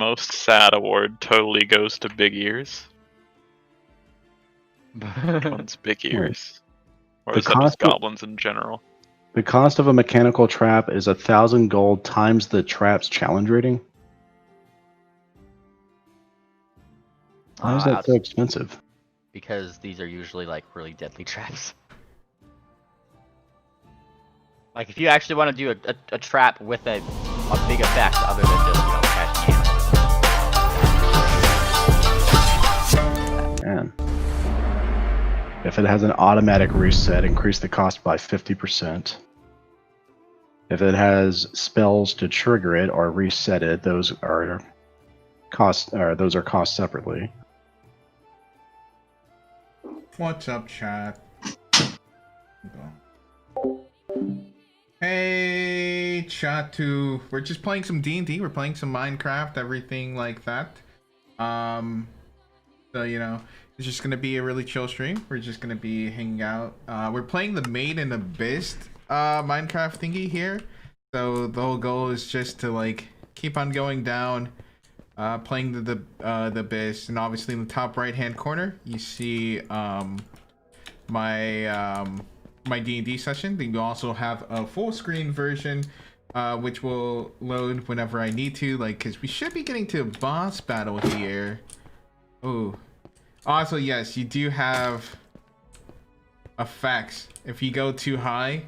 most sad award totally goes to big ears. Which one's big ears? Or is that just goblins in general? The cost of a mechanical trap is 1,000 gold times the trap's challenge rating. Why is that so expensive? Because these are usually like really deadly traps. Like if you actually want to do a trap with a big effect other than just catching animals. Man. If it has an automatic reset, increase the cost by 50%. If it has spells to trigger it or reset it, those are cost separately. What's up, chat? Hey, chat. We're just playing some D&D. We're playing some Minecraft, everything like that. So you know, it's just gonna be a really chill stream. We're just gonna be hanging out. We're playing the Made in Abyss Minecraft thingy here. So the whole goal is just to like keep on going down, playing the Abyss, and obviously in the top right hand corner you see my D&D session. Then you also have a full screen version, which will load whenever I need to, like, because we should be getting to a boss battle here. Oh, also yes, you do have effects. If you go too high,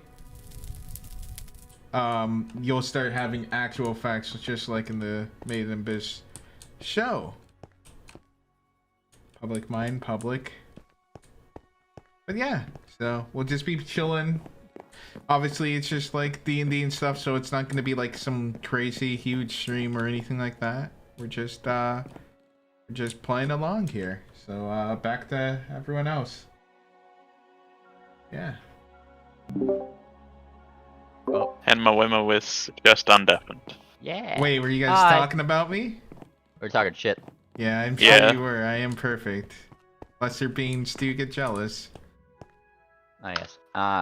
you'll start having actual effects, just like in the Made in Abyss show. Public mine, public. But yeah, so we'll just be chilling. Obviously, it's just like D&D and stuff, so it's not going to be like some crazy huge stream or anything like that. We're just playing along here. So back to everyone else. Yeah. And Moema was just undeafened. Yeah. Wait, were you guys talking about me? We're talking shit. Yeah, I'm sure you were. I am perfect. Lesser beings do get jealous. Oh yes.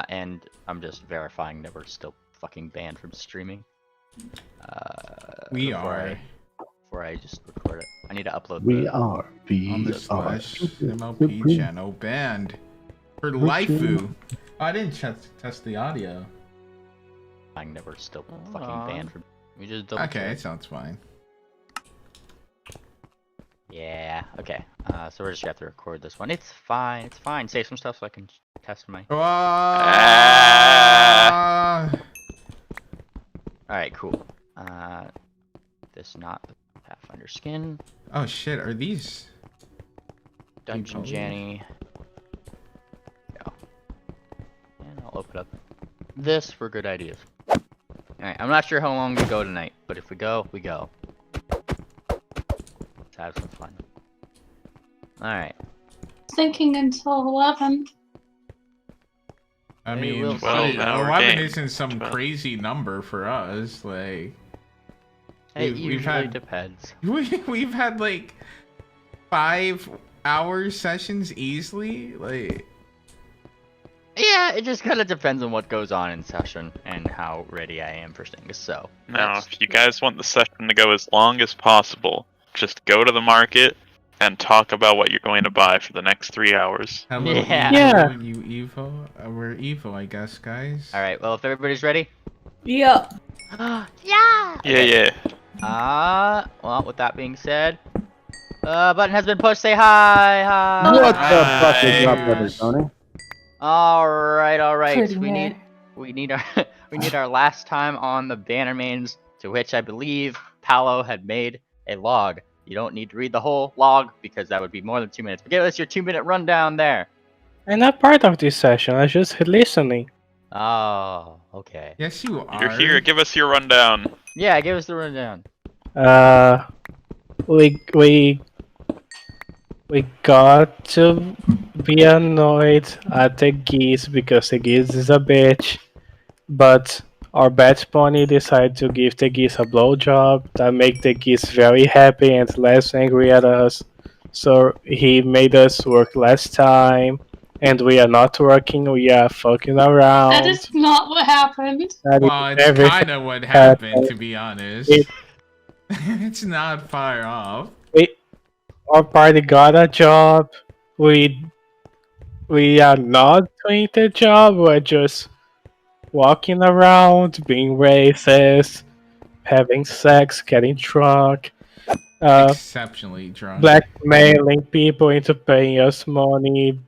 And I'm just verifying that we're still fucking banned from streaming. Before I just record it. I need to upload on the slash MLP channel banned for Laifu. Oh, I didn't test the audio. I never still fucking banned from. We just okay, it sounds fine. Yeah. Okay. So we're just gonna have to record this one. It's fine. It's fine. Save some stuff so I can test my. All right. Cool. This not the Pathfinder skin. Oh shit! Are these Dungeon Janny? No. And I'll open up this for good ideas. All right. I'm not sure how long we go tonight, but if we go, we go. Let's have some fun. Alright. Thinking until 11. I mean, 11 isn't some crazy number for us. Like, it usually depends. We've had like 5-hour sessions easily. Like, yeah, it just kind of depends on what goes on in session and how ready I am for things. So now, if you guys want the session to go as long as possible, just go to the market and talk about what you're going to buy for the next 3 hours. Hello, yeah. You Evo? We're Evo, I guess, guys. All right. Well, if everybody's ready. Yeah. Yeah. Yeah. Well, with that being said, button has been pushed. Say hi. Hi. What the fuck is up, everybody? All right. Pretty We need our last time on the banner mains, to which I believe Paolo had made a log. You don't need to read the whole log because that would be more than 2 minutes. But give us your 2-minute rundown there. I'm not part of this session. I'm just listening. Oh, okay. Yes, you are. You're here. Give us your rundown. Yeah, give us the rundown. We got to be annoyed at the geese because the geese is a bitch, but our bat pony decided to give the geese a blowjob that make the geese very happy and less angry at us. So he made us work less time, and we are not working, we are fucking around. That is not what happened. Well, it's kind of what happened, to be honest. It's not far off. Our party got a job. We are not doing the job. We're just walking around, being racist, having sex, getting drunk, Exceptionally drunk. blackmailing people into paying us money.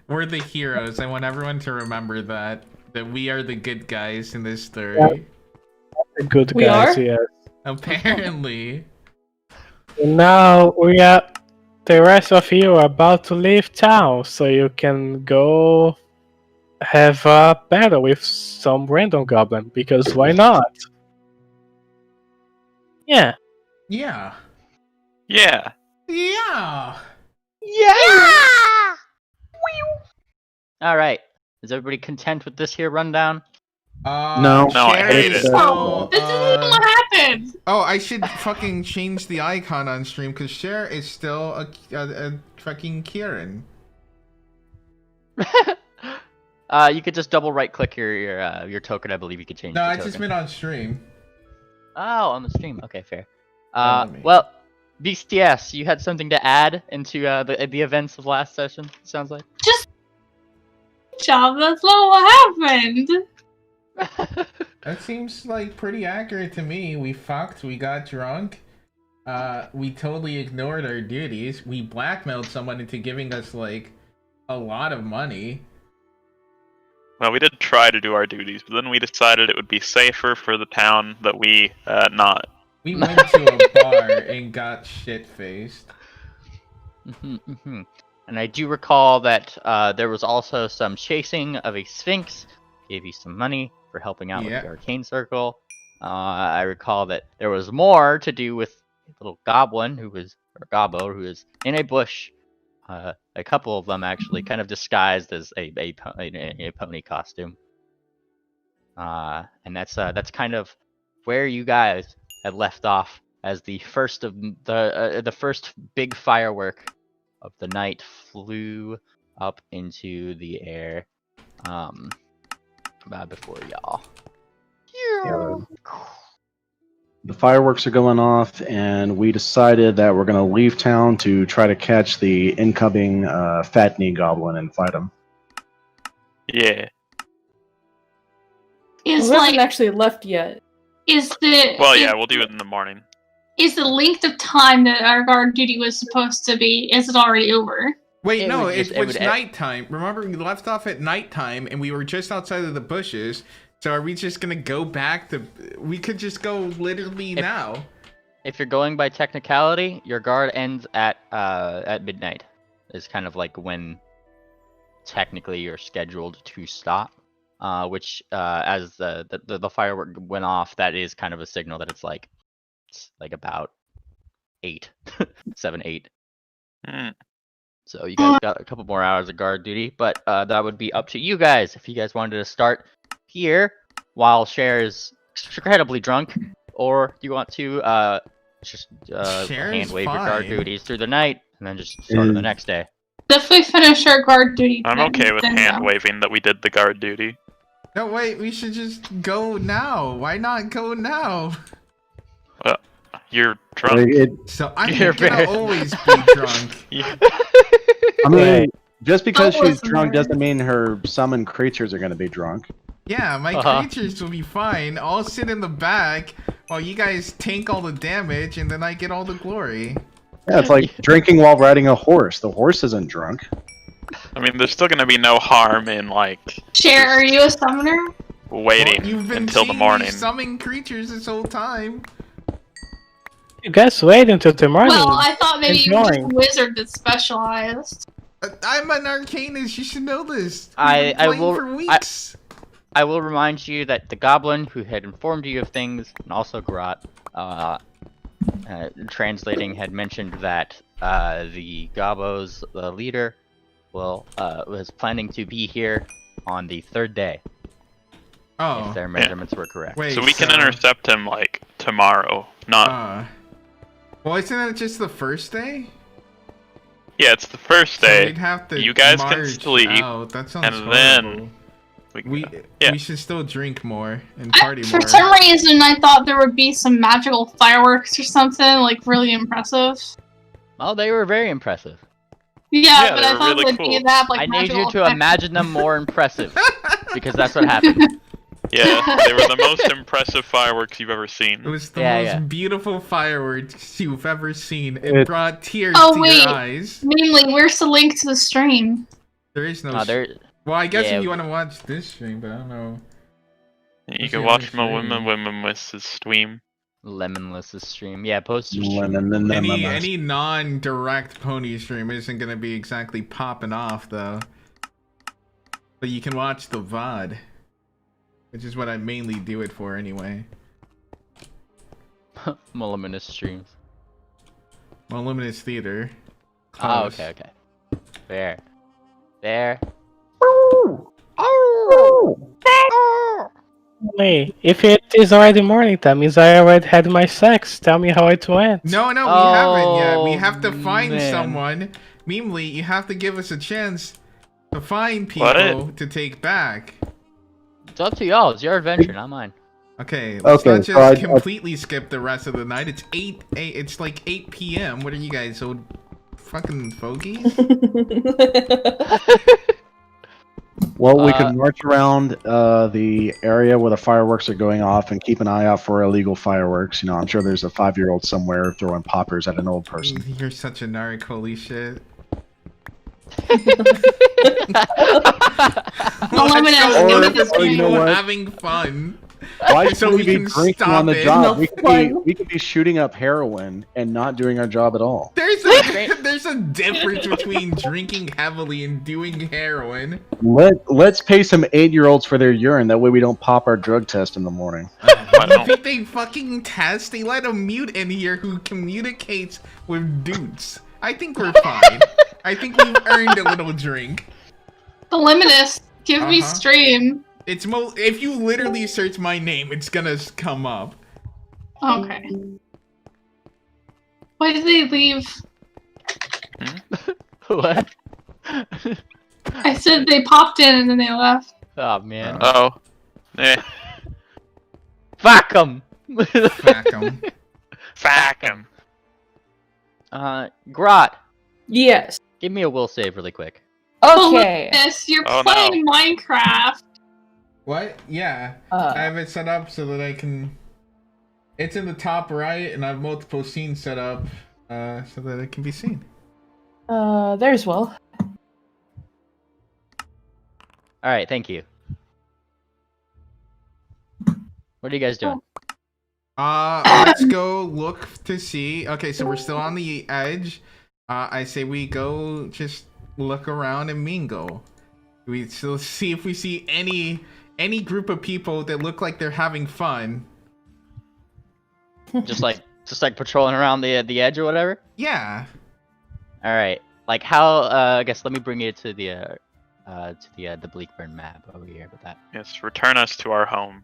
We're the heroes. I want everyone to remember that we are the good guys in this story. The good We guys, are? yes. Apparently. And now the rest of you are about to leave town, so you can go have a battle with some random goblin, because why not? Yeah. Yeah. Yeah. Yeah. All right. Is everybody content with this here rundown? No. No, I Cher hate is it. still, This isn't what happened. Oh, I should fucking change the icon on stream because Cher is still a fucking Kieran. You could just double right click your token. I believe you could change. No, the I token. just meant on stream. Oh, on the stream. Okay, fair. Follow me. Well, BCS, you had something to add into the events of last session. It sounds like. Job, that's not what happened. That seems like pretty accurate to me. We fucked, we got drunk, we totally ignored our duties, we blackmailed someone into giving us, like, a lot of money. Well, we did try to do our duties, but then we decided it would be safer for the town that we not. We went to a bar and got shit-faced. And I do recall that there was also some chasing of a sphinx. Gave you some money for helping out with the arcane circle. I recall that there was more to do with a little goblin or gobbo who was in a bush. A couple of them actually, kind of disguised as a pony costume. And that's kind of where you guys had left off as the first of the first big firework of the night flew up into the air. Before y'all. Yeah, the fireworks are going off, and we decided that we're going to leave town to try to catch the incoming fat knee goblin and fight him. Yeah. Is We haven't like actually left yet. Well, yeah, we'll do it in the morning. Is the length of time that our guard duty was supposed to be? Is it already over? Wait, It no, would it just- it was would- nighttime. Remember, we left off at nighttime, and we were just outside of the bushes. So are we just gonna go back to... We could just go literally now. If you're going by technicality, your guard ends at midnight. Is kind of like when technically you're scheduled to stop. Which as the firework went off, that is kind of a signal that it's like about 8, 7, 8. So you guys got a couple more hours of guard duty, but that would be up to you guys if you guys wanted to start here while Cher is incredibly drunk, or do you want to just Cher hand is wave your guard fine. duties through the night and then just start on the next day? If we finish our guard duty, I'm then- okay with then hand no. waving that we did the guard duty. No, wait, we should just go now. Why not go now? You're drunk. So I'm You're gonna very- always be drunk. I mean, just because Oh, she's listen, drunk Mary. doesn't mean her summoned creatures are going to be drunk. Yeah, my creatures will be fine. I'll sit in the back while you guys tank all the damage, and then I get all the glory. Yeah, it's like drinking while riding a horse. The horse isn't drunk. I mean, there's still gonna be no harm in, like, Cher, are you a summoner? waiting Well, you've been until the seeing morning. me summon creatures this whole time. You guys wait until tomorrow. Well, I thought maybe you were just a enjoying. wizard that's specialized. I'm an arcanist. You should know this. We've I been playing will- for weeks. I will remind you that the goblin who had informed you of things, and also Grot, translating, had mentioned that the Gobbo's leader was planning to be here on the 3rd day, Oh, if their measurements were correct. wait. So we can intercept him, like, tomorrow. Not. Well, isn't it just the first day? Yeah, it's the first So day. we'd have to You guys can march sleep, out. That sounds and then- horrible. We Yeah. we should still drink more and party For more. some reason, I thought there would be some magical fireworks or something, like really impressive. Oh, they were very impressive. Yeah, Yeah, but they I were thought really they'd be cool. that like I need you magical to effects. imagine them more impressive, because that's what happened. Yeah, they were the most impressive fireworks you've ever It seen. was the Yeah, most yeah. beautiful fireworks you've ever seen. It It- brought tears Oh, to wait. your eyes. Mainly, where's the link to the stream? There is no. Oh, there. Well, I guess yeah. if you want to watch this stream, but I don't know. You What's can the watch other my stream? women with his stream. Lemonless stream. Yeah, post your Lemon- stream. Any non-direct pony stream isn't gonna be exactly popping off though. But you can watch the VOD, which is what I mainly do it for anyway. Luminous streams. Well, Luminous Theater. Oh, Close. okay. There. There. Hey, if it is already morning, that means I already had my sex. Tell me how it went. No, we haven't yet. We Oh, have to find man. someone. Meanly, you have to give us a chance to find What? people to take back. It's up to y'all. It's your adventure, not mine. Okay, let's Okay, not so just I- completely skip the rest of the night. It's it's like 8 p.m. What are you guys, so fucking fogies? Well, we could march around the area where the fireworks are going off and keep an eye out for illegal fireworks. You know, I'm sure there's a 5-year-old somewhere throwing poppers at an old person. You're such a narc, holy shit. Luminous, Let's give go me look the for you know people what? having fun. Why So should we we be can drinking stop on the it. job? No We could be shooting up heroin and not doing our job at all. There's a difference between drinking heavily and doing heroin. Let's pay some 8-year-olds for their urine. That way we don't pop our drug test in the morning. I You don't. think they fucking test? They let a mute in here who communicates with dudes. I think we're fine. I think we've earned a little drink. The Luminous, give me Uh-huh. stream. It's if you literally search my name, it's gonna come up. Okay. Why did they leave? What? I said they popped in and then they left. Oh man. Oh. Eh. Fuck 'em. Fuck 'em. Fuck 'em. Grot, Yes. give me a will save really quick. Okay. Luminous, you're Oh, no. playing Minecraft. What? Yeah. I have it set up so that I can. It's in the top right, and I have multiple scenes set up so that it can be seen. There's Will. All right, thank you. What are you guys doing? Let's go look to see. Okay, so we're still on the edge. I say we go just look around and mingle. We still see if we see any group of people that look like they're having fun. Just like patrolling around the edge or whatever. Yeah. All right. Like how? I guess let me bring you to the Bleakburn map over here with that. Yes, return us to our home.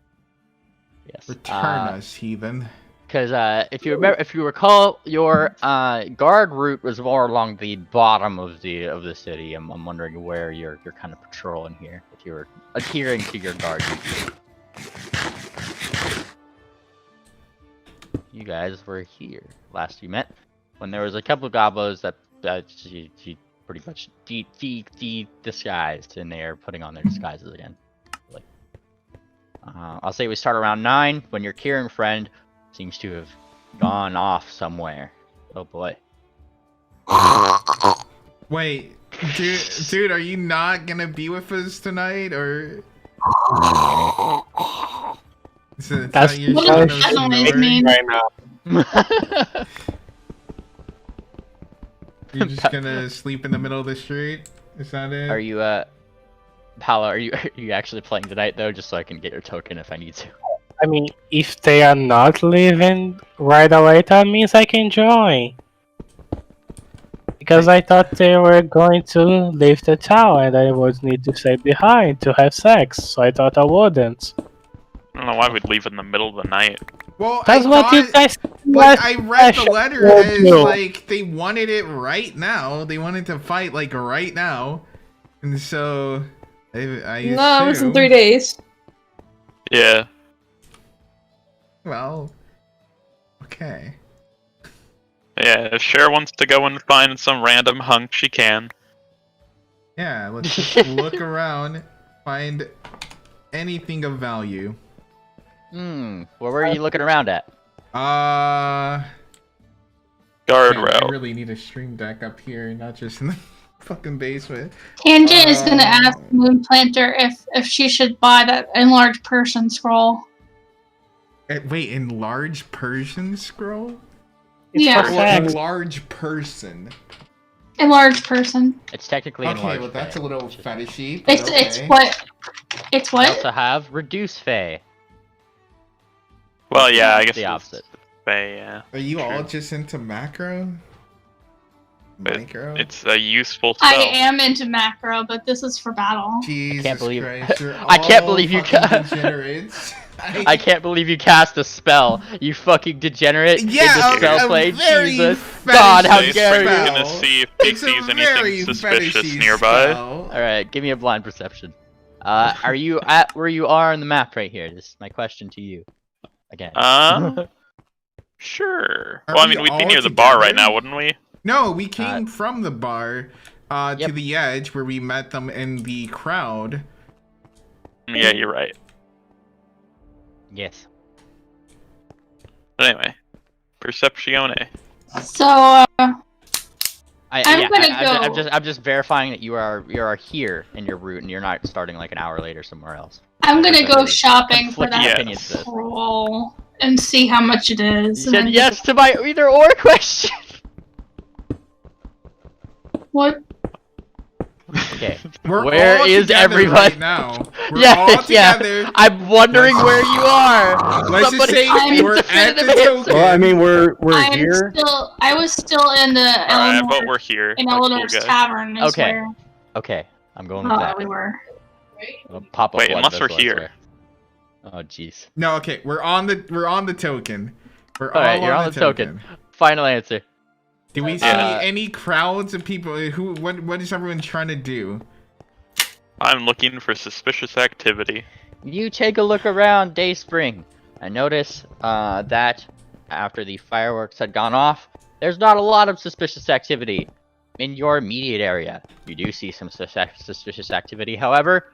Yes. Return us, heathen. Because if you recall, your guard route was more along the bottom of the city. I'm wondering where you're kind of patrolling here, if you're adhering to your guard route. You guys were here last you met, when there was a couple of gobos that she pretty much disguised, and they are putting on their disguises again. Like, I'll say we start around 9 when your Kieran friend seems to have gone off somewhere. Oh boy. Wait, dude, are you not gonna be with us tonight, or? That's you're What showing does us that noise nowhere? mean? right now. You're just gonna sleep in the middle of the street? Is that it? Are you Paolo, are you actually playing tonight though, just so I can get your token if I need to? I mean, if they are not leaving right away, that means I can join. Because I thought they were going to leave the town and I would need to stay behind to have sex, so I thought I wouldn't. I don't know why we'd leave in the middle of the night. Well, That's I what you thought- guys Like, I read the letter will as do. like they wanted it right now. They wanted to fight like right now, and so I No, it's in assume. 3 days. Yeah. Well, okay. Yeah, if Cher wants to go and find some random hunk, she can. Yeah, let's just look around, find anything of value. Well, where are you looking around at? Guardrail. Man, I really need a stream deck up here, not just in the fucking basement. Tangent is gonna ask Moon Planter if she should buy that enlarged Persian scroll. Wait, enlarged Persian scroll? It's Yeah. for Or sex. enlarged person? Enlarged person. It's technically Okay, enlarged. well that's Fae. a little fetishy. But It's okay. it's what? It's We what? also have reduce Fae. Well, yeah, I guess the opposite. Fae, yeah. Are you all True. just into macro? But Micro? It's a useful spell. I am into macro, but this is for battle. Jesus believe- Christ, you're I can't all believe you fucking ca- degenerates. I can't believe you cast a spell, you fucking degenerate. Yeah, into spell a play. very Jesus. fetishy God, how He's dare spell. you! gonna see if he It's a sees very anything suspicious fetishy nearby. spell. Alright, give me a blind perception. Are you at where you are on the map right here? This is my question to you. Again. Sure. Are Well, I we mean, we'd be all near the bar right together? now, wouldn't we? No, we came from the bar to Yep. the edge where we met them in the crowd. Yeah, you're right. Yes. But anyway, Perceptione. So I'm gonna go. I'm just verifying that you are here in your route and you're not starting like an hour later somewhere else. I'm gonna go There's shopping for conflicting that opinions to this. scroll and see how much it is. You and said then- yes to my either or question. What? Okay. We're Where all is together everybody? right now? We're Yeah, all yeah. together. I'm wondering where you are. Let's just Somebody say give me we're at definitive the answer. token. Well, I mean, we're I'm here. still. I was still in the Alright, Eleanor, but we're here. in Like, cool Eleanor's guys. tavern. Is Okay. Where, Okay, I'm going with that. we were. I'll pop a Wait, blood unless we're vessel, I here. swear. Oh jeez. No, okay, we're on the token. We're All right, all you're on on the token. Final answer. Do we see Uh, any crowds of people? What is everyone trying to do? I'm looking for suspicious activity. You take a look around Dayspring and notice that after the fireworks had gone off, there's not a lot of suspicious activity in your immediate area. You do see some suspicious activity, however,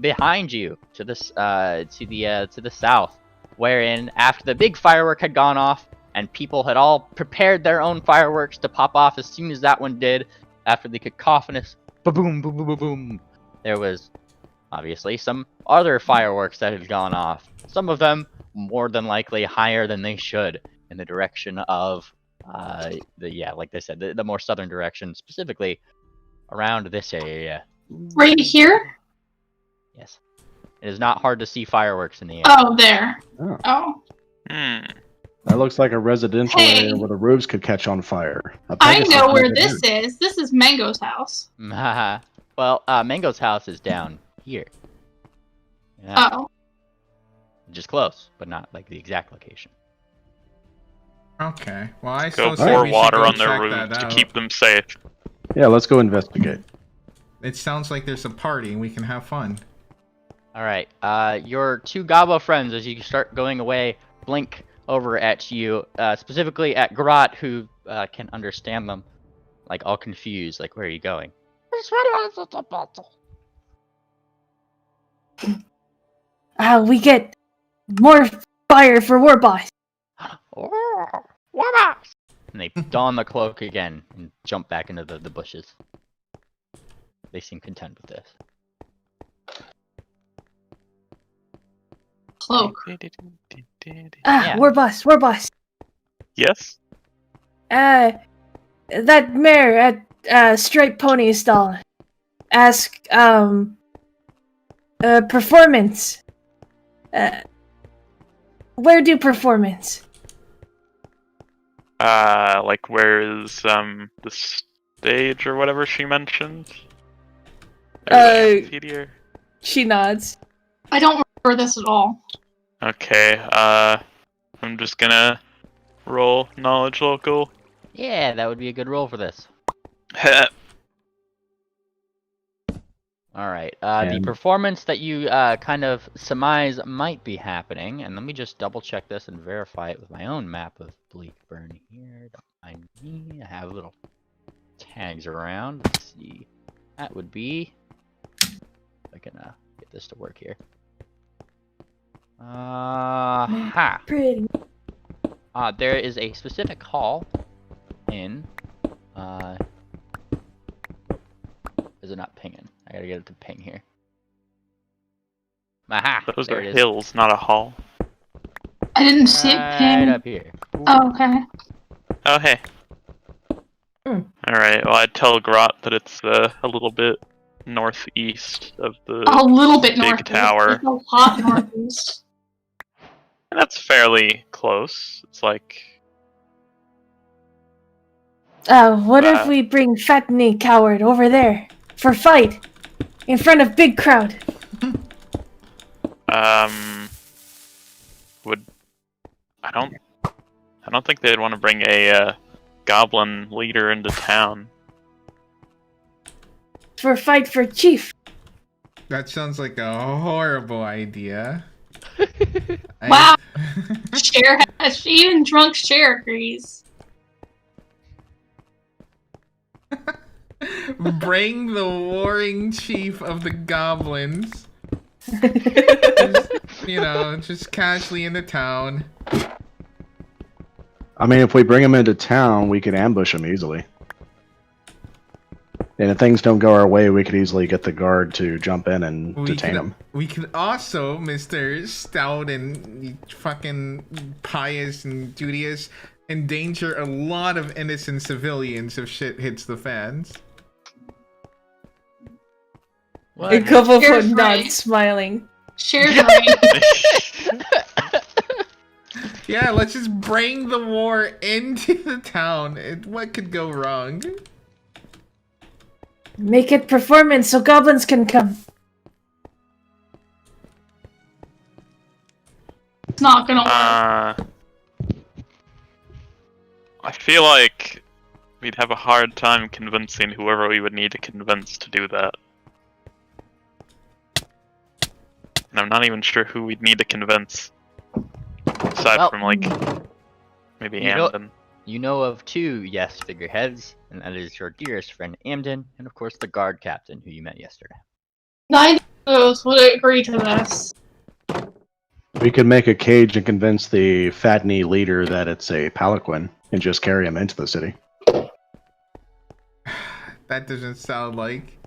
behind you to the south, wherein after the big firework had gone off and people had all prepared their own fireworks to pop off as soon as that one did, after the cacophonous ba-boom, boom, boom, boom, boom, there was obviously some other fireworks that had gone off. Some of them more than likely higher than they should in the direction of like they said, the more southern direction, specifically around this area. Right here? Yes. It is not hard to see fireworks in the air. Oh, there. Oh. Oh. That looks like a residential Hey. area where the roofs could catch on fire. I Pegasus know where never this did. is. This is Mango's house. Well, Mango's house is down here. Yeah, Oh. just close, but not like the exact location. Okay, well I Go still say pour we should water go on their check roofs that to out. keep them safe. Yeah, let's go investigate. It sounds like there's a party and we can have fun. All right, your two Gobbo friends, as you start going away, blink over at you, specifically at Grot, who can understand them, like all confused, like where are you going? We get more fire for Warboss. And they don the cloak again and jump back into the bushes. They seem content with this. Cloak. Yeah. Warboss. Yes? That mare at Straight Pony stall. Ask, performance. Where do performance? Like where is the stage or whatever she mentioned? Or the amphitheater? She nods. I don't remember this at all. Okay, I'm just gonna roll knowledge local. Yeah, that would be a good roll for this. Alright, the And- performance that you kind of surmise might be happening, and let me just double check this and verify it with my own map of Bleak Burn here. Don't mind me, I have little tags around. Let's see. That would be... if I can get this to work here. Pretty. There is a specific hall in... is it not pinging? I gotta get it to ping here. Aha! Those there are it is. hills, not a hall. I didn't see it Right ping. up here. Oh, okay. Oh, hey. Alright, well, I'd tell Grot that it's a little bit northeast of the A little bit big northeast. tower. It's a lot northeast. And that's fairly close. It's like... What if we bring Fat Knee Coward over there for fight in front of big crowd? Would... I don't think they'd want to bring a, goblin leader into town. For fight for chief. That sounds like a horrible idea. Wow. Cher has, even drunk Cher agrees. Bring the warring chief of the goblins. Just, just casually into town. I mean, if we bring him into town, we could ambush him easily. And if things don't go our way, we could easily get the guard to jump in and detain him. We could also, Mr. Stout and fucking pious and duteous, endanger a lot of innocent civilians if shit hits the fans. What? A couple Cher's foot right. nods smiling. Cher's right. Yeah, let's just bring the war into the town. What could go wrong? Make it performance so goblins can come. It's not gonna work. I feel like we'd have a hard time convincing whoever we would need to convince to do that. And I'm not even sure who we'd need to convince. Aside from, like, maybe Amden. You know of two yes figureheads, and that is your dearest friend Amden, and of course the guard captain who you met yesterday. Neither of those would agree to this. We could make a cage and convince the Fat Knee leader that it's a palanquin and just carry him into the city. That doesn't sound like...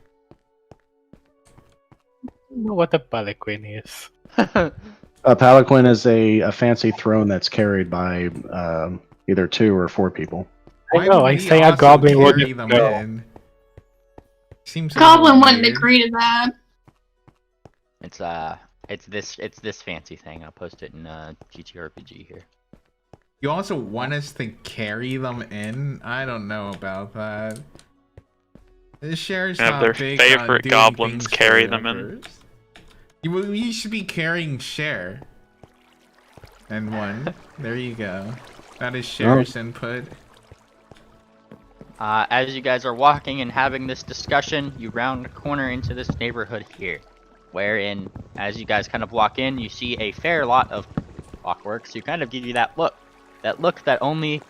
I don't know what a palanquin is. A palanquin is a fancy throne that's carried by either 2 or 4 people. I know, I say a goblin wouldn't go. Seems Goblin weird. wouldn't agree to that. It's this fancy thing. I'll post it in GTRPG here. You also want us to carry them in? I don't know about that. The share's Have not their big on favorite doing goblins things for carry the them in. others. You should be carrying Share. And one. There you go. That is Share's input. As you guys are walking and having this discussion, you round a corner into this neighborhood here, wherein, as you guys kind of walk in, you see a fair lot of clockworks. You kind of give you that look that only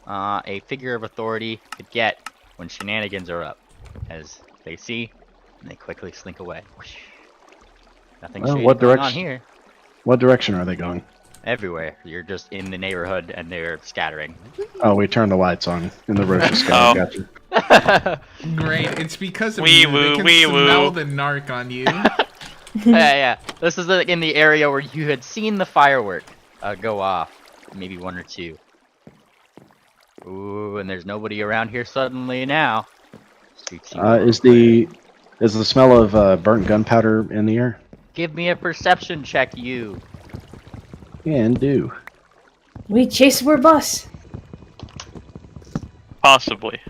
a figure of authority could get when shenanigans are up, as they see and they quickly slink away. Nothing Well, shady what going on direction- here. What direction are they going? Everywhere. You're just in the neighborhood and they're scattering. Oh, we turned the lights on in the road. Oh. Gotcha. Great. It's because of Wee you. woo, They can wee smell woo. the narc on you. Yeah. This is in the area where you had seen the firework go off. Maybe 1 or 2. Ooh, and there's nobody around here suddenly now. Streets seem Is clear. the smell of burnt gunpowder in the air? Give me a perception check, you. Can do. We chase more boss. Possibly.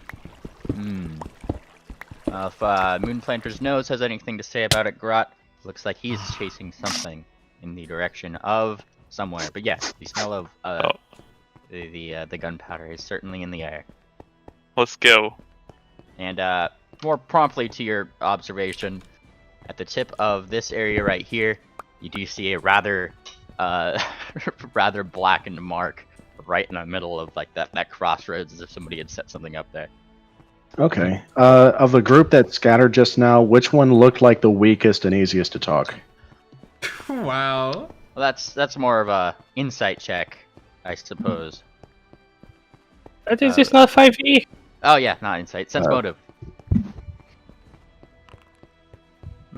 If Moonplanter's nose has anything to say about it, Grot, looks like he's chasing something in the direction of somewhere. But yes, the smell of the gunpowder is certainly in the air. Let's go. And more promptly to your observation, at the tip of this area right here, you do see a rather rather blackened mark right in the middle of like that crossroads, as if somebody had set something up there. Okay. Of the group that scattered just now, which one looked like the weakest and easiest to talk? Wow. Well, that's more of a insight check, I suppose. That is just not 5e. Oh yeah, not insight, sense motive.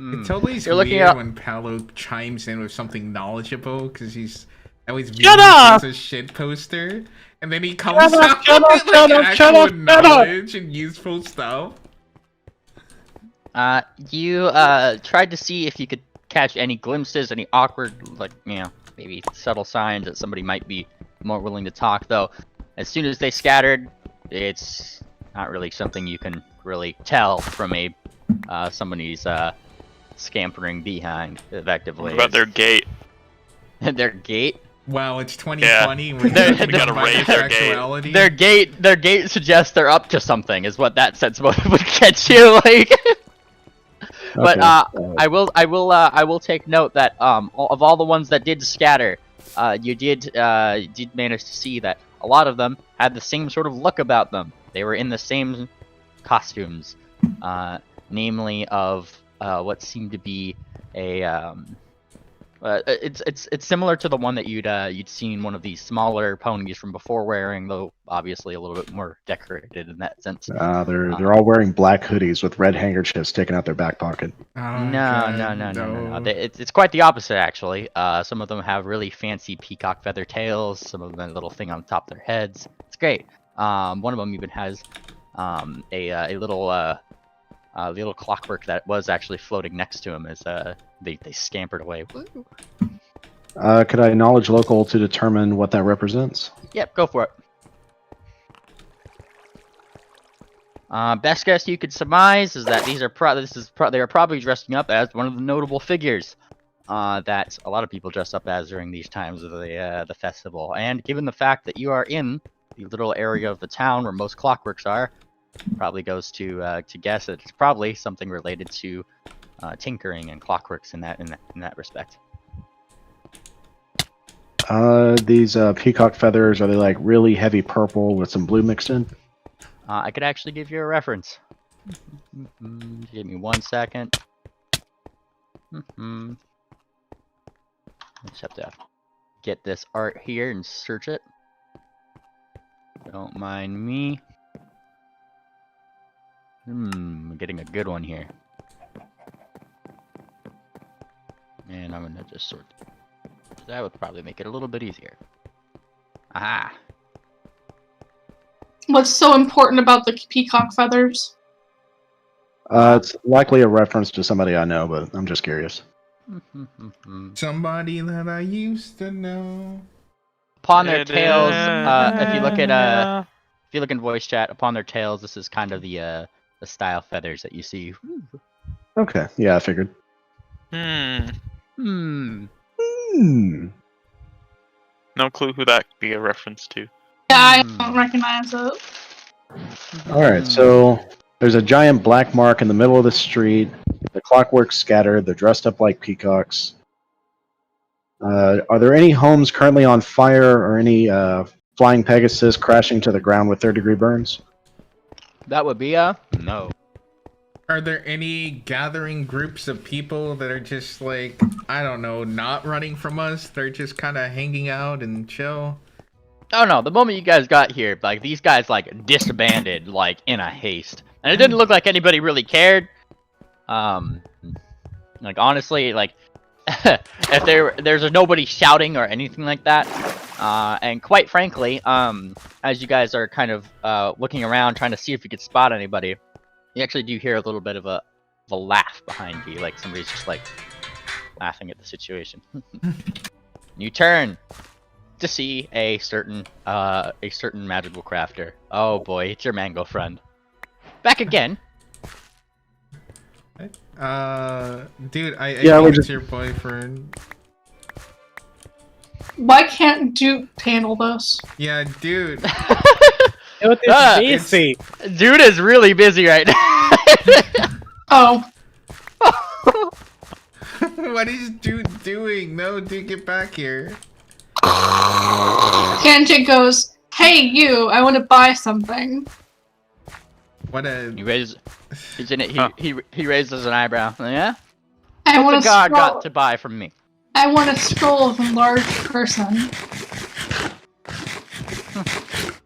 It totally is You're looking weird at- when Paolo chimes in with something knowledgeable because he's always Shut up! as a shit poster, and then he comes Shut up, out shut up, with shut like up, shut actual up, shut up! knowledge and useful stuff. You tried to see if you could catch any glimpses, any awkward, like, you know, maybe subtle signs that somebody might be more willing to talk, though. As soon as they scattered, it's not really something you can really tell from a somebody's scampering behind, effectively. What about their gait? Their gait? Wow, it's 2020. Yeah. We're We talking gotta about raise their gait. sexuality. Their gait suggests they're up to something, is what that sense motive would get you, like. But Okay. I will take note that of all the ones that did scatter, you did manage to see that a lot of them had the same sort of look about them. They were in the same costumes, namely of what seemed to be a it's similar to the one that you'd seen one of these smaller ponies from before wearing, though obviously a little bit more decorated in that sense. They're all wearing black hoodies with red handkerchiefs sticking out their back pocket. Oh, No. God, It's quite the opposite, actually. Some of them have really fancy peacock feather tails. Some of them have a little thing on top of their heads. It's great. One of them even has a little clockwork that was actually floating next to him as they scampered away. Could I knowledge local to determine what that represents? Yep, go for it. Best guess you could surmise is that these are they are probably dressing up as one of the notable figures that a lot of people dress up as during these times of the festival. And given the fact that you are in the little area of the town where most clockworks are, probably goes to guess that it's probably something related to tinkering and clockworks in that respect. These peacock feathers, are they like really heavy purple with some blue mixed in? I could actually give you a reference. Give me 1 second. Just have to get this art here and search it. Don't mind me. Getting a good one here. And I'm gonna just sort. That would probably make it a little bit easier. Aha! What's so important about the peacock feathers? It's likely a reference to somebody I know, but I'm just curious. Somebody that I used to know. Upon their tails, if you look in voice chat, upon their tails, this is kind of the style feathers that you see. Okay, yeah, I figured. No clue who that could be a reference to. Yeah, I don't recognize it. Alright, so there's a giant black mark in the middle of the street. The clockwork's scattered. They're dressed up like peacocks. Are there any homes currently on fire or any flying Pegasus crashing to the ground with third-degree burns? That would be no. Are there any gathering groups of people that are just like, I don't know, not running from us? They're just kind of hanging out and chill? Oh no, the moment you guys got here, like, these guys, like, disbanded, like, in a haste. And it didn't look like anybody really cared. Like, honestly, like, if there's nobody shouting or anything like that, and quite frankly, as you guys are kind of looking around trying to see if you could spot anybody, you actually do hear a little bit of a laugh behind you, like somebody's just like laughing at the situation. You turn to see a certain magical crafter. Oh boy, it's your mango friend. Back again. Dude, I Yeah, think it's your boyfriend. Why can't Duke handle this? Yeah, dude. It is busy. Dude is really busy right now. Oh. What is dude doing? No, dude, get back here. Kanjik goes, "Hey, you! I want to buy something." What a... He raises. He's in it. Huh. He raises an eyebrow. Yeah. I What's want a a god scroll. got to buy from me? I want a scroll of enlarged person.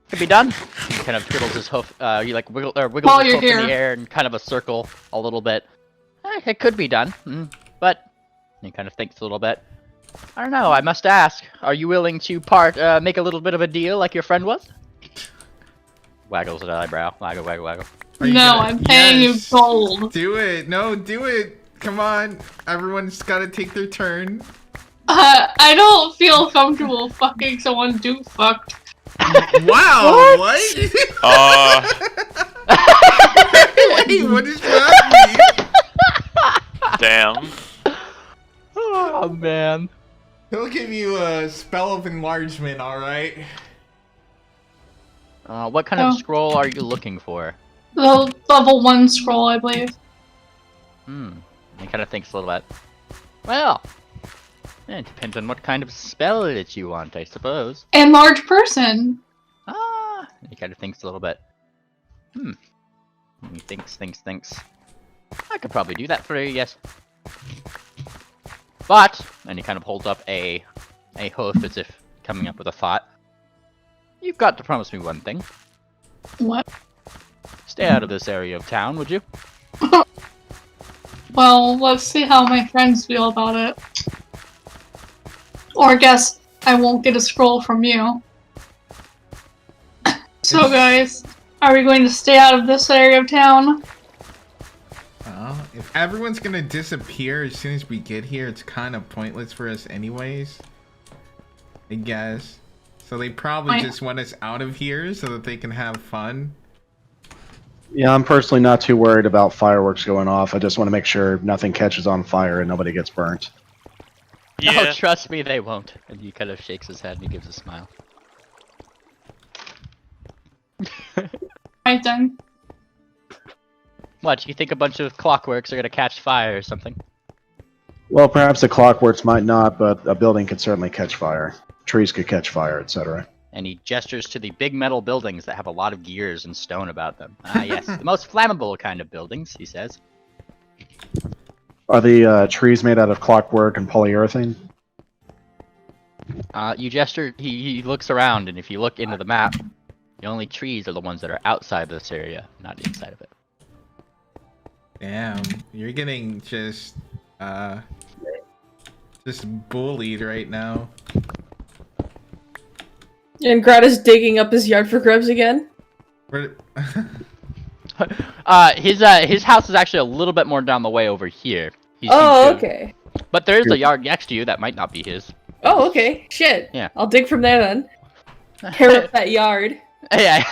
Could be done. He kind of twiddles his hoof. He like wiggles While his you're hoof in here. the air in kind of a circle a little bit. It could be done, but he kind of thinks a little bit. I don't know. I must ask. Are you willing to make a little bit of a deal like your friend was? Waggles an eyebrow. Waggle, waggle, waggle. Are you No, gonna- I'm paying Yes. you gold. Do it. No, do it. Come on. Everyone's gotta take their turn. I don't feel comfortable fucking someone do fucked. Wow. What? Wait, what does that mean? Damn. Oh man. He'll give you a spell of enlargement, alright? What kind of scroll are you looking for? The level 1 scroll, I believe. He kind of thinks a little bit. Well, it depends on what kind of spell that you want, I suppose. Enlarged person. He kind of thinks a little bit. He thinks. I could probably do that for you, yes. But, and he kind of holds up a hoof as if coming up with a thought. You've got to promise me one thing. What? Stay out of this area of town, would you? Well, let's see how my friends feel about it. Or I guess I won't get a scroll from you. So guys, are we going to stay out of this area of town? Well, if everyone's gonna disappear as soon as we get here, it's kind of pointless for us anyways. I guess. So they probably just want us out of here so that they can have fun. Yeah, I'm personally not too worried about fireworks going off. I just want to make sure nothing catches on fire and nobody gets burnt. Yeah. Oh, trust me, they won't. And he kind of shakes his head and he gives a smile. Right then. What, do you think a bunch of clockworks are gonna catch fire or something? Well, perhaps the clockworks might not, but a building could certainly catch fire. Trees could catch fire, etc. And he gestures to the big metal buildings that have a lot of gears and stone about them. Ah, yes, the most flammable kind of buildings, he says. Are the trees made out of clockwork and polyurethane? You gesture, he looks around, and if you look into the map, the only trees are the ones that are outside this area, not inside of it. Damn, you're getting just bullied right now. And Grata's digging up his yard for grubs again. His house is actually a little bit more down the way over here. Okay. But there is a yard next to you that might not be his. Oh, okay. Shit. Yeah. I'll dig from there then. Tear up that yard. Yeah.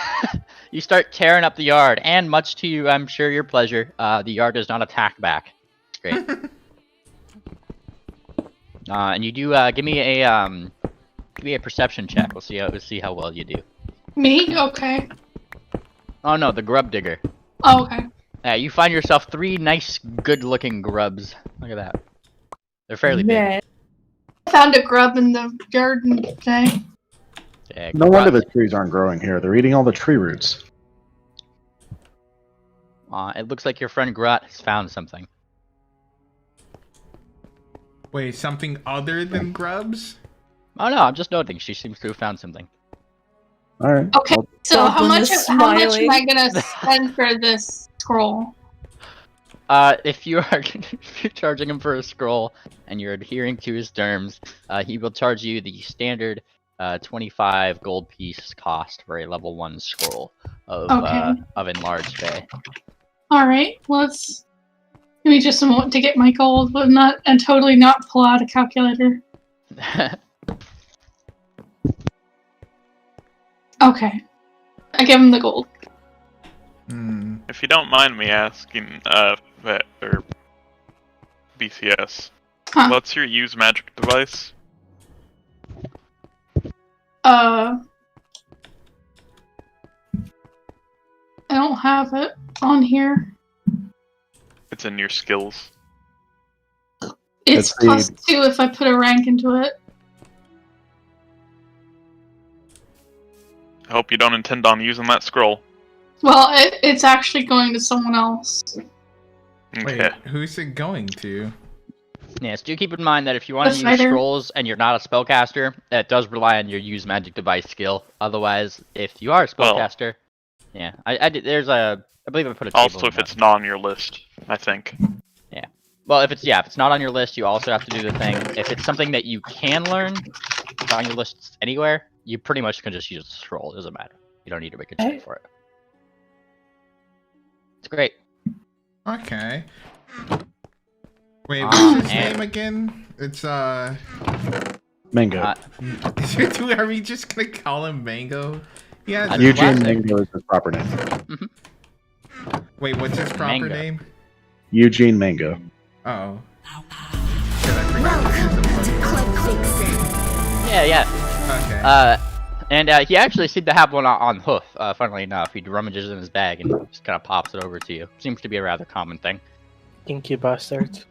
You start tearing up the yard, and much to you, I'm sure, your pleasure, the yard does not attack back. Great. And you do give me a perception check. We'll see how well you do. Me? Okay. Oh no, the grub digger. Oh, okay. Yeah, you find yourself 3 nice, good-looking grubs. Look at that. They're fairly big. Man. I found a grub in the garden today. Yeah, No wonder the trees aren't growing here. They're eating all the tree roots. It looks like your friend Grut has found something. Wait, something other than grubs? Oh no, I'm just noting. She seems to have found something. All right. Okay, so how Goblin much is am I smiling. gonna spend for this scroll? If you're charging him for a scroll and you're adhering to his terms, he will charge you the standard 25 gold piece cost for a level 1 scroll of enlarged bay. Alright, let's give me just a moment to get my gold, but totally not pull out a calculator. Okay. I give him the gold. If you don't mind me asking, Vet, or BCS, Huh. what's your use magic device? I don't have it on here. It's in your skills. It's the- +2 if I put a rank into it. I hope you don't intend on using that scroll. Well, it's actually going to someone else. Okay. Wait, who's it going to? Yes, do keep in mind that if you want The to use fighter. scrolls and you're not a spellcaster, it does rely on your use magic device skill. Otherwise, if you are a spellcaster, yeah, I believe I put a table. Also, in if that. it's not on your list, I think. Well, if it's not on your list, you also have to do the thing. If it's something that you can learn, it's on your list anywhere, you pretty much can just use a scroll. It doesn't matter. You don't need to make a check for it. It's great. Okay. Wait, what's his and- name again? It's Mango. Are we just gonna call him Mango? Yeah. Eugene classic. Mango is his proper name. Wait, what's his proper Mango. name? Eugene Mango. Oh. Shit, I forgot this is a Pokemon. Yeah. Okay. And he actually seemed to have one on hoof. Funnily enough, he rummages in his bag and just kind of pops it over to you. Seems to be a rather common thing. Kinky bastard.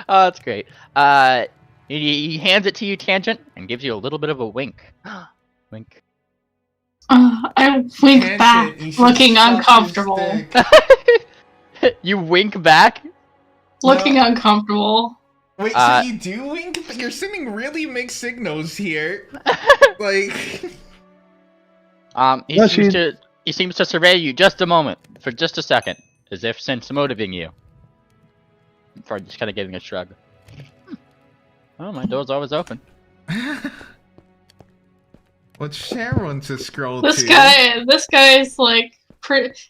Oh, that's great. He hands it to you, Tangent, and gives you a little bit of a wink. Wink. I wink Tangent, back, you should looking suck his uncomfortable. dick. You wink back? Looking No. uncomfortable. Wait, Uh, so you do wink? But you're sending really mixed signals here. Like, He No, seems to survey you just a moment, for just a second, as if sense motivating you. Before just kind of giving a shrug. Oh, my door's always open. well, Cher wants to scroll This too. guy's like,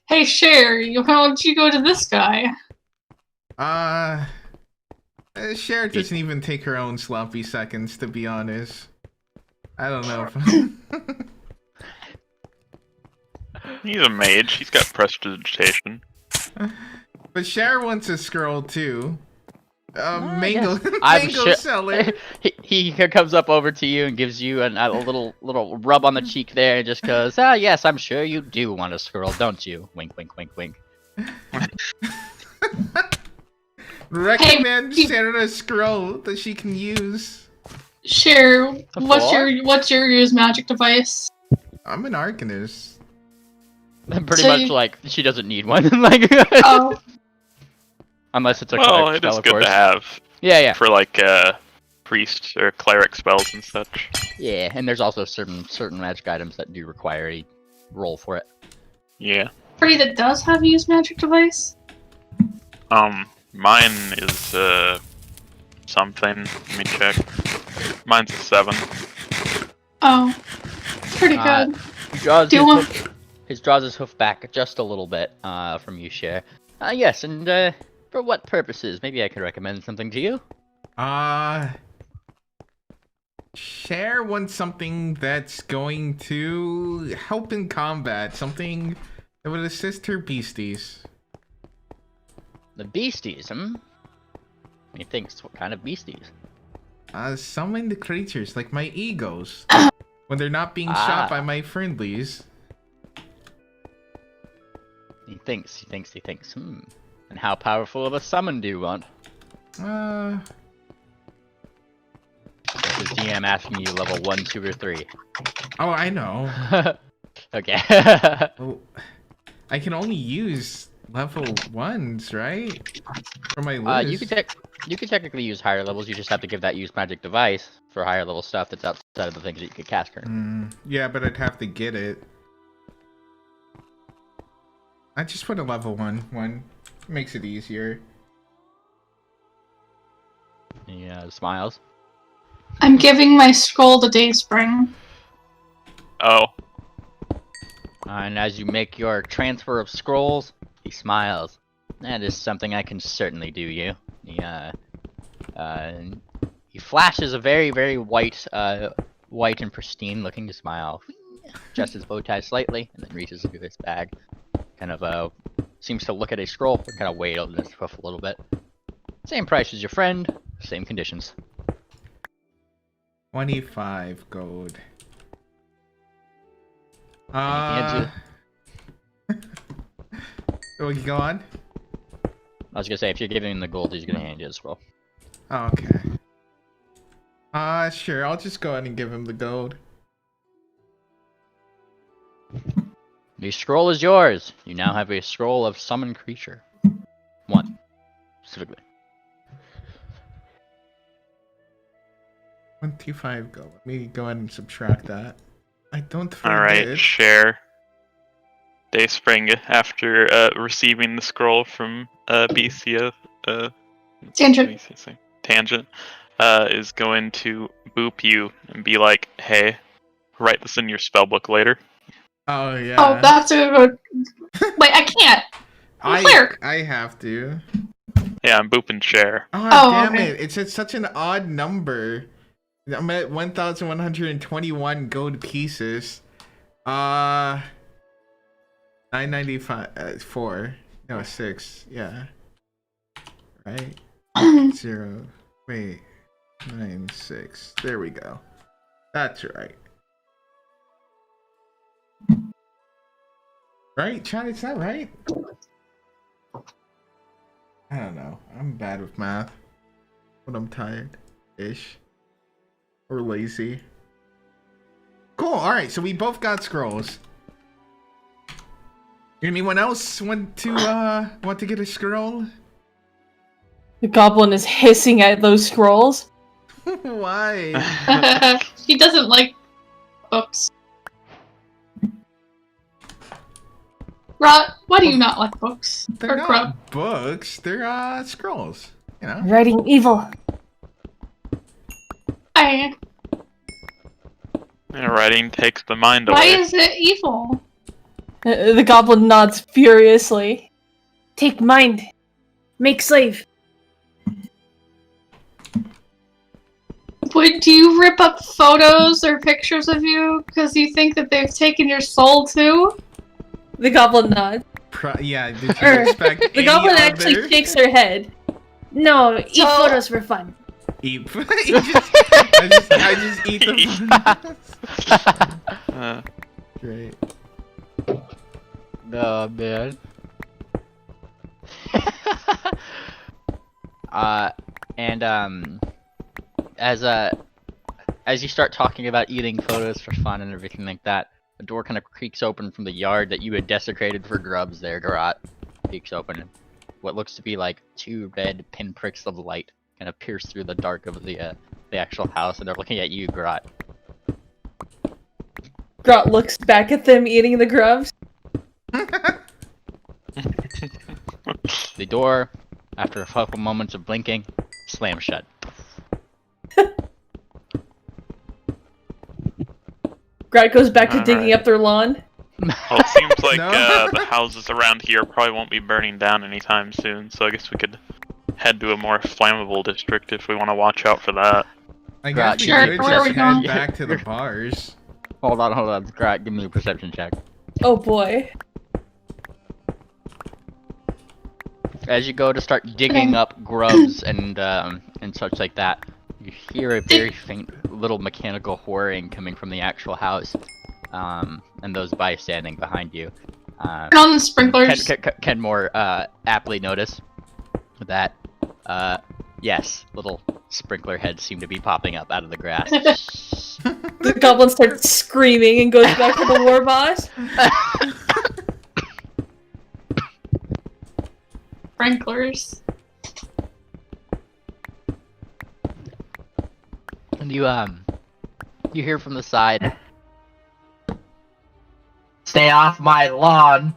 hey, Cher, why don't you go to this guy? Cher doesn't even take her own sloppy seconds, to be honest. I don't know if... He's a mage. He's got prestidigitation. But Cher wants to scroll too. Mango, yes. I'm Mango sure- seller. he comes up over to you and gives you a little rub on the cheek there and just goes, ah, yes, I'm sure you do want a scroll, don't you? Wink, wink, wink, wink. Recommend Hey, Sarah a scroll that she can use. Cher, A what's four? your use magic device? I'm an Arcanist. Pretty So much you- like she doesn't need one, like Oh, unless it's a Well, cleric it spell, is of good course. to have Yeah, for like priest or cleric spells and such. yeah. And there's also certain magic items that do require a roll for it. Yeah. Free that does have use magic device? Mine is something. Let me check. Mine's a 7. Oh, it's pretty Uh, good. He draws Do you want- draws his hoof back just a little bit from you, Cher. Yes, and for what purposes? Maybe I could recommend something to you. Cher wants something that's going to help in combat. Something that would assist her beasties. The beasties, He thinks, what kind of beasties? Summon the creatures like my egos. When they're not being shot by my friendlies. He thinks. And how powerful of a summon do you want? This is DM asking you level 1, 2, or 3. Oh, I know. Okay. Well, I can only use level 1s, right? For my list. You could technically use higher levels. You just have to give that use magic device for higher level stuff that's outside of the things that you could cast currently. Yeah, but I'd have to get it. I just put a level 1. Makes it easier. He smiles. I'm giving my scroll to Dayspring. Oh. And as you make your transfer of scrolls, he smiles. That is something I can certainly do you. He flashes a very, very white and pristine looking smile. Adjusts his bow tie slightly, and then reaches into his bag. Kind of seems to look at a scroll and kind of weigh it over his hoof a little bit. Same price as your friend, same conditions. 25 gold. And he hands Oh, you go on? I was gonna say, if you're giving him the gold, he's gonna hand you a scroll. Oh, okay. Sure. I'll just go ahead and give him the gold. The scroll is yours. You now have a scroll of summon creature. 1, specifically. 125 gold. Let me go ahead and subtract that. I don't forget. Alright, share. Dayspring, after receiving the scroll from BCA, Tangent. Tangent, is going to boop you and be like, hey, write this in your spellbook later. Oh, yeah. Oh, that's a good. Wait, I can't. I'm a cleric. I have to. Yeah, I'm booping share. Oh, damn okay. it. It's such an odd number. I'm at 1,121 gold pieces. 995. 4. No, 6. Yeah. Right? 0. Wait. 9, 6. There we go. That's right. Right, Chad? Is that right? I don't know. I'm bad with math. But I'm tired-ish. Or lazy. Cool, alright, so we both got scrolls. Anyone else want to get a scroll? The goblin is hissing at those scrolls. Why? He doesn't like books. Rot, why do you not like books? They're Or not Grub? books, they're scrolls. You know? Writing evil. Why Writing takes the mind away. is it evil? The goblin nods furiously. Take mind. Make slave. Do you rip up photos or pictures of you because you think that they've taken your soul too? The goblin nods. Yeah, did you expect The any goblin other? actually shakes her head. No, eat photos for fun. Eat. I just eat them. Great. Oh, man. As you start talking about eating photos for fun and everything like that, a door kind of creaks open from the yard that you had desecrated for grubs there, Garrot. Creaks open, and what looks to be like 2 red pinpricks of light kind of pierce through the dark of the actual house, and they're looking at you, Garrot. Grot looks back at them eating the grubs. The door, after a couple moments of blinking, slams shut. Grot goes back to digging Alright. up their lawn. Well, it seems like No. the houses around here probably won't be burning down anytime soon, so I guess we could head to a more flammable district if we want to watch out for that. I Grot, guess we sure, could where are we just head going? back to the bars. Hold on, Garrot, give me a perception check. Oh boy. As you go to start digging up grubs and such like that, you hear a very faint little mechanical whirring coming from the actual house, and those bystanding behind you. Turn on the sprinklers. Can more aptly notice that, yes, little sprinkler heads seem to be popping up out of the grass. The goblin starts screaming and goes back to the war boss. Sprinklers. And you hear from the side, "Stay off my lawn!"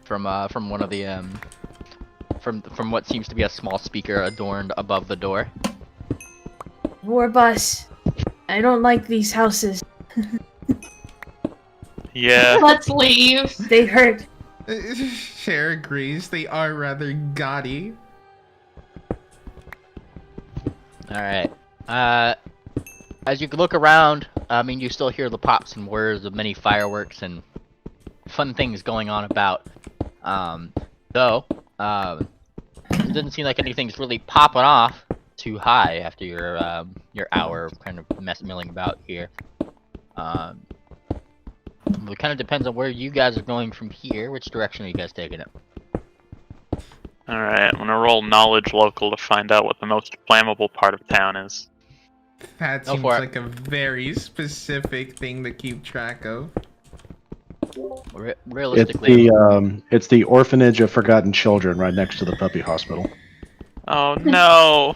from one of the from what seems to be a small speaker adorned above the door. War boss. I don't like these houses. Yeah. Let's leave. They hurt. Cher agrees. They are rather gaudy. Alright. As you look around, I mean, you still hear the pops and whirs of many fireworks and fun things going on about. Though, it doesn't seem like anything's really popping off too high after your hour of kind of milling about here. Well, it kind of depends on where you guys are going from here. Which direction are you guys taking it? Alright, I'm gonna roll knowledge local to find out what the most flammable part of town is. That Go seems for it. like a very specific thing to keep track of. Realistically, It's the orphanage of forgotten children right next to the puppy hospital. Oh no!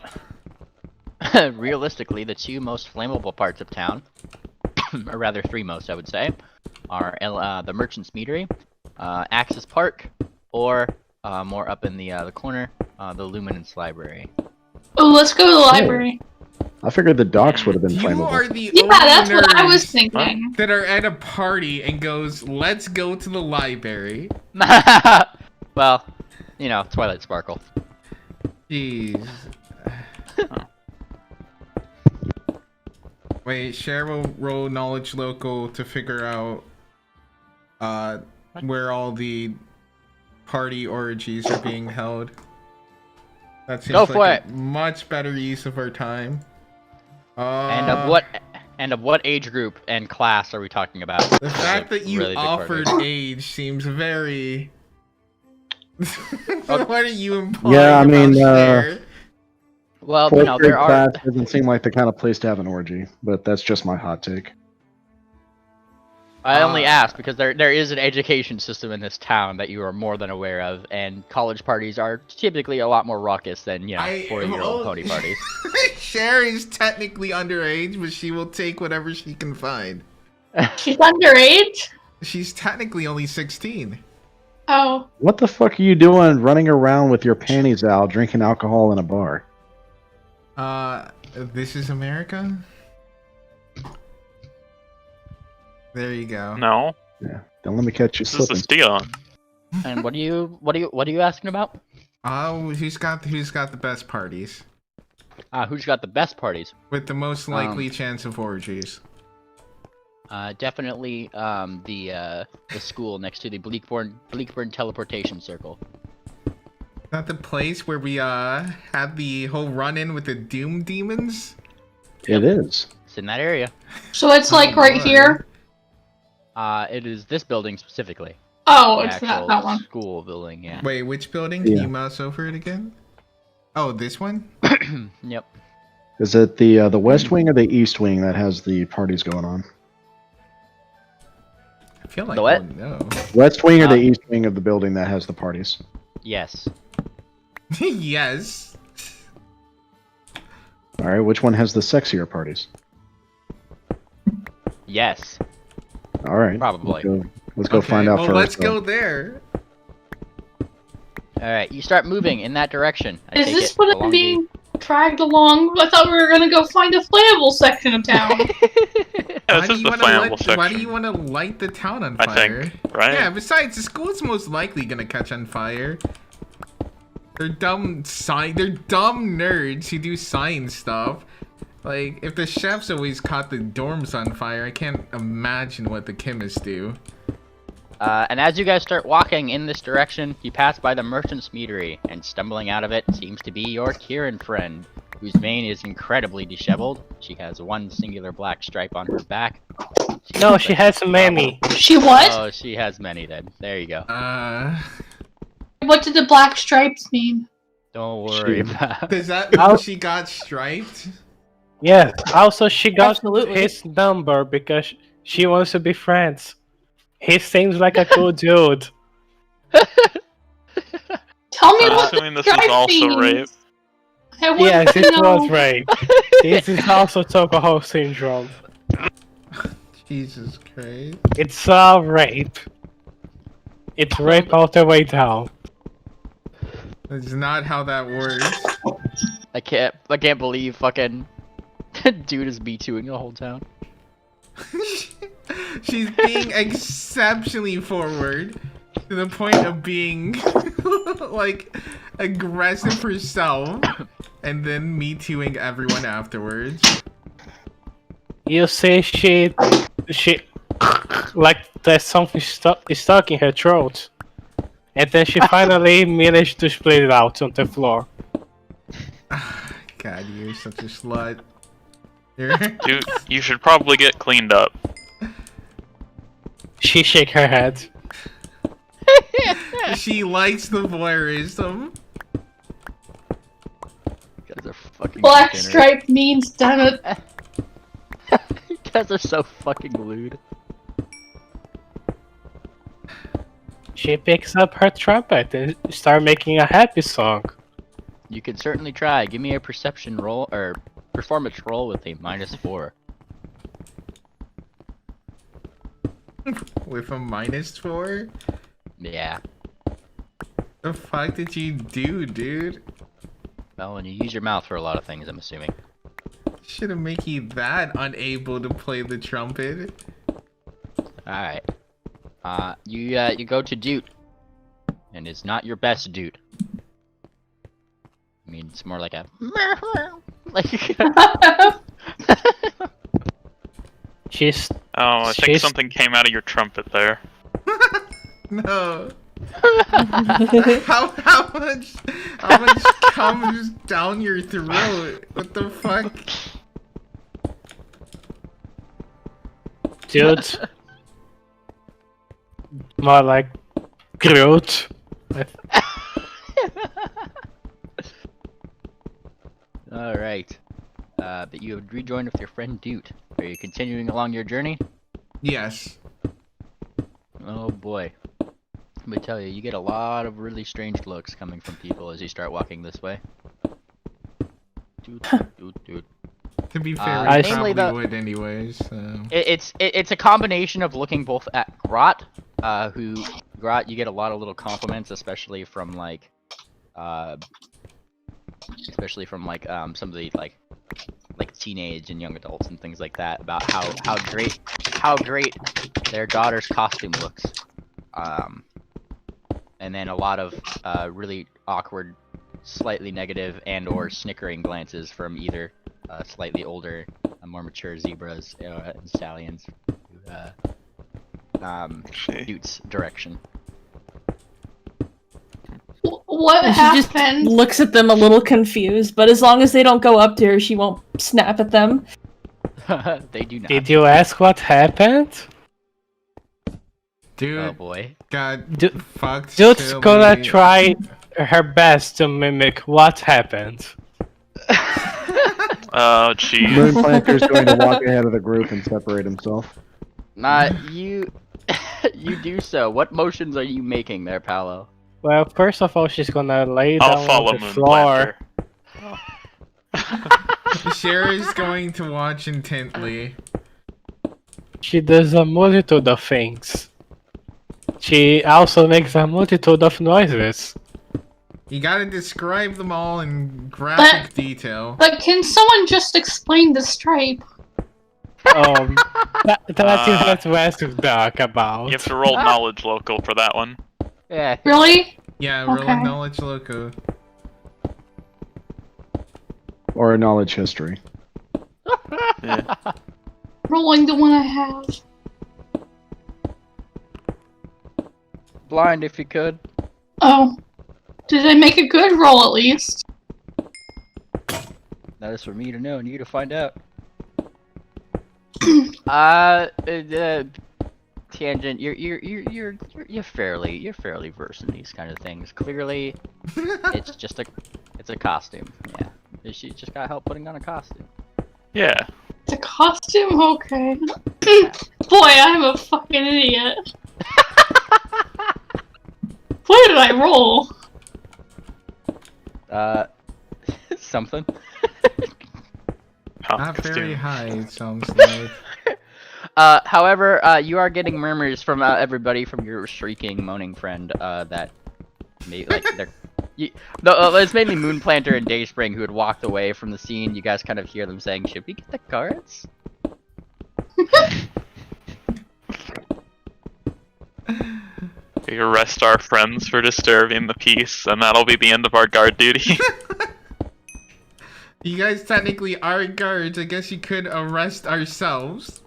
realistically, the two most flammable parts of town, or rather three most, I would say, are the Merchant's Meadery, Axis Park, or more up in the corner, the Luminance Library. Oh, let's go to the library. I figured the docks would have been You flammable. are the Yeah, only that's what I was nerds thinking. that are at a party and goes, let's go to the library. Well, you know, Twilight Sparkle. Jeez. Wait, Cher will roll knowledge local to figure out where all the party orgies are being held. That seems Go for like it. a much better use of our time. And of what age group and class are we talking about? The fact that you Really big part of offered it. age seems very. What are you implying Yeah, I mean, about Cher? Well, Fourth you know, grade there are. class doesn't seem like the kind of place to have an orgy, but that's just my hot take. I only ask because there is an education system in this town that you are more than aware of, and college parties are typically a lot more raucous than, you know, 40-year-old pony parties. Cher is technically underage, but she will take whatever she can find. She's underage? She's technically only 16. Oh. What the fuck are you doing running around with your panties out, drinking alcohol in a bar? This is America? There you go. No, Yeah. Don't let me catch you this is a slipping. steal. And what are you asking about? Oh, who's got the best parties? Who's got the best parties? With the most likely chance of orgies? Definitely the school next to the Bleakburn teleportation circle. Is that the place where we had the whole run-in with the Doom Demons? It is. It's in that area. So it's like right boy. here? It is this building specifically. Oh, The it's actual that one. school building, yeah. Wait, which building? Can Yeah. you mouse over it again? Oh, this one? Yep. Is it the West Wing or the East Wing that has the parties going on? I feel like The what? oh no. West Wing or the East Wing of the building that has the parties? Yes. Yes. All right, which one has the sexier parties? Yes. All right, Probably. Let's go find out well, for let's ourselves. go there. Alright, you start moving in that direction. I Is take this it what I'm along being dragged along? I thought we were gonna go find a flammable section of town. Yeah, this is the flammable section. Why do you want to light the town on I fire? think, right? Yeah, besides, the school's most likely gonna catch on fire. They're dumb nerds who do science stuff. Like, if the chefs always caught the dorms on fire, I can't imagine what the chemists do. And as you guys start walking in this direction, you pass by the Merchant's Meadery, and stumbling out of it seems to be your Kieran friend, whose mane is incredibly disheveled. She has one singular black stripe on her back. No, she has many. She what? Oh, she has many then. There you go. What did the black stripes mean? Don't worry Shoot. about it. Does that mean I'll- she got striped? Yeah. Also, she got Absolutely. his number because she wants to be friends. He seems like a cool dude. Tell me I'm what assuming the this is stripe also means. rape. I want Yes, to it know. was rape. This is also Tokoho syndrome. Jesus Christ. It's rape. It's rape all the way down. That's not how that works. I can't believe fucking dude is B2ing the whole town. She's being exceptionally forward to the point of being like aggressive herself and then me tooing everyone afterwards. You see, she like there's something stuck in her throat, and then she finally managed to split it out on the floor. God, you're such a slut. Dude, you should probably get cleaned up. She shake her head. She likes the voyeurism. You guys are fucking Black degenerate. stripe means, damn it. You guys are so fucking lewd. She picks up her trumpet and start making a happy song. You could certainly try. Give me a perception roll or performance roll with a -4. With a -4? Yeah. The fuck did you do, dude? Well, when you use your mouth for a lot of things, I'm assuming. Shouldn't make you that unable to play the trumpet. Alright. You go to Dude. And it's not your best Dude. I mean, it's more like a... like... She's Oh, I think She's- something came out of your trumpet there. No. how much comes down your throat? What the fuck? Dude. More like Groot. Alright. But you have rejoined with your friend Dude. Are you continuing along your journey? Yes. Oh boy. Let me tell you, you get a lot of really strange looks coming from people as you start walking this way. Dude. To be fair, I we mainly probably the- would anyways. So. It's a combination of looking both at Grot, Grot, you get a lot of little compliments, especially from like some of the like teenage and young adults and things like that about how great their daughter's costume looks. And then a lot of really awkward, slightly negative and or snickering glances from either slightly older, more mature zebras and stallions Dude's direction. What And she just happened? looks at them a little confused, but as long as they don't go up to her, she won't snap at them. They do not. Did you ask what happened? Dude, Oh boy. got Dude- fucked. Dude's silly. gonna try her best to mimic what happened. Oh, jeez. Moonplanter's going to walk ahead of the group and separate himself. You you do so. What motions are you making there, Paolo? Well, first of all, she's gonna lay I'll down follow on the floor. Moonplanter. Sherry's going to watch intently. She does a multitude of things. She also makes a multitude of noises. You gotta describe them all in graphic detail. But can someone just explain the stripe? That you have to ask Doc about. You have to roll knowledge local for that one. Yeah. Really? Yeah, roll Okay. a knowledge loco. Or a knowledge history. Yeah. Rolling the one I have. Blind if you could. Oh. Did I make a good roll at least? That is for me to know and you to find out. Tangent, you're fairly versed in these kind of things. Clearly, it's a costume. Yeah, she just got help putting on a costume. Yeah. It's a costume? Okay. Boy, I'm a fucking idiot. What did I roll? Something. Not Costume. very high, it sounds like. However, you are getting murmurs from everybody from your shrieking, moaning friend. That, they're. It's mainly Moonplanter and Dayspring who had walked away from the scene. You guys kind of hear them saying, "Should we get the guards?" We arrest our friends for disturbing the peace, and that'll be the end of our guard duty. You guys technically are guards. I guess you could arrest ourselves.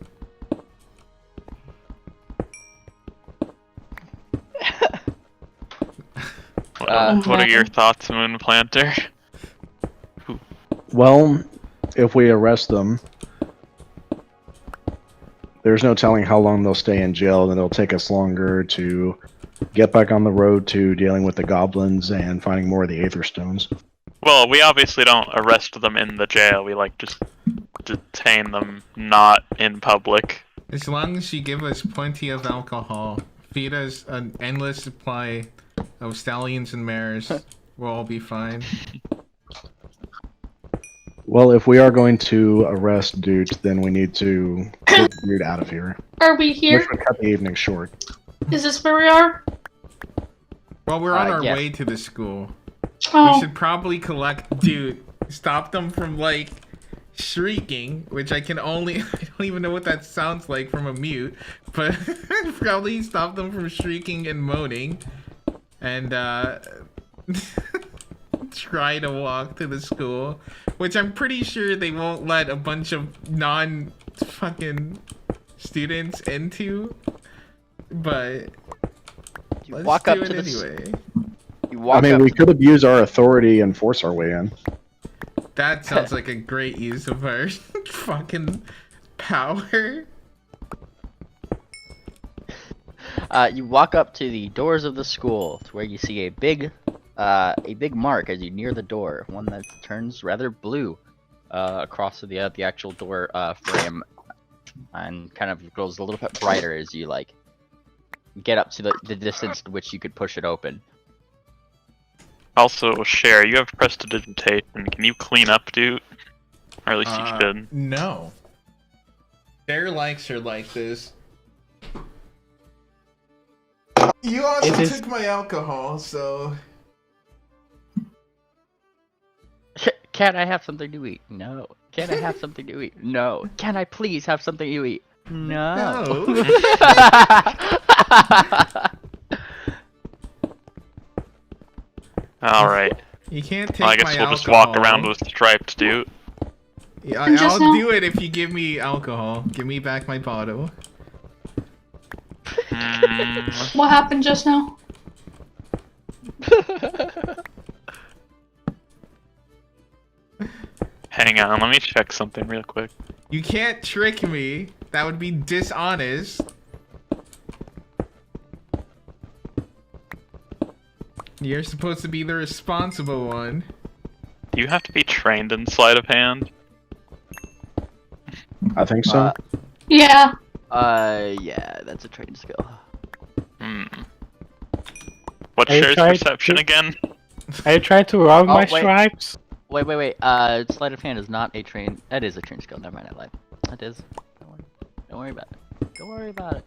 What are your thoughts, Moonplanter? Well, if we arrest them, there's no telling how long they'll stay in jail, and it'll take us longer to get back on the road to dealing with the goblins and finding more of the Aether Stones. Well, we obviously don't arrest them in the jail. We like just detain them not in public. As long as you give us plenty of alcohol, feed us an endless supply of stallions and mares, we'll all be fine. Well, if we are going to arrest Dude, then we need to get Dude out of here. Are we here? Which would cut the evening short. Is this where we are? Well, we're on our yes. way to the school. Oh, We should probably collect Dude, stop them from, like, shrieking, which I don't even know what that sounds like from a mute, but probably stop them from shrieking and moaning, and, try to walk to the school, which I'm pretty sure they won't let a bunch of non-fucking students into, but You let's walk do up it to the anyway. You walk I mean, up we to could abuse our authority and force our way in. That sounds like a great use of our fucking power. You walk up to the doors of the school, to where you see a big mark as you near the door, one that turns rather blue across to the actual door frame, and kind of grows a little bit brighter as you like get up to the distance to which you could push it open. Also, Cher, you have prestidigitation. Can you clean up, dude? Or at least you should. No. Cher likes her like this. You also took my alcohol, so... Can I have something to eat? No. Can I have something to eat? No. Can I please have something to eat? No. Alright. You can't take Well, I guess my we'll alcohol. just walk around with striped, dude. Yeah, Just I'll now? do it if you give me alcohol. Give me back my bottle. what happened just now? Hang on, let me check something real quick. You can't trick me. That would be dishonest. You're supposed to be the responsible one. Do you have to be trained in sleight of hand? I think so. Yeah. Yeah, that's a trained skill. What's Are you Cher's trying perception to- again? Are you trying to rob my wait. stripes? Wait. Sleight of hand is not a trained. That is a trained skill. Never mind, I lied. That is. Don't worry about it. Don't worry about it.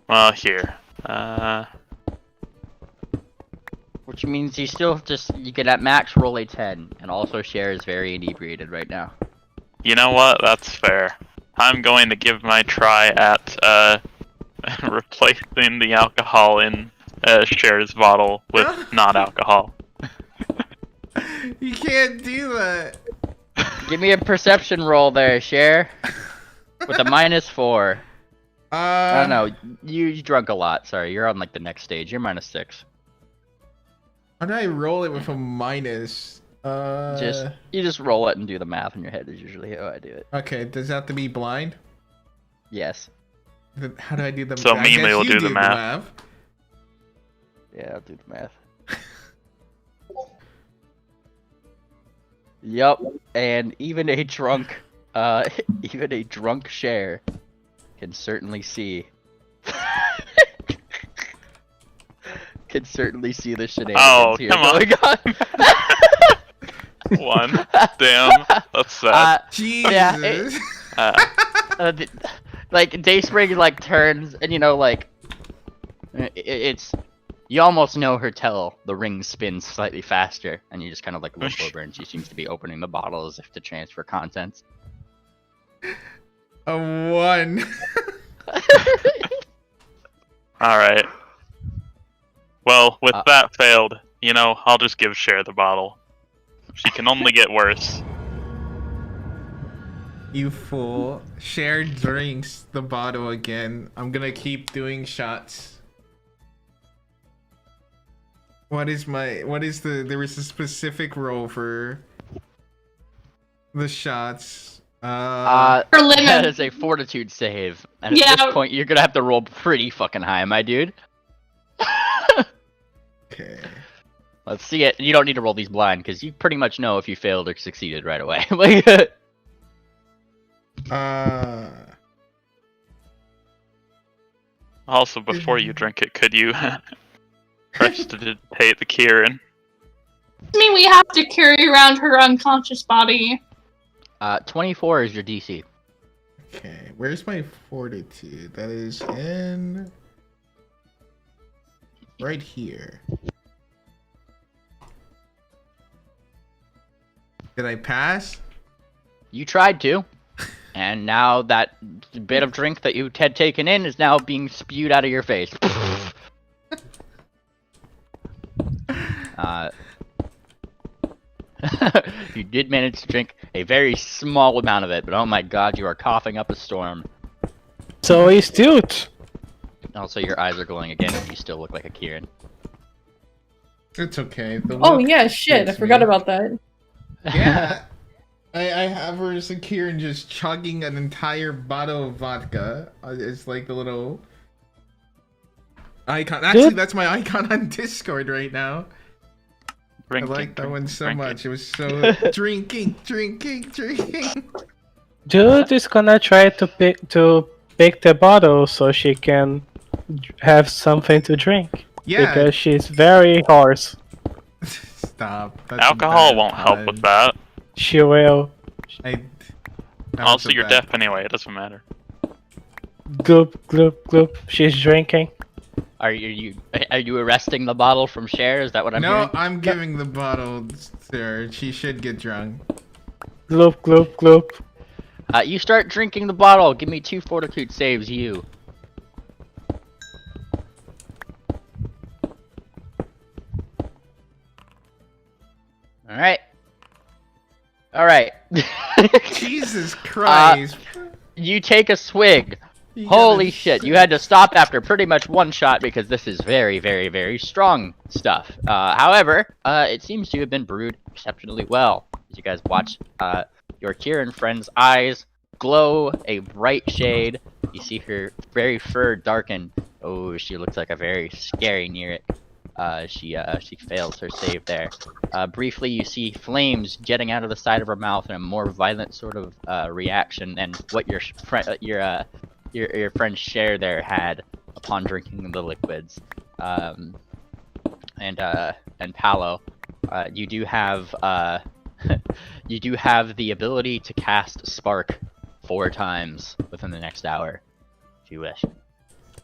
Well, here. Which means you still you can at max roll a 10, and also Cher is very inebriated right now. You know what? That's fair. I'm going to give my try at replacing the alcohol in Cher's bottle with not alcohol. You can't do that. Give me a perception roll there, Cher. With a -4. I don't know. You drunk a lot. Sorry, you're on like the next stage. You're -6. How do I roll it with a minus? You just roll it and do the math in your head is usually how I do it. Okay, does that have to be blind? Yes. How do I do the math? So Mimi will do the math. Yeah, I'll do the math. Yup, and even a drunk Cher can certainly see. Can certainly see the shenanigans here come on. going on. One. Damn. That's sad. Jesus. Yeah, like Dayspring like turns and it's you almost know her till the ring spins slightly faster and you just kind of like look over and she seems to be opening the bottle as if to transfer contents. A 1. Alright. Well, with that failed, I'll just give Cher the bottle. She can only get worse. You fool. Cher drinks the bottle again. I'm gonna keep doing shots. There was a specific roll for the shots. For lemon. That is a fortitude save. And at Yeah. this point, you're gonna have to roll pretty fucking high, my dude. Okay. Let's see it. You don't need to roll these blind, because you pretty much know if you failed or succeeded right away. Like, Also, before you drink it, could you prestidigitate the Kieran? I mean, we have to carry around her unconscious body. 24 is your DC. Okay, where's my fortitude? That is in... right here. Did I pass? You tried to, and now that bit of drink that you had taken in is now being spewed out of your face. You did manage to drink a very small amount of it, but oh my god, you are coughing up a storm. So is Toot. Also, your eyes are glowing again, and you still look like a Kieran. It's okay. The Oh look yeah, shit! I fits forgot me. about that. Yeah. I have her as a Kieran just chugging an entire bottle of vodka. It's like the little icon. Actually, that's my icon on Discord right now. I like that one so much. It was so drinking. Dude is gonna try to pick the bottle so she can have something to drink. Yeah. Because she's very hoarse. Stop. That's a Alcohol bad won't help pun. with that. She will. That was Also, a you're bad deaf anyway, it doesn't matter. Gloop, gloop, gloop. She's drinking. Are you arresting the bottle from Cher? Is that what I'm No, hearing? I'm giving the bottle to her. She should get drunk. Gloop, gloop, gloop. You start drinking the bottle. Give me 2 fortitude saves, you. Alright. Alright. Jesus Christ. You take a swig. You Holy gotta shit, sit- you had to stop after pretty much one shot because this is very, very, very strong stuff. However, it seems to have been brewed exceptionally well. As you guys watch your Kieran friend's eyes glow a bright shade. You see her very fur darken. Oh, she looks like a very scary near it. She fails her save there. Briefly, you see flames jetting out of the side of her mouth in a more violent sort of reaction than what your friend Cher there had upon drinking the liquids. And Palo, you do have you do have the ability to cast Spark 4 times within the next hour, if you wish.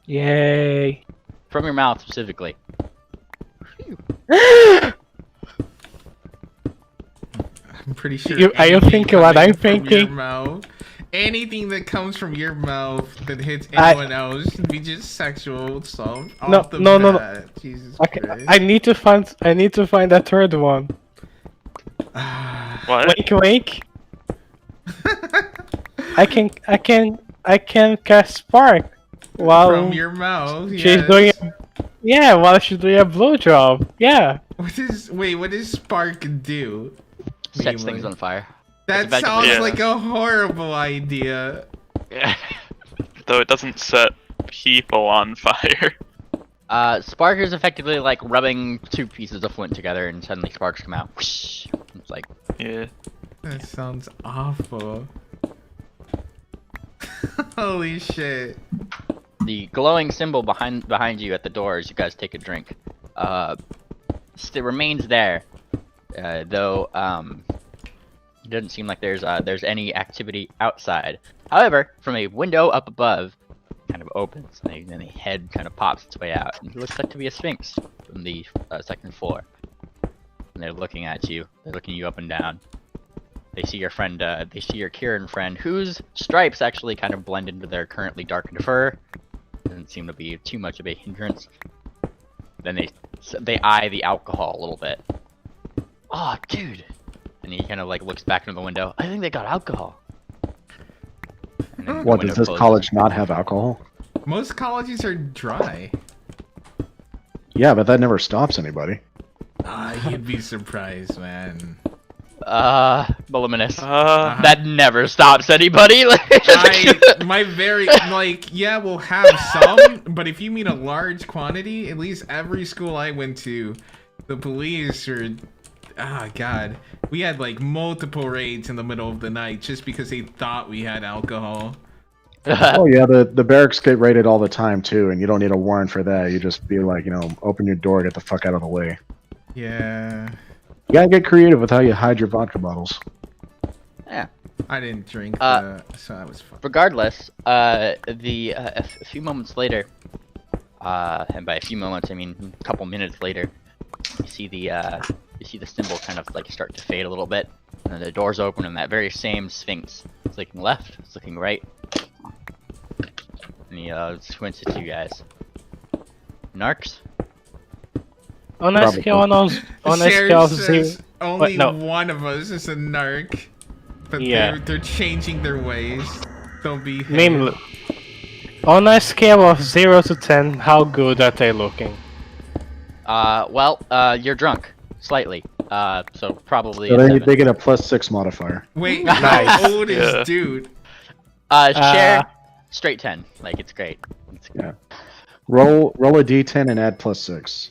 Yay. From your mouth specifically. I'm pretty sure. Are you anything thinking what coming I'm from your thinking? mouth- anything that comes from your mouth that hits anyone else should be just sexual assault. No, off the no. bat. Jesus Okay, Christ. I need to find that third one. What? Wink, wink. I can cast Spark while From your mouth. she's Yes. doing. While she's doing a blowjob. Yeah. What does Spark do? Sets Mainly? things on fire. That It's sounds Yeah. like a horrible idea. Though it doesn't set people on fire. Spark is effectively like rubbing 2 pieces of flint together and suddenly sparks come out. Whoosh. It's like, Yeah. That sounds awful. Holy shit. the glowing symbol behind you at the door as you guys take a drink, still remains there, though it doesn't seem like there's any activity outside. However, from a window up above, kind of opens, and then a head kind of pops its way out, and it looks like to be a sphinx from the second floor. And they're looking at you. They're looking you up and down. They see your friend. They see your Kieran friend, whose stripes actually kind of blend into their currently darkened fur. Doesn't seem to be too much of a hindrance. Then they eye the alcohol a little bit. Oh, dude! And he kind of like looks back into the window. I think they got alcohol. And then the What, window does this closes. college not have alcohol? Most colleges are dry. Yeah, but that never stops anybody. You'd be surprised, man. Voluminous. Uh, That never stops anybody. Yeah, we'll have some, but if you mean a large quantity, at least every school I went to, the police were, god, we had like multiple raids in the middle of the night just because they thought we had alcohol. Oh yeah, the barracks get raided all the time too, and you don't need a warrant for that. You just be like, open your door, get the fuck out of the way. Yeah. You gotta get creative with how you hide your vodka bottles. Yeah. I didn't drink, so that was fun. Regardless, a few moments later, and by a few moments I mean a couple minutes later, you see the symbol kind of like start to fade a little bit, and then the doors open, and that very same Sphinx is looking left, it's looking right, and he squints at you guys. Narcs? On a scale of zero. Says only no. one of us is a narc, but Yeah. they're changing their ways. Don't be. Name. On a scale of 0 to 10, how good are they looking? You're drunk. Slightly. So probably So a they 7. get a +6 modifier. Wait, Nice. how old is Yeah. dude? Share, straight 10. Like, it's great. Yeah. Roll a d10 and add +6.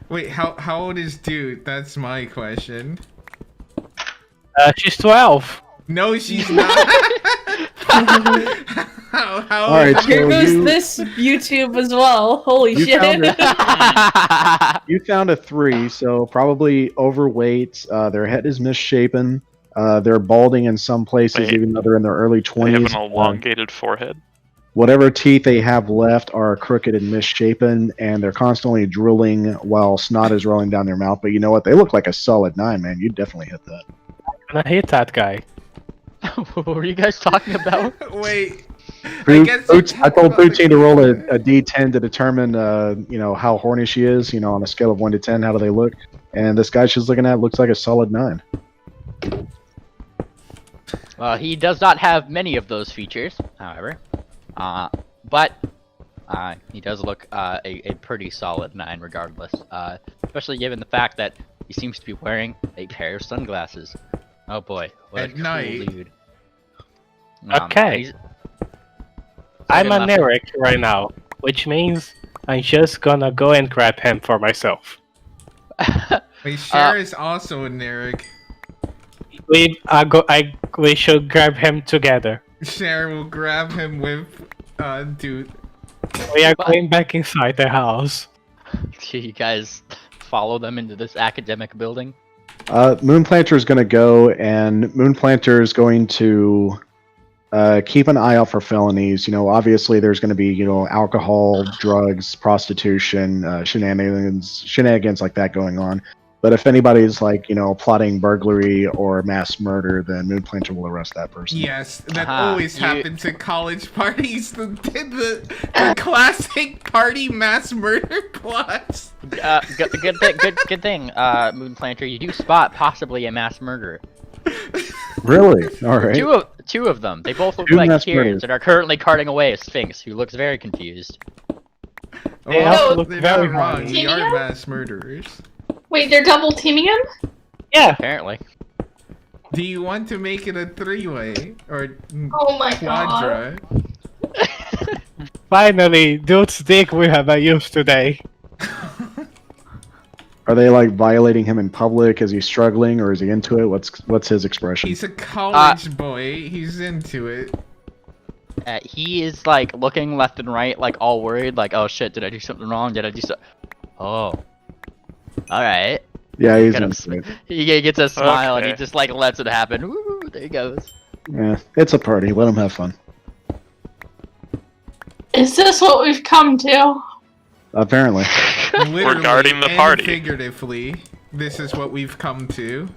Wait, how old is dude? That's my question. She's 12. No, she's not. how All right, Here so goes you, this YouTube as well. Holy You shit. found you found a 3, so probably overweight. Their head is misshapen. They're balding in some places, Wait. even though they're in their early they have 20s. an elongated forehead. Whatever teeth they have left are crooked and misshapen, and they're constantly drooling while snot is rolling down their mouth. But you know what? They look like a solid 9, man. You'd definitely hit that. I'm gonna hit that guy. What were you guys talking about? Wait. I told Poutine to roll a d10 to determine, how horny she is. On a scale of 1 to 10, how do they look? And this guy she's looking at looks like a solid 9. He does not have many of those features, however. But he does look a pretty solid 9 regardless. Especially given the fact that he seems to be wearing a pair of sunglasses. Oh boy, what At a cool night. dude. Okay. he's- I'm Good an enough. Eric right now, which means I'm just gonna go and grab him for myself. Wait, Cher is also an Eric. We should grab him together. Cher will grab him with, dude. We are Bye. going back inside the house. You guys follow them into this academic building. Moonplanter is going to go, and Moonplanter is going to keep an eye out for felonies. Obviously there's going to be, alcohol, drugs, prostitution, shenanigans like that going on. But if anybody's plotting burglary or mass murder, then Moonplanter will arrest that person. Yes, that Aha, always you- happens at college parties. The classic party mass murder plots. Good thing, Moonplanter. You do spot possibly a mass murderer. Really? All right. Two of them. They both look Two like mass kids murderers. and are currently carting away a sphinx who looks very confused. They Well, also look they're very not wrong. horny. We are Yeah. mass murderers. Wait, they're double teaming him? Yeah. Apparently. Do you want to make it a 3-way or Oh my god. quadra? Finally, dude's dick we have a use today. Are they violating him in public? Is he struggling or is he into it? What's his expression? He's a college boy. He's into it. He is looking left and right, all worried, oh shit, did I do something wrong? Did I do so? Oh. Alright. Yeah, he's Get him into it. He gets a smile and he Okay. just lets it happen. Woo, there he goes. Yeah, it's a party. Let him have fun. Is this what we've come to? Apparently. Literally Regarding the and party. figuratively, this is what we've come to.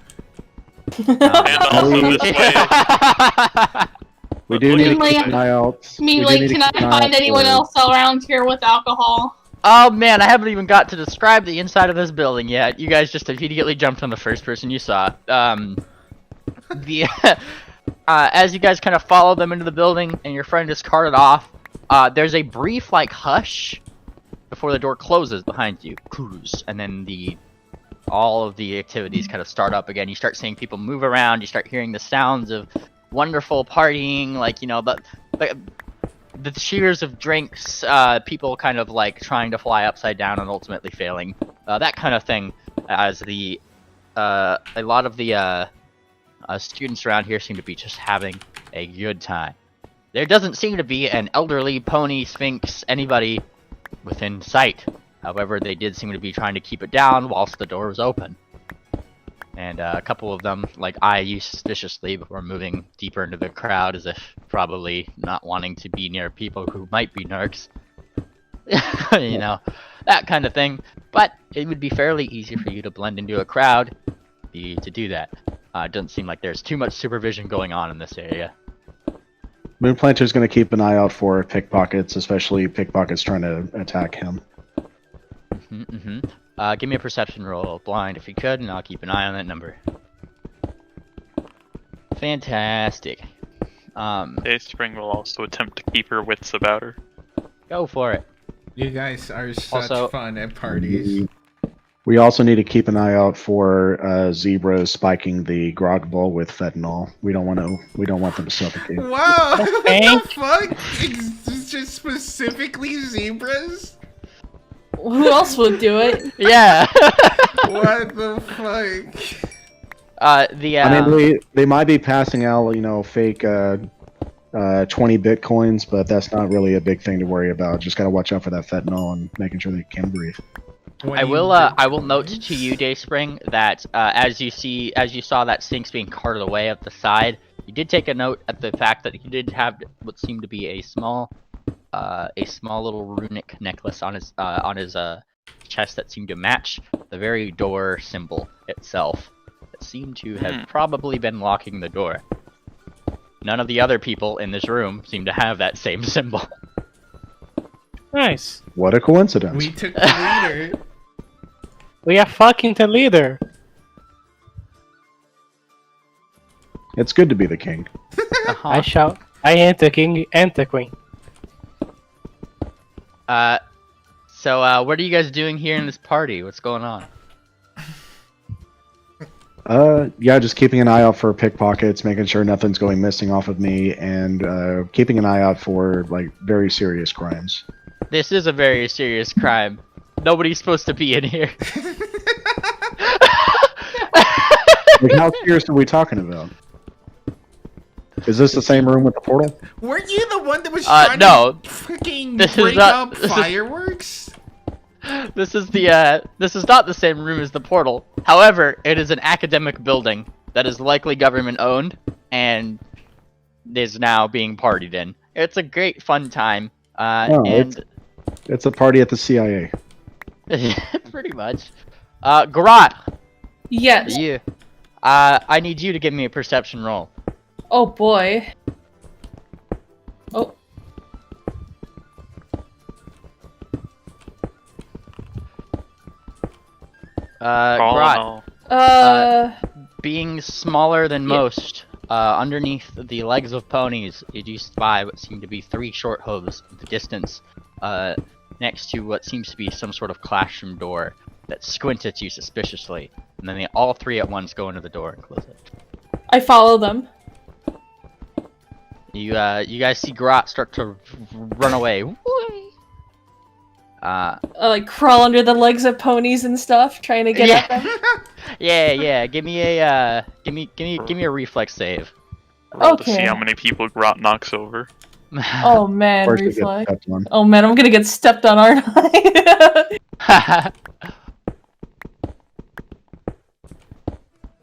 And also this way, We do need to Meanly- keep an eye out. Meanly, can I find anyone else around here with alcohol? Oh man, I haven't even got to describe the inside of this building yet. You guys just immediately jumped on the first person you saw. As you guys kind of follow them into the building and your friend is carted off, there's a brief hush before the door closes behind you. Close, and then the all of the activities kind of start up again. You start seeing people move around. You start hearing the sounds of wonderful partying, like, you know, the cheers of drinks, people kind of like trying to fly upside down and ultimately failing, that kind of thing. As a lot of the students around here seem to be just having a good time. There doesn't seem to be an elderly pony, sphinx, anybody within sight. However, they did seem to be trying to keep it down whilst the door was open. And a couple of them, like, eye you suspiciously before moving deeper into the crowd, as if probably not wanting to be near people who might be narcs. You know, that kind of thing. But it would be fairly easy for you to blend into a crowd to do that. It doesn't seem like there's too much supervision going on in this area. Moonplanter's going to keep an eye out for pickpockets, especially pickpockets trying to attack him. Give me a perception roll, blind if you could, and I'll keep an eye on that number. Fantastic. Dayspring will also attempt to keep her wits about her. Go for it. You guys are such Also- fun at parties. We also need to keep an eye out for zebras spiking the grog bowl with fentanyl. We don't want them to suffocate. Wow! What the Hank? fuck? It's just specifically zebras? Who else would do it? Yeah. What the fuck? I mean, they might be passing out, you know, fake 20 bitcoins, but that's not really a big thing to worry about. Just gotta watch out for that fentanyl and making sure they can breathe. I will note to you, Dayspring, that as you saw that sphinx being carted away at the side, you did take a note at the fact that he did have what seemed to be a small little runic necklace on his chest that seemed to match the very door symbol itself. That seemed to have probably been locking the door. None of the other people in this room seem to have that same symbol. Nice. What a coincidence. We took the leader. We are fucking the leader. It's good to be the king. I shout, I am the king and the queen. So what are you guys doing here in this party? What's going on? Yeah, just keeping an eye out for pickpockets, making sure nothing's going missing off of me, and keeping an eye out for, like, very serious crimes. This is a very serious crime. Nobody's supposed to be in here. Like, how serious are we talking about? Is this the same room with the portal? Weren't you the one that was trying no. to freaking This is break not- up this is- fireworks? This is not the same room as the portal. However, it is an academic building that is likely government owned and is now being partied in. It's a great fun time. And It's a party at the CIA. pretty much. Garot, Yes. you. I need you to give me a perception roll. Oh boy. Oh. All in Garot, all. being smaller than Yeah. most, underneath the legs of ponies, you spy what seem to be 3 short hooves in the distance, next to what seems to be some sort of classroom door that squint at you suspiciously, and then they all 3 at once go into the door and close it. I follow them. You guys see Garot start to run away. I like crawl under the legs of ponies and stuff, trying to get at them. Yeah. Give me a reflex save. Roll to see okay. how many people Grot knocks over. Oh man, First, they get reflex. stepped on. Oh man, I'm gonna get stepped on, aren't I?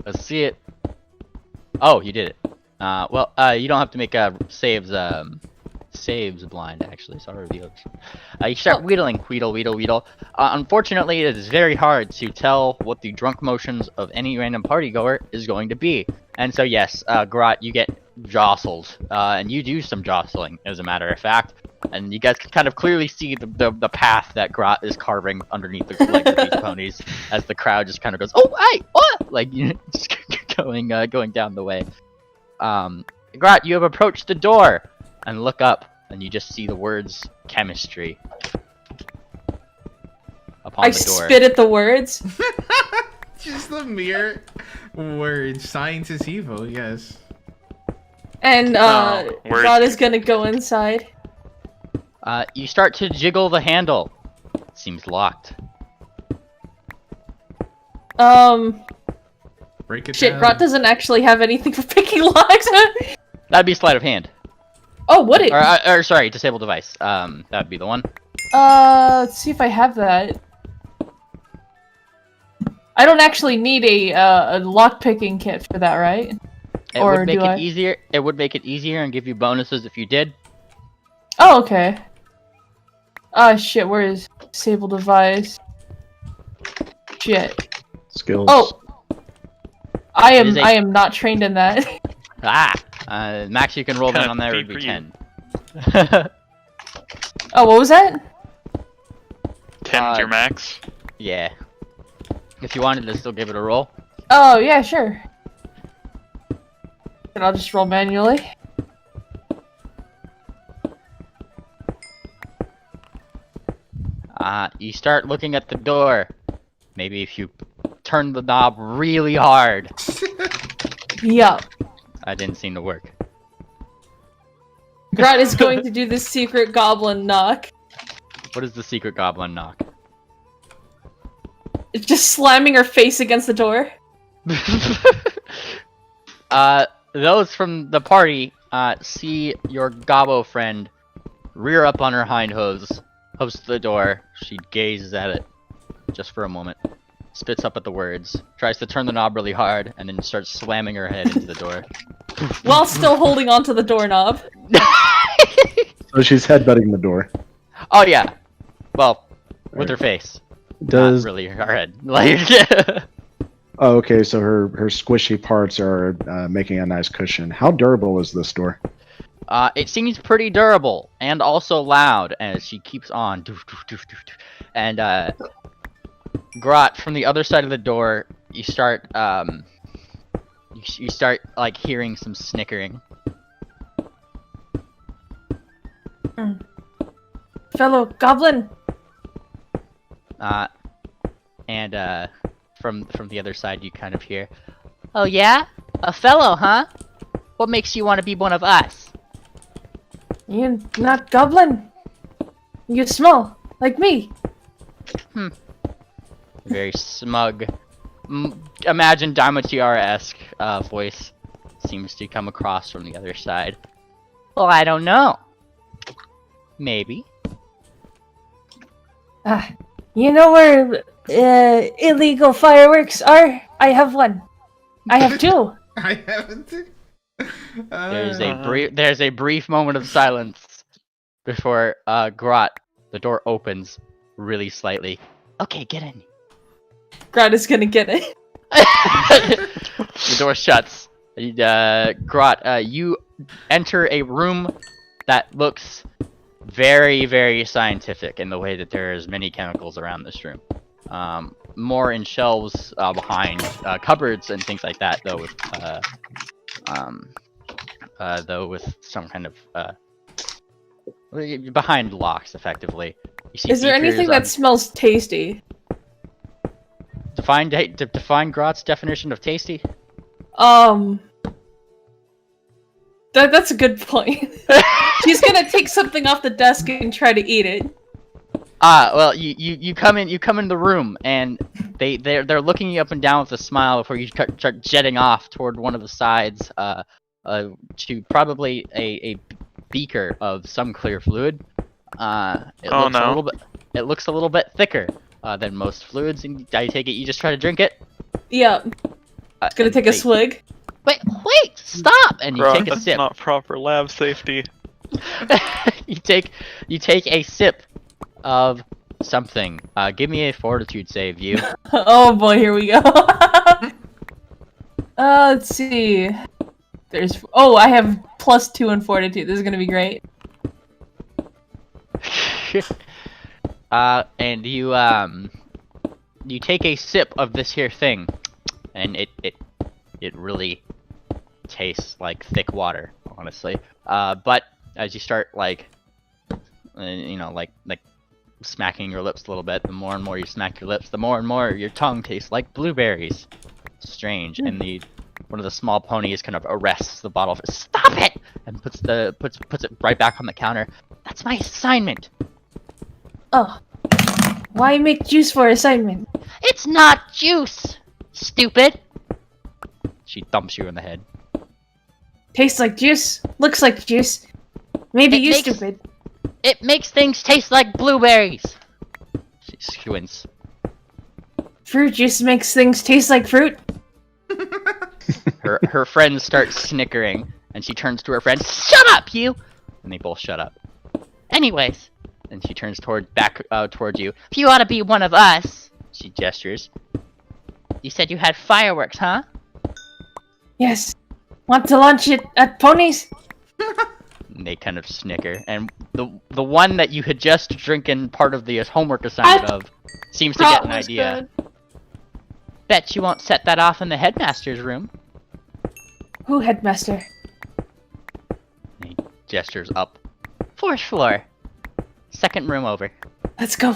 Let's see it. Oh, you did it. Well, you don't have to make saves blind, actually. It's revealed. You start wheedling, wheedle. Unfortunately, it is very hard to tell what the drunk motions of any random partygoer is going to be. And so, yes, Garot, you get jostled. And you do some jostling, as a matter of fact. And you guys can kind of clearly see the path that Garot is carving underneath the legs of these ponies, as the crowd just kind of goes, "Oh, hey, what?" Like, you know, just going down the way. Garot, you have approached the door and look up, and you just see the words "chemistry" upon I the door. spit at the words. Just the mere word. Science is evil, yes. And where's- God is gonna go inside. You start to jiggle the handle. It seems locked. Break it Shit, down. Grot doesn't actually have anything for picking locks. That'd be sleight of hand. Oh, would it? Or sorry, disable device. That would be the one. Let's see if I have that. I don't actually need a lock picking kit for that, right? It Or would make do it I? easier. It would make it easier and give you bonuses if you did. Oh, okay. Shit, where is disable device? Shit. Skills. Oh! I It is a- am not trained in that. Max you can roll Kinda down on there feed would be for you. 10. Oh, what was that? 10's your max. Yeah. If you wanted to still give it a roll. Oh, yeah, sure. Then I'll just roll manually. You start looking at the door. Maybe if you turn the knob really hard. Yup. That didn't seem to work. Grot is going to do the secret goblin knock. What is the secret goblin knock? It's just slamming her face against the door. Those from the party see your gobbo friend rear up on her hind hooves, hoofs to the door. She gazes at it just for a moment, spits up at the words, tries to turn the knob really hard, and then starts slamming her head into the door. While still holding onto the doorknob. So she's headbutting the door. Oh yeah, well, with her face, Does not really her head. Like, Oh, okay, so her squishy parts are making a nice cushion. How durable is this door? it seems pretty durable and also loud as she keeps on. And Grot, from the other side of the door, you start you start like hearing some snickering. Fellow goblin. And from the other side you kind of hear, "Oh yeah? A fellow, huh? What makes you want to be one of us?" You're not goblin. You smell like me. Very smug. Imagine Daimatiara-esque voice seems to come across from the other side. Well, I don't know. Maybe. You know where illegal fireworks are? I have one. I have two. I haven't. There's a brief moment of silence before Grot, the door opens really slightly. Okay, get in. Grot is gonna get it. The door shuts. Grot, you enter a room that looks very, very scientific in the way that there's many chemicals around this room. More in shelves behind cupboards and things like that, though with some kind of behind locks, effectively. You see Is there beakers anything on- that smells tasty? Define Grot's definition of tasty? That's a good point. She's gonna take something off the desk and try to eat it. Well, you come in the room and they're looking you up and down with a smile before you start jetting off toward one of the sides to probably a beaker of some clear fluid. It looks a little bit thicker than most fluids, and I take it you just try to drink it. Yeah. It's gonna take a swig. Wait, stop! And you Bro, take a that's sip. not proper lab safety. you take a sip of something. Give me a fortitude save, you. Oh boy, here we go. Let's see. I have +2 in fortitude. This is gonna be great. And you take a sip of this here thing, and it really tastes like thick water, honestly. But as you start like smacking your lips a little bit. The more and more you smack your lips, the more and more your tongue tastes like blueberries. Strange. And one of the small ponies kind of arrests the bottle. Stop it! And puts it right back on the counter. That's my assignment. Oh. Why make juice for assignment? It's not juice, stupid. She thumps you in the head. Tastes like juice. Looks like juice. Maybe you stupid. It makes things taste like blueberries. She squints. Fruit juice makes things taste like fruit. Her friends start snickering, and she turns to her friends. Shut up, you! And they both shut up. Anyways, and she turns back towards you. If you ought to be one of us, she gestures. You said you had fireworks, huh? Yes. Want to launch it at ponies? And they kind of snicker, and the one that you had just drinking part of the homework assignment of seems to get an idea. Good. Bet you won't set that off in the headmaster's room. Who headmaster? And he gestures up. 4th floor. 2nd room over. Let's go.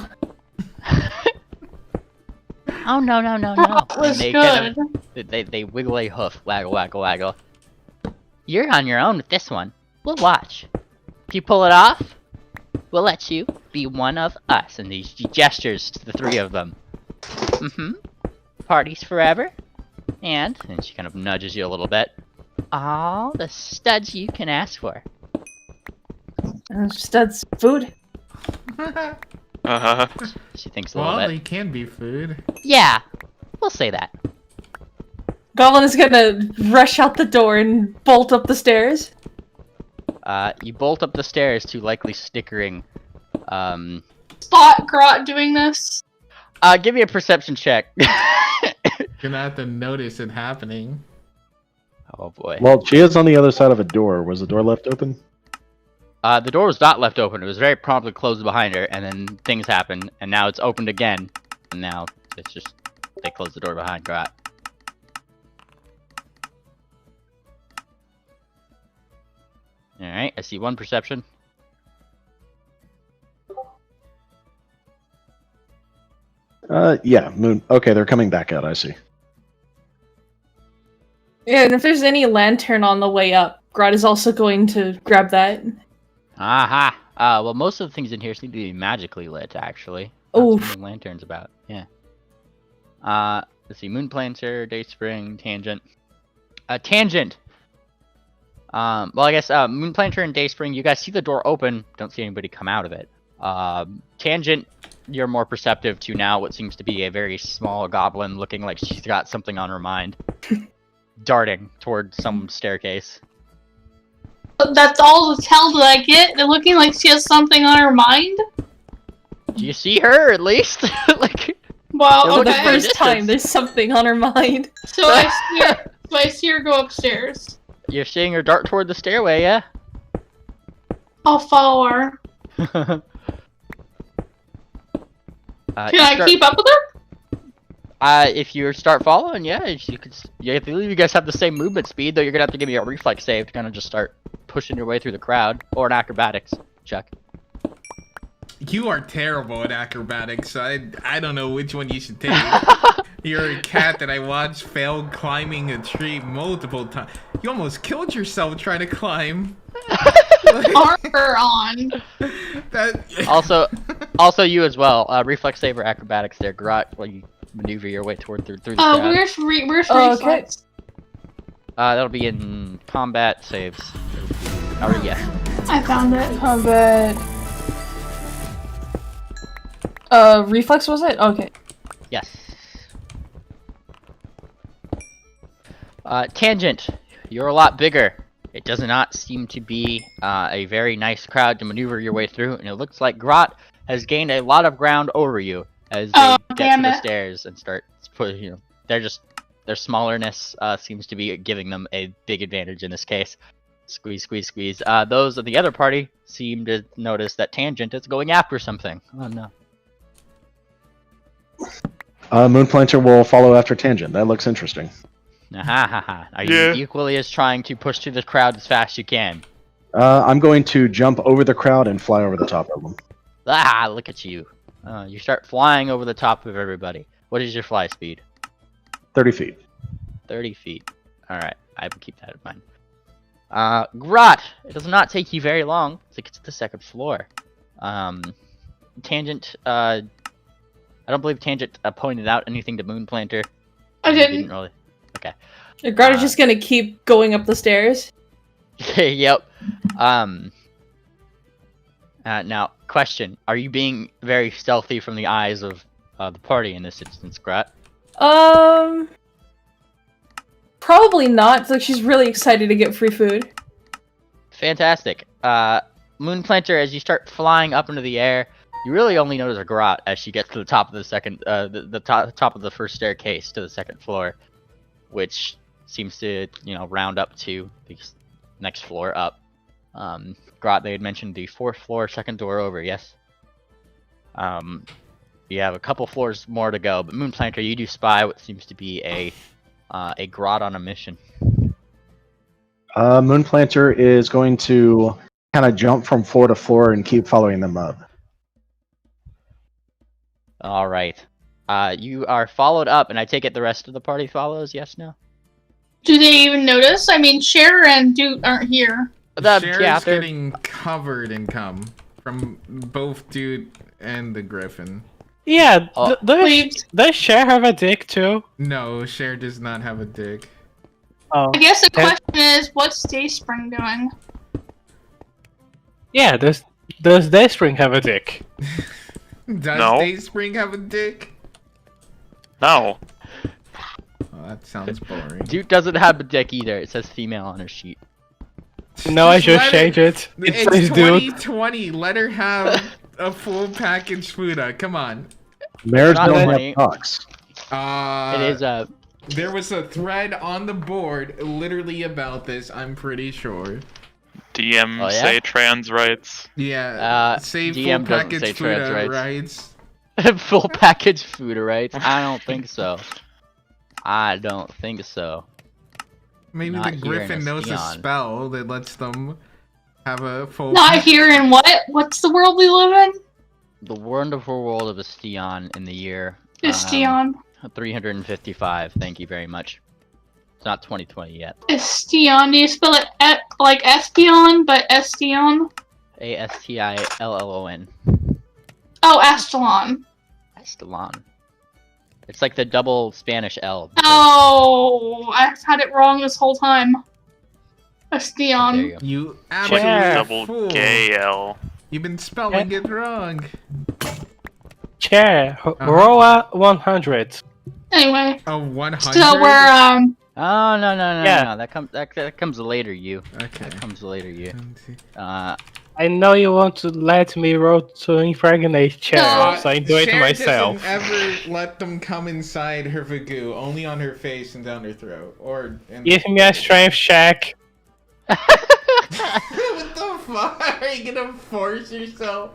Oh no. That was they good. They wiggle a hoof, waggle, waggle, waggle. You're on your own with this one. We'll watch. If you pull it off, we'll let you be one of us. And he gestures to the 3 of them. Parties forever. And she kind of nudges you a little bit. All the studs you can ask for. Studs food? She thinks a little bit. Well, they can be food. Yeah, we'll say that. Goblin is gonna rush out the door and bolt up the stairs. You bolt up the stairs to likely snickering. Spot Grot doing this. Give me a perception check. You're gonna have to notice it happening. Oh boy. Well, she is on the other side of a door. Was the door left open? The door was not left open. It was very promptly closed behind her, and then things happened, and now it's opened again, and now it's just they closed the door behind Grot. Alright, I see 1 perception. Yeah, Moon. Okay, they're coming back out, I see. Yeah, and if there's any lantern on the way up, Grot is also going to grab that. Aha! Well, most of the things in here seem to be magically lit, actually. Oof. Lanterns about, yeah. Let's see, Moonplanter, Dayspring, Tangent. Tangent! Well, I guess, Moonplanter and Dayspring, you guys see the door open, don't see anybody come out of it. Tangent, you're more perceptive to now what seems to be a very small goblin looking like she's got something on her mind. Darting toward some staircase. That's all the tell that I get? They're looking like she has something on her mind? Do you see her, at least? Like, well, For the okay. first time, there's something on her mind. So I see her go upstairs. You're seeing her dart toward the stairway, yeah? I'll follow her. Can I keep up with her? If you start following, yeah, you could. Yeah, I believe you guys have the same movement speed, though you're gonna have to give me a reflex save to kind of just start pushing your way through the crowd, or an acrobatics check. You are terrible at acrobatics. I don't know which one you should take. You're a cat that I watched fail climbing a tree multiple times. You almost killed yourself trying to climb. Armor on. Also you as well. Reflex save or acrobatics there, Grot, while you maneuver your way through the crowd. Where's reflex? That'll be in combat saves. Or yeah. I found it. Combat. Reflex was it? Okay. Yes. Tangent, you're a lot bigger. It does not seem to be a very nice crowd to maneuver your way through, and it looks like Grot has gained a lot of ground over you as they get to the stairs and start putting, you know, their smallerness seems to be giving them a big advantage in this case. Squeeze, squeeze, squeeze. Those of the other party seem to notice that Tangent is going after something. Oh no. Moonplanter will follow after Tangent. That looks interesting. Are you equally as trying to push through the crowd as fast as you can? I'm going to jump over the crowd and fly over the top of them. Ah, look at you. You start flying over the top of everybody. What is your fly speed? 30 feet. 30 feet. Alright, I will keep that in mind. Grot! It does not take you very long to get to the second floor. Tangent, I don't believe Tangent pointed out anything to Moonplanter. I You didn't. really. Okay. Grata's just gonna keep going up the stairs. Yep. Now, question: are you being very stealthy from the eyes of the party in this instance, Grat? Probably not. It's like she's really excited to get free food. Fantastic. Moonplanter, as you start flying up into the air, you really only notice a Grot as she gets to the top of the second, top of the first staircase to the second floor, which seems to, round up to the next floor up. Grot, they had mentioned the 4th floor, second door over, yes? You have a couple floors more to go, but Moonplanter, you do spy what seems to be a Grot on a mission. Moonplanter is going to kind of jump from floor to floor and keep following them up. Alright. You are followed up, and I take it the rest of the party follows, yes, no? Do they even notice? I mean, Cher and Dude aren't here. Cher's getting covered in cum from both Dude and the Griffin. Yeah, Please. does Cher have a dick too? No, Cher does not have a dick. Oh. I guess the question is, what's Dayspring doing? Yeah, does Dayspring have a dick? Does No. Dayspring have a dick? No. Oh, that sounds boring. Duke doesn't have a dick either. It says female on her sheet. No, I just let changed it. It It's says dude. 2020. Let her have a full package Fuda. Come on. Mares Not don't funny. have cocks. It is There was a thread on the board literally about this, I'm pretty sure. DM Oh, yeah? say trans rights. Yeah, say DM full doesn't package say trans Fuda rights. rights. full package food, right? I don't think so. I don't think so. Maybe Not the here in Griffin knows a Escalating. spell that lets them have a full. Not here in what? What's the world we live in? The wonderful world of Estion in the year Estion. 355. Thank you very much. It's not 2020 yet. Estion. Do you spell it like Estion, but Estion? Astillon. Oh, Astalon. Astalon. It's like the double Spanish L. Oh, I had it wrong this whole time. There Estion. you go. You Like absolute double fool! gay L. You've been spelling it wrong. Cher, roll a 100. Anyway, A 100. so we're Oh no. Yeah. That comes later. You. Okay. That comes later. You. Uh, I know you want to let me roll to impregnate Cher, so I do it Cher myself. doesn't ever let them come inside her Vagoo, only on her face and down her throat. Give me a strength check. What the fuck? Are you gonna force yourself?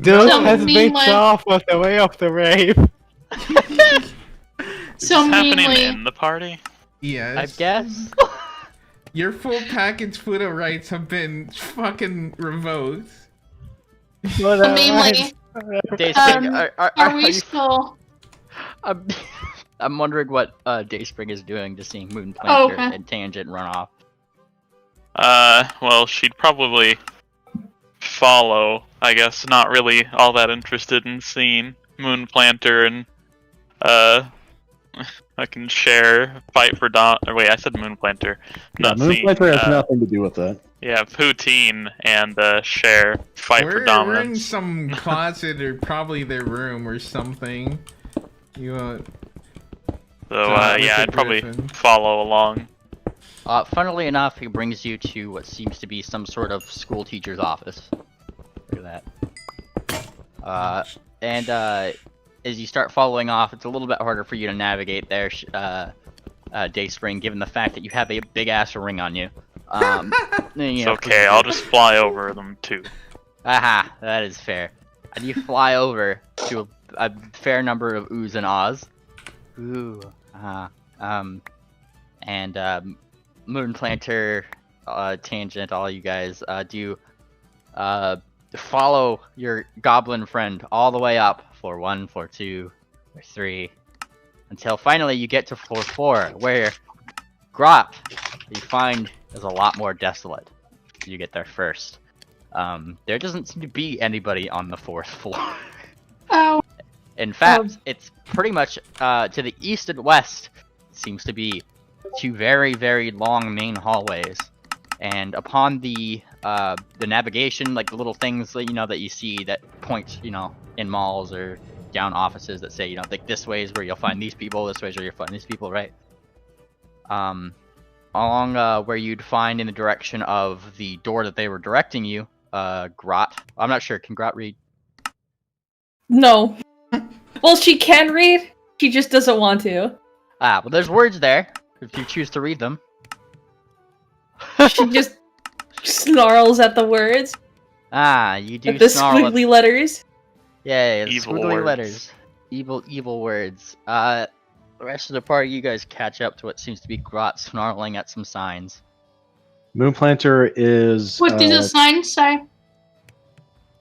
Dude So has been meanwhile- off of the way of the rave. so It's happening mainly in the party. Yes. I guess. Your full package Fuda rights have been fucking revoked. so mainly Dayspring, are we you- still? I'm wondering what Dayspring is doing to seeing Moonplanter Oh, okay. and Tangent run off. Well, she'd probably follow, I guess, not really all that interested in seeing Moonplanter and, I can share, fight for or wait, I said Moonplanter. Not seeing, Moonplanter has nothing to do with that. yeah, Poutine and, share, fight for We're in dominance. some closet or probably their room or something. You So, with yeah, the I'd probably Griffin. follow along. Funnily enough, he brings you to what seems to be some sort of school teacher's office. Look at that. And as you start following off, it's a little bit harder for you to navigate there, Dayspring, given the fact that you have a big ass ring on you. It's okay, I'll just fly over them too. Aha, that is fair. And you fly over to a fair number of oohs and ahs. Ooh, and Moonplanter tangent, all you guys do follow your goblin friend all the way up floor 1, floor 2, floor 3, until finally you get to floor 4, where Grot you find is a lot more desolate. You get there first. There doesn't seem to be anybody on the 4th floor. Oh. In fact, it's pretty much to the east and west seems to be 2 very, very long main hallways. And upon the navigation, like the little things that that you see that point, in malls or down offices that say, like this way is where you'll find these people, this way is where you'll find these people, right? Along where you'd find in the direction of the door that they were directing you, Grot. I'm not sure. Can Grot read? No. Well, she can read. She just doesn't want to. Well, there's words there if you choose to read them. She just snarls at the words. You do At the snarl squiggly letters. Yeah, Evil squiggly words. letters. Evil words. The rest of the party, you guys catch up to what seems to be Grot snarling at some signs. Moonplanter is. What do the signs say?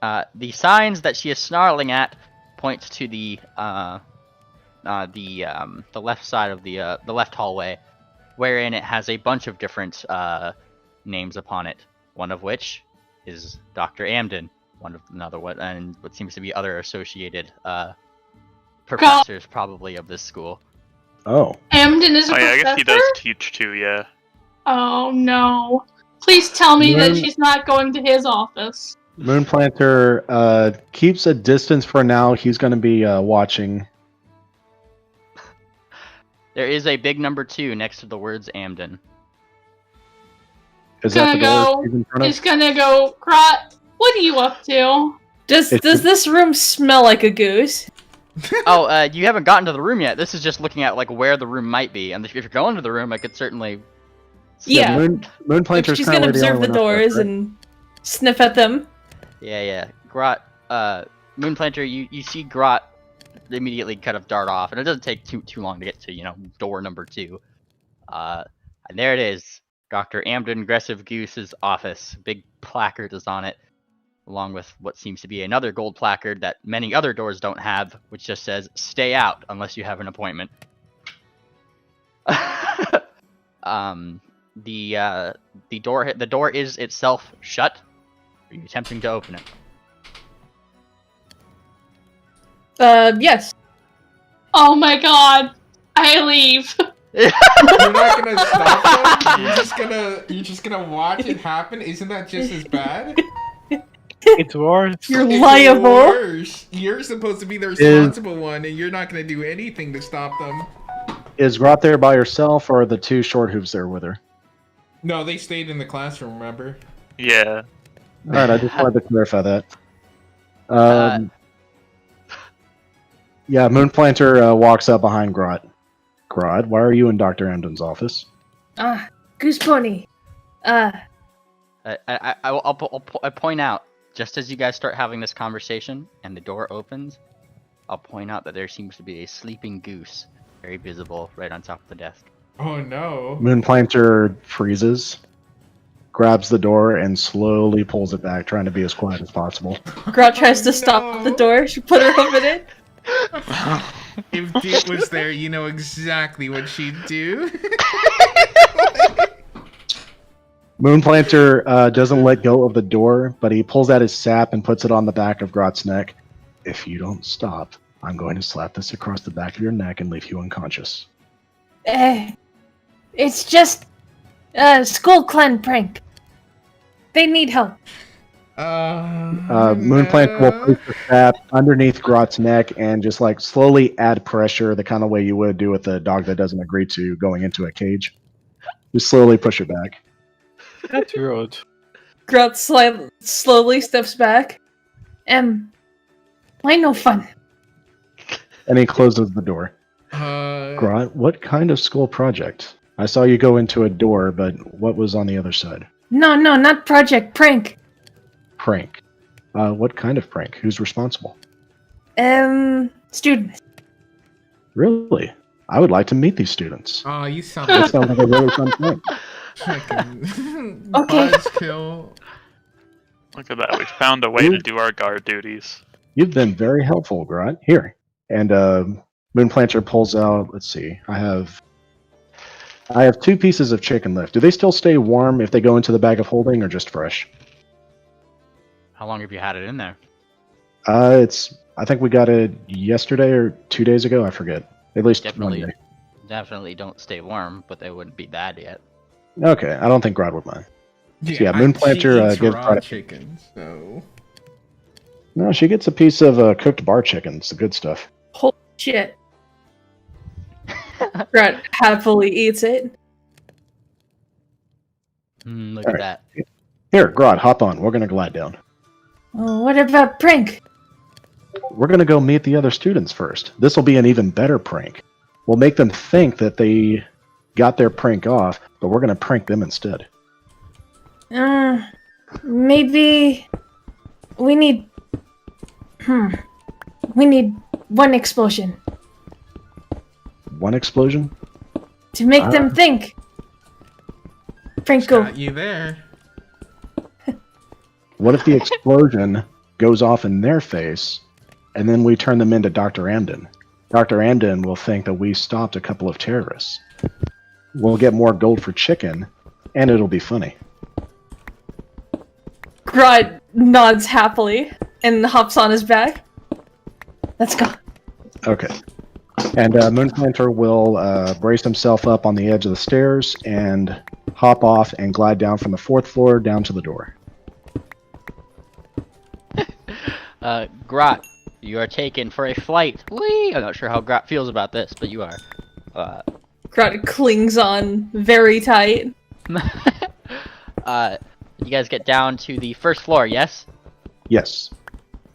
The signs that she is snarling at point to the left side of the left hallway, wherein it has a bunch of different names upon it. One of which is Dr. Amden. Another one, and what seems to be other associated professors, probably of this school. Oh. Amden is a Oh yeah, I professor? guess he does teach too. Yeah. Oh no. Please tell me that she's not going to his office. Moonplanter keeps a distance for now. He's going to be watching. There is a big number 2 next to the words Amden. Is that the door he's in front of? He's gonna go, Grot, what are you up to? Does this room smell like a goose? You haven't gotten to the room yet. This is just looking at like where the room might be, and if you're going to the room, I could certainly. Yeah. Moonplanter's She's gonna observe the doors and sniff at them. Yeah. Grot, Moonplanter, you see Grot immediately kind of dart off, and it doesn't take too long to get to, door number 2. And there it is, Dr. Amden Aggressive Goose's office. Big placard is on it, along with what seems to be another gold placard that many other doors don't have, which just says, "Stay out unless you have an appointment." The door is itself shut. Are you attempting to open it? Yes. Oh my god. I leave. You're not gonna stop them? You're just gonna watch it happen? Isn't that just as bad? It works. You're It's liable. worse. You're supposed to be the responsible one, and you're not gonna do anything to stop them. Is Grot there by herself, or are the 2 short hooves there with her? No, they stayed in the classroom, remember? Yeah. Alright, I just wanted to clarify that. Yeah, Moonplanter walks up behind Grot. Grot, why are you in Dr. Amden's office? Goose Pony. I'll point out, just as you guys start having this conversation and the door opens, I'll point out that there seems to be a sleeping goose, very visible, right on top of the desk. Oh no. Moonplanter freezes, grabs the door, and slowly pulls it back, trying to be as quiet as possible. Grot tries to stop the door. She put her open it. If Duke was there, you know exactly what she'd do. Moonplanter doesn't let go of the door, but he pulls out his sap and puts it on the back of Grot's neck. If you don't stop, I'm going to slap this across the back of your neck and leave you unconscious. It's just a school clan prank. They need help. Moonplanter will place the sap underneath Grot's neck and just like slowly add pressure, the kind of way you would do with a dog that doesn't agree to going into a cage. Just slowly push it back. That's rude. Grot slowly steps back. Why no fun? And he closes the door. Grot, what kind of school project? I saw you go into a door, but what was on the other side? No, not project. Prank. Prank. What kind of prank? Who's responsible? Students. Really? I would like to meet these students. Oh, you sound That sounds like a really fun prank. Fucking Okay. buzzkill. Look at that. We found a way to do our guard duties. You've been very helpful, Grant. Here. And Moonplanter pulls out, let's see, I have 2 pieces of chicken left. Do they still stay warm if they go into the bag of holding or just fresh? How long have you had it in there? I think we got it yesterday or 2 days ago, I forget. At least Definitely. one day. Definitely don't stay warm, but they wouldn't be bad yet. Okay, I don't think Grant would mind. Yeah, she Moonplanter eats gives raw chicken, so... No, she gets a piece of cooked bar chicken. It's the good stuff. Holy shit. Grant happily eats it. Look All at right. that. Here, Grod, hop on. We're gonna glide down. Oh, what about prank? We're gonna go meet the other students first. This will be an even better prank. We'll make them think that they got their prank off, but we're gonna prank them instead. Maybe we need. We need one explosion One explosion? to make them think. Franco. Got you there. What if the explosion goes off in their face, and then we turn them into Dr. Amden? Dr. Amden will think that we stopped a couple of terrorists. We'll get more gold for chicken, and it'll be funny. Grant nods happily and hops on his back. Let's go. Okay. And Moonplanter will brace himself up on the edge of the stairs and hop off and glide down from the 4th floor down to the door. Grot, you are taken for a flight. Whee! I'm not sure how Grot feels about this, but you are. Grant clings on very tight. You guys get down to the 1st floor, yes? Yes.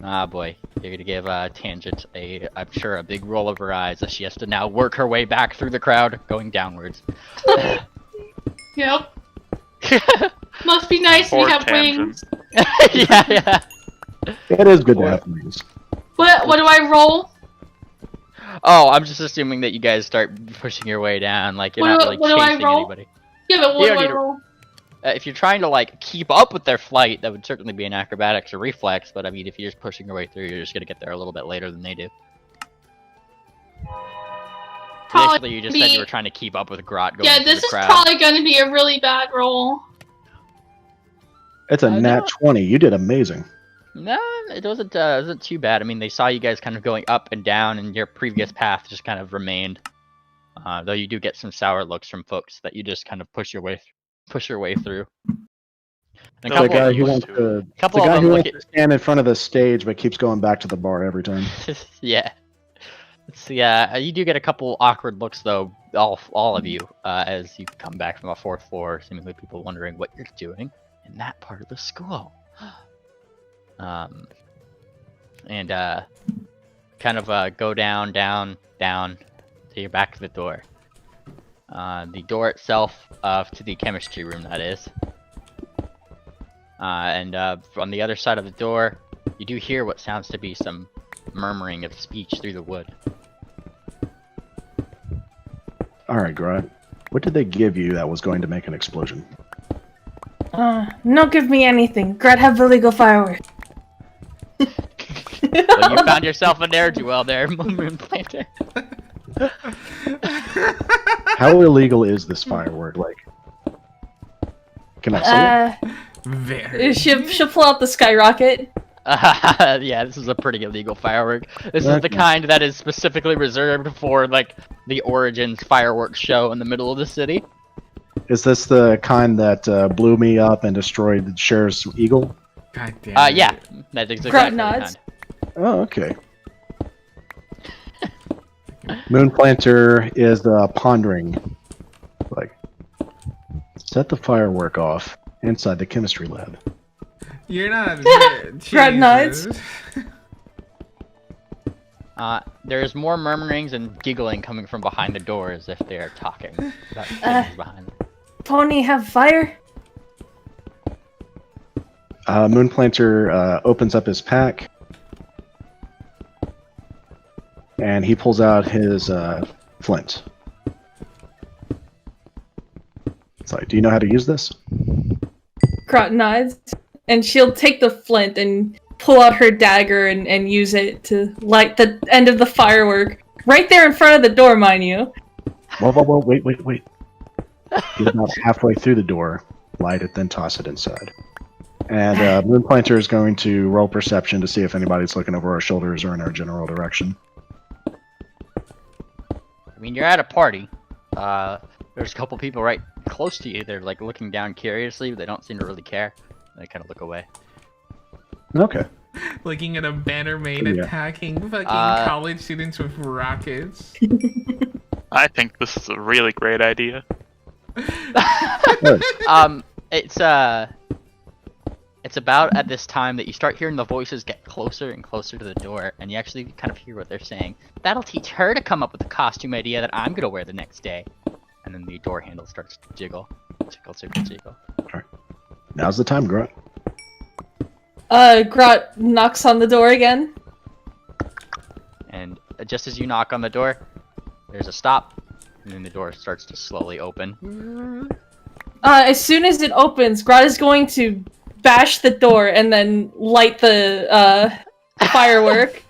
Ah, boy. You're gonna give Tangent I'm sure, a big roll of her eyes as she has to now work her way back through the crowd, going downwards. Yep. Must be nice when Poor you have Tangent. wings. yeah. It is good to have wings. What do I roll? Oh, I'm just assuming that you guys start pushing your way down, like you're not really What do I chasing roll? anybody. Yeah, but You what don't do I need to- roll? If you're trying to, like, keep up with their flight, that would certainly be an acrobatics or reflex, but I mean, if you're just pushing your way through, you're just gonna get there a little bit later than they do. Probably Initially, you just said you were trying to keep up with Grot going Yeah, through this the is crowd. probably going to be a really bad roll. It's a I nat know. 20. You did amazing. No, it wasn't too bad. I mean, they saw you guys kind of going up and down, and your previous path just kind of remained. Though you do get some sour looks from folks that you just kind of push your way through. And a The The couple guy of who them wants look, to, couple the of guy them who look wants to stand in front of the stage but keeps going back to the bar every time. yeah. So yeah, you do get a couple awkward looks though, all of you, as you come back from a 4th floor, seemingly people wondering what you're doing in that part of the school. And kind of go down till you're back to the door. The door itself to the chemistry room, that is. And on the other side of the door, you do hear what sounds to be some murmuring of speech through the wood. Alright, Grant. What did they give you that was going to make an explosion? No give me anything. Grant have illegal fireworks. Well, you found yourself a ne'er-do-well there, Moonplanter. How illegal is this firework? Like, can I see it? Very. She'll pull out the skyrocket. Yeah, this is a pretty illegal firework. This is the Okay. kind that is specifically reserved for, like, the Origins fireworks show in the middle of the city. Is this the kind that blew me up and destroyed the sheriff's eagle? God damn it. Yeah, that's exactly Grunt the nods. kind. Oh, okay. Moonplanter is pondering, like, set the firework off inside the chemistry lab. You're not. Grunt nods. Jesus. There's more murmurings and giggling coming from behind the door as if they are talking. About things behind them. Pony have fire? Moonplanter opens up his pack, and he pulls out his flint. It's like, do you know how to use this? Grot nods, and she'll take the flint and pull out her dagger and use it to light the end of the firework. Right there in front of the door, mind you. Whoa, wait. Get about halfway through the door, light it, then toss it inside. And Moonplanter is going to roll perception to see if anybody's looking over our shoulders or in our general direction. I mean, you're at a party. There's a couple people right close to you. They're like looking down curiously, but they don't seem to really care. They kind of look away. Okay. Looking at a banner maid Yeah. attacking fucking college students with rockets. I think this is a really great idea. It's about at this time that you start hearing the voices get closer and closer to the door, and you actually kind of hear what they're saying. That'll teach her to come up with a costume idea that I'm gonna wear the next day. And then the door handle starts to jiggle. Jiggle. Now's the time, Grunt. Grot knocks on the door again. And just as you knock on the door, there's a stop, and then the door starts to slowly open. As soon as it opens, Grot is going to bash the door and then light the firework.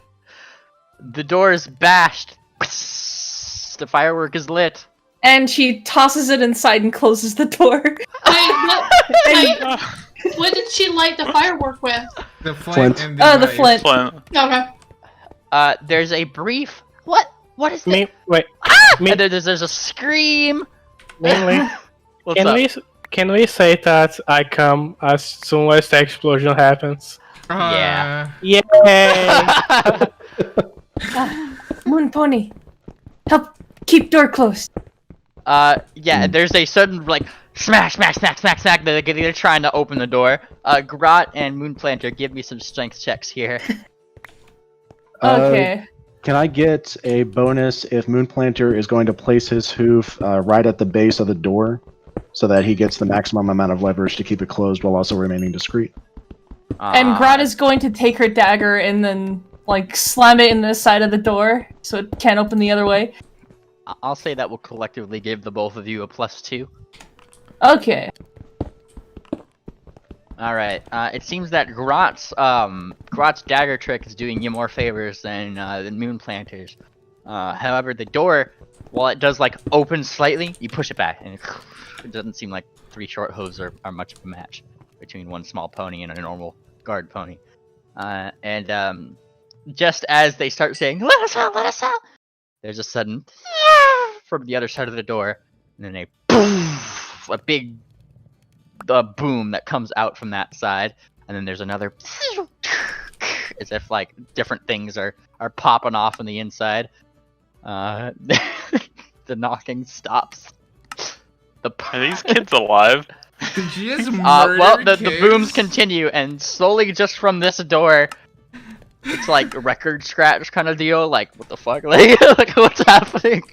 The door is bashed. The firework is lit. And she tosses it inside and closes the door. What did she light the firework with? The flint. And the the knife. flint. Okay. There's a brief. What is that? Wait. And there's a scream. Mainly, What's up? can we say that I come as soon as the explosion happens? Yeah. Yay! Moon Pony, help keep door closed. Yeah, there's a sudden, like, smack. They're trying to open the door. Grot and Moonplanter, give me some strength checks here. Okay. Can I get a bonus if Moonplanter is going to place his hoof right at the base of the door so that he gets the maximum amount of leverage to keep it closed while also remaining discreet? And Grot is going to take her dagger and then, like, slam it in the side of the door so it can't open the other way. I'll say that will collectively give the both of you a +2. Okay. Alright, it seems that Grot's dagger trick is doing you more favors than Moonplanter's. However, the door, while it does, like, open slightly, you push it back, and it doesn't seem like 3 short hooves are much of a match between one small pony and a normal guard pony. Just as they start saying, let us out, there's a sudden from the other side of the door, and then a big boom that comes out from that side, and then there's another as if like different things are popping off on the inside. The knocking stops. Are these kids alive? Did you just murder well, the kids? booms continue, and slowly just from this door, it's like a record scratch kind of deal. Like, what the fuck? Like what's happening?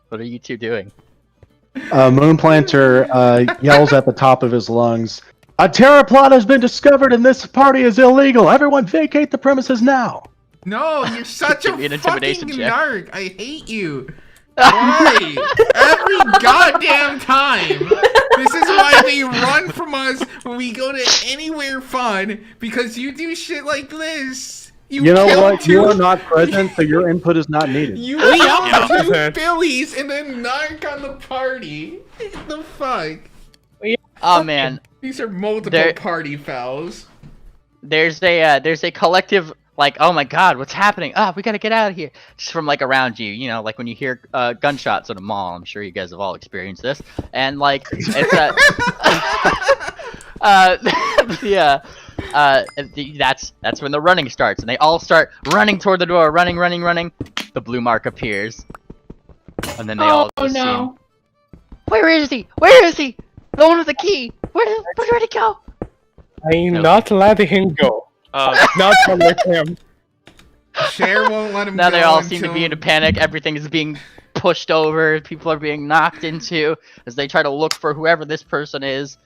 What are you two doing? Moonplanter yells at the top of his lungs, "A terror plot has been discovered and this party is illegal! Everyone vacate the premises now!" No, you're such Give a me an fucking intimidation check. narc. I hate you. Why? Every goddamn time. This is why they run from us when we go to anywhere fun, because you do shit like this. You know killed what? two- You are not present, so your input is not needed. You are killed two present. Billies and then narc on the party. What the fuck? Oh man, These are multiple There- party fouls. there's a collective like, oh my god, what's happening? We gotta get out of here. Just from like around you, you know, like when you hear gunshots at a mall. I'm sure you guys have all experienced this. And like, it's yeah. That's when the running starts, and they all start running toward the door, running. The blue mark appears, and then they all just no. seem, Where is he? The one with the key. Where'd he go? I'm No. not letting him go. Not let him. Cher won't let him Now go they all seem to until- be in a panic. Everything is being pushed over. People are being knocked into as they try to look for whoever this person is.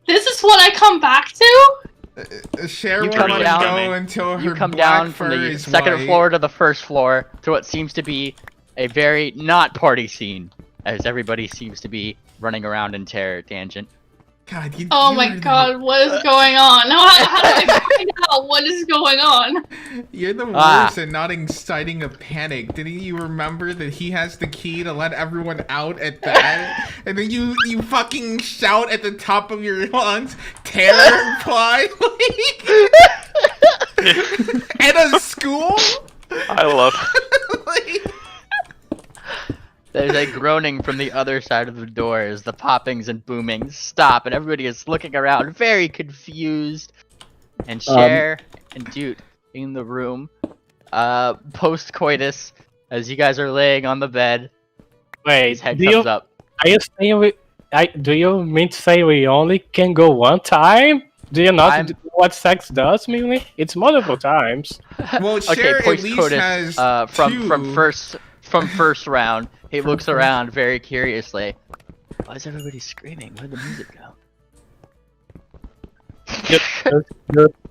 This is what I come back to? Cher You won't come let him down- go until her You come black down from fur the is second white. floor to the first floor to what seems to be a very not party scene, as everybody seems to be running around in terror tangent. God, Oh my god, what is going on? How do I find out what is going on? You're the worst at not inciting a panic. Didn't you remember that he has the key to let everyone out at that? And then you fucking shout at the top of your lungs, terror reply, at a school? I love Like, There's a groaning from the other side of the door as the poppings and boomings stop, and everybody is looking around, very confused. And Cher and Dude in the room, post coitus, as you guys are laying on the bed. Wait, His head do comes you, up. are you saying do you mean to say we only can go one time? Do you not do what sex does, mainly? It's multiple times. well, Okay, Cher at post least coitus. has From first round, he looks around very curiously. Why is everybody screaming? Where'd the music go?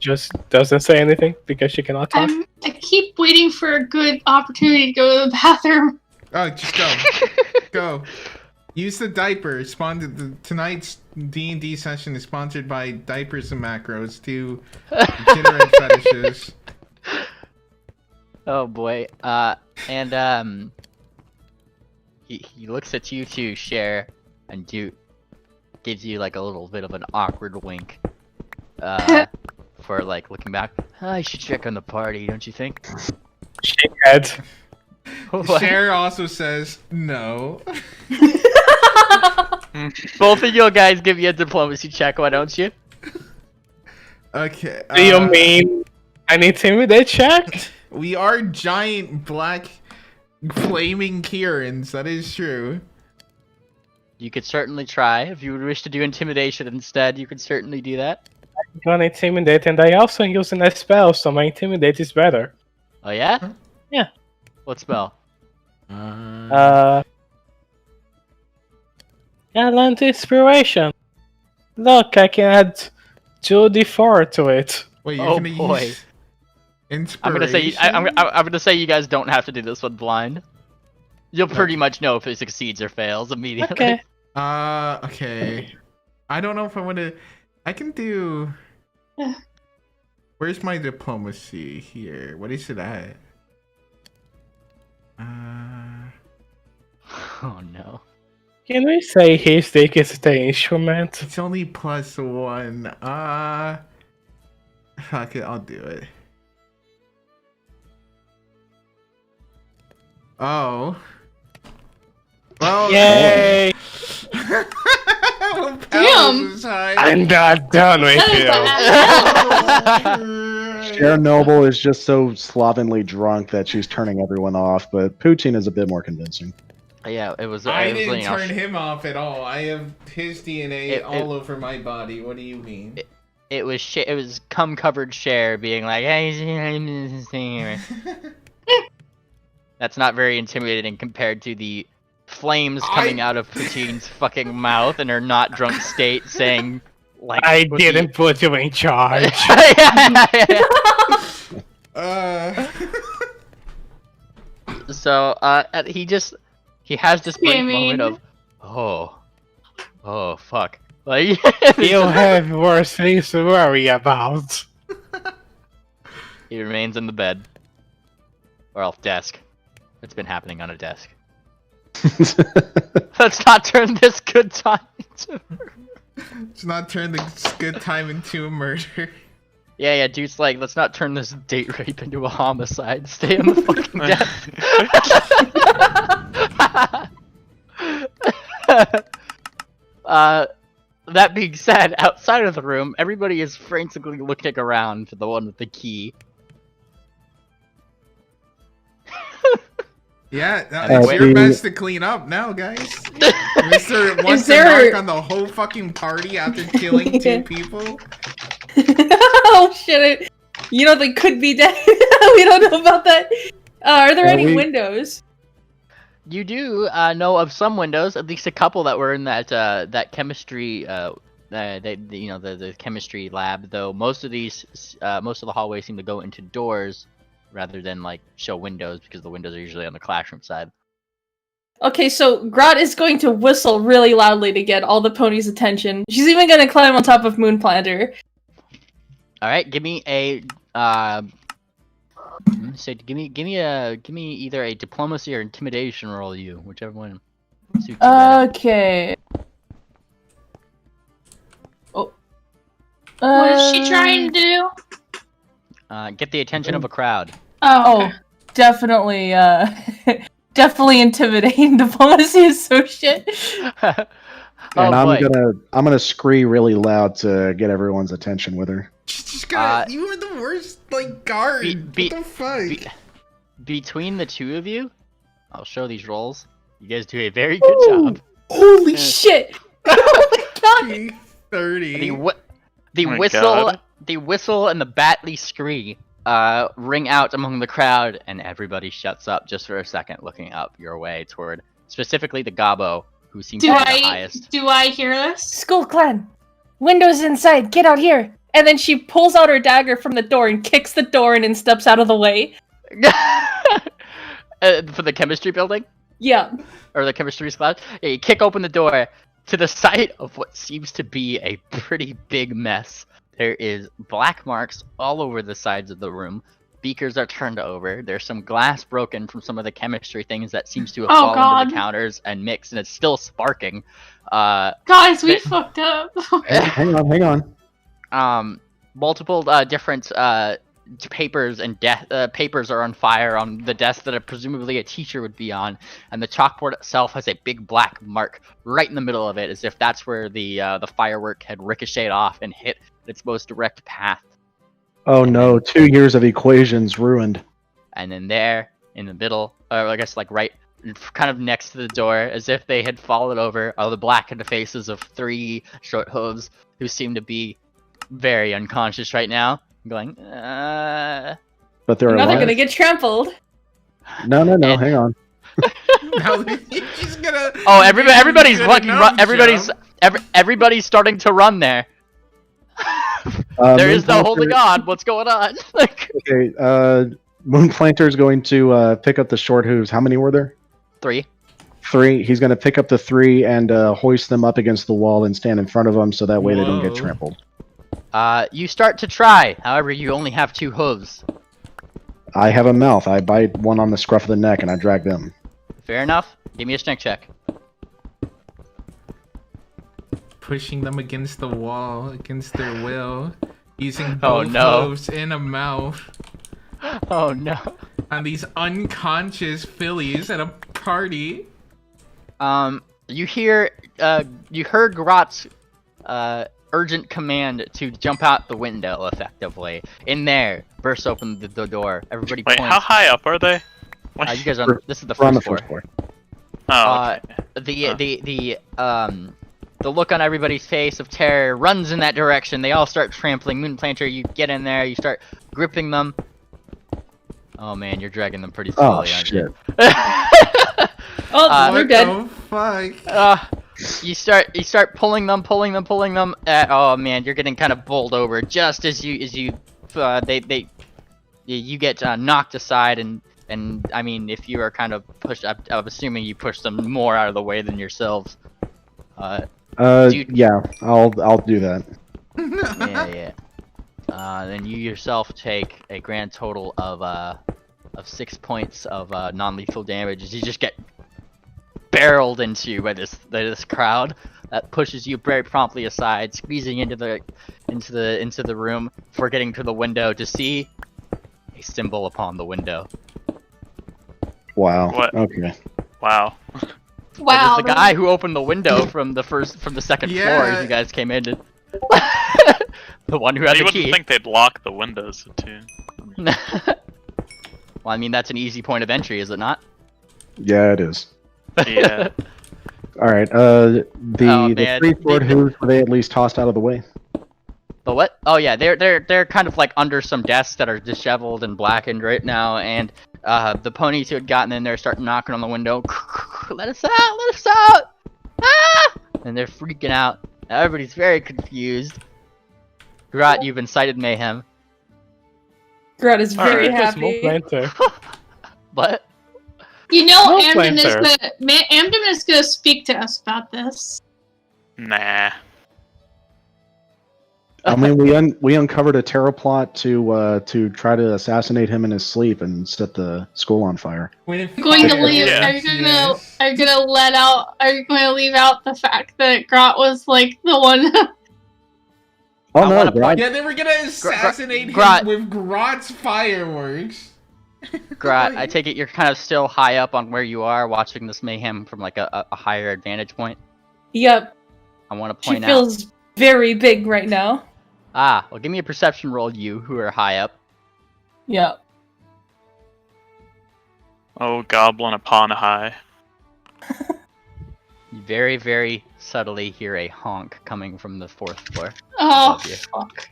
Just doesn't say anything because she cannot talk. I keep waiting for a good opportunity to go to the bathroom. Oh, just go. Go. Use the diaper. Tonight's D&D session is sponsored by Diapers and Macros to generate fetishes. Oh boy. He looks at you two, Cher, and Dude gives you like a little bit of an awkward wink. For like looking back. I should check on the party, don't you think? Shake head. Cher also says no. Both of you guys give you a diplomacy check, why don't you? Okay. Do you mean an intimidate check? We are giant black flaming Kirans, that is true. You could certainly try. If you would wish to do intimidation instead, you could certainly do that. I'm gonna intimidate, and I also using a spell, so my intimidate is better. Oh yeah? Yeah. What spell? Land Inspiration. Look, I can add 2d4 to it. Wait, you're Oh, gonna boy. use inspiration? I'm gonna say you guys don't have to do this one blind. You'll pretty much know if it succeeds or fails immediately. Okay. Okay. I don't know if I want to. I can do. Where's my diplomacy here? What is it at? Oh no. Can we say his dick is the instrument? It's only +1. Fuck it, I'll do it. Oh. Well, Yay! Damn. I'm not done with That is you. Cher Noble is just so slovenly drunk that she's turning everyone off, but Poutine is a bit more convincing. Yeah, it was. I it was, didn't you know, turn him off at all. I have his DNA all over my body. What do you mean? It was cum covered Cher being like, hey, that's not very intimidating compared to the flames coming out of Poutine's fucking mouth in her not drunk state saying, like, I didn't put you in charge. So, he has this blank moment of, oh, fuck. Like, You have worse things to worry about. he remains in the bed. Or off desk. It's been happening on a desk. Let's not turn this good time into Let's not turn this good time into a murder. Yeah, Dude's like, let's not turn this date rape into a homicide. Stay on the fucking desk. That being said, outside of the room, everybody is frantically looking around for the one with the key. Yeah, it's your best to clean up now, guys. Mr. wants to knock on the whole fucking party after killing 2 people. Oh shit! You know they could be dead. We don't know about that. Are there any windows? You do know of some windows, at least a couple that were in that chemistry, the chemistry lab. Though most of the hallways seem to go into doors rather than like show windows, because the windows are usually on the classroom side. Okay, so Grot is going to whistle really loudly to get all the ponies' attention. She's even going to climb on top of Moonplanter. All right, give me a give me either a diplomacy or intimidation roll, whichever one suits you better. Okay. Oh. What is she trying to do? Get the attention of a crowd. Oh, okay. Definitely, definitely intimidating. Diplomacy is so shit. And boy. I'm gonna scream really loud to get everyone's attention with her. Just gonna, you were the worst, like, guard. What the fuck? Between the two of you, I'll show these rolls. You guys do a very good job. Holy shit! Oh my god! 30. The whistle and the Batley scree ring out among the crowd, and everybody shuts up just for a second, looking up your way toward specifically the Gobbo, who seems to be the highest. Do I hear this? Skull Clan! Windows inside! Get out here! And then she pulls out her dagger from the door and kicks the door in and steps out of the way. For the chemistry building? Yeah. Or the chemistry class? Yeah, you kick open the door to the sight of what seems to be a pretty big mess. There is black marks all over the sides of the room. Beakers are turned over. There's some glass broken from some of the chemistry things that seems to have fallen into the counters and mixed, and it's still sparking. Guys, we fucked up. Hang on. Multiple different papers and papers are on fire on the desk that presumably a teacher would be on, and the chalkboard itself has a big black mark right in the middle of it, as if that's where the firework had ricocheted off and hit its most direct path. Oh no, 2 years of equations ruined. And then there, in the middle, or I guess like right, kind of next to the door, as if they had fallen over, are the blackened faces of 3 short hooves who seem to be very unconscious right now, going, But they're now alive. they're gonna get trampled. No, hang on. Now he's gonna. Oh, everybody's fucking everybody's starting to run there. There is no holding on. What's going on? Okay, Moonplanter's going to pick up the short hooves. How many were there? 3. 3. He's going to pick up the 3 and hoist them up against the wall and stand in front of them so that way they don't get trampled. You start to try. However, you only have 2 hooves. I have a mouth. I bite one on the scruff of the neck and I drag them. Fair enough. Give me a strength check. Pushing them against the wall, against their will, using both hooves in a mouth. Oh no. On these unconscious fillies at a party. You heard Grot's urgent command to jump out the window, effectively. In there, bursts open the door. Everybody Wait, points. how high up are they? You guys are. This is the We're on first the floor. first floor. Oh, okay. The look on everybody's face of terror runs in that direction. They all start trampling. Moonplanter, you get in there. You start gripping them. Oh man, you're dragging them pretty slowly, aren't you? Oh, we're dead. Oh fuck. You start pulling them. Oh man, you're getting kind of bowled over just as you get knocked aside, and I mean, if you are kind of pushed, I'm assuming you push them more out of the way than yourselves. Yeah, I'll do that. Yeah. Then you yourself take a grand total of 6 points of non-lethal damage as you just get barreled into by this crowd that pushes you very promptly aside, squeezing into the room before getting to the window to see a symbol upon the window. Wow. What? Okay. Wow. Wow. It was the guy who opened the window from the second floor as you guys came in. The one who had You the key. wouldn't think they'd lock the windows, too. Well, I mean, that's an easy point of entry, is it not? Yeah, it is. Yeah. All right. The 3 short hooves, were they at least tossed out of the way? The what? Oh yeah, they're kind of like under some desks that are disheveled and blackened right now, and the ponies who had gotten in there start knocking on the window. Let us out! Let us out! Ah! And they're freaking out. Everybody's very confused. Grot, you've incited mayhem. Grot is very Alright. happy. What? You know, No Amden is banter. gonna speak to us about this. Nah. I mean, we uncovered a terror plot to try to assassinate him in his sleep and set the school on fire. Going to leave. Yeah. Are you going to leave out the fact that Grot was like the one? Oh I no, wanna Grot. point- Yeah, they were gonna assassinate him Grot. with Grot's fireworks. Grat, I take it you're kind of still high up on where you are, watching this mayhem from like a higher advantage point. Yep. I want to She point out. feels very big right now. Ah, well, give me a perception roll, you who are high up. Yep. Oh, goblin upon high. You very, very subtly hear a honk coming from the 4th floor. Oh, Above you. fuck.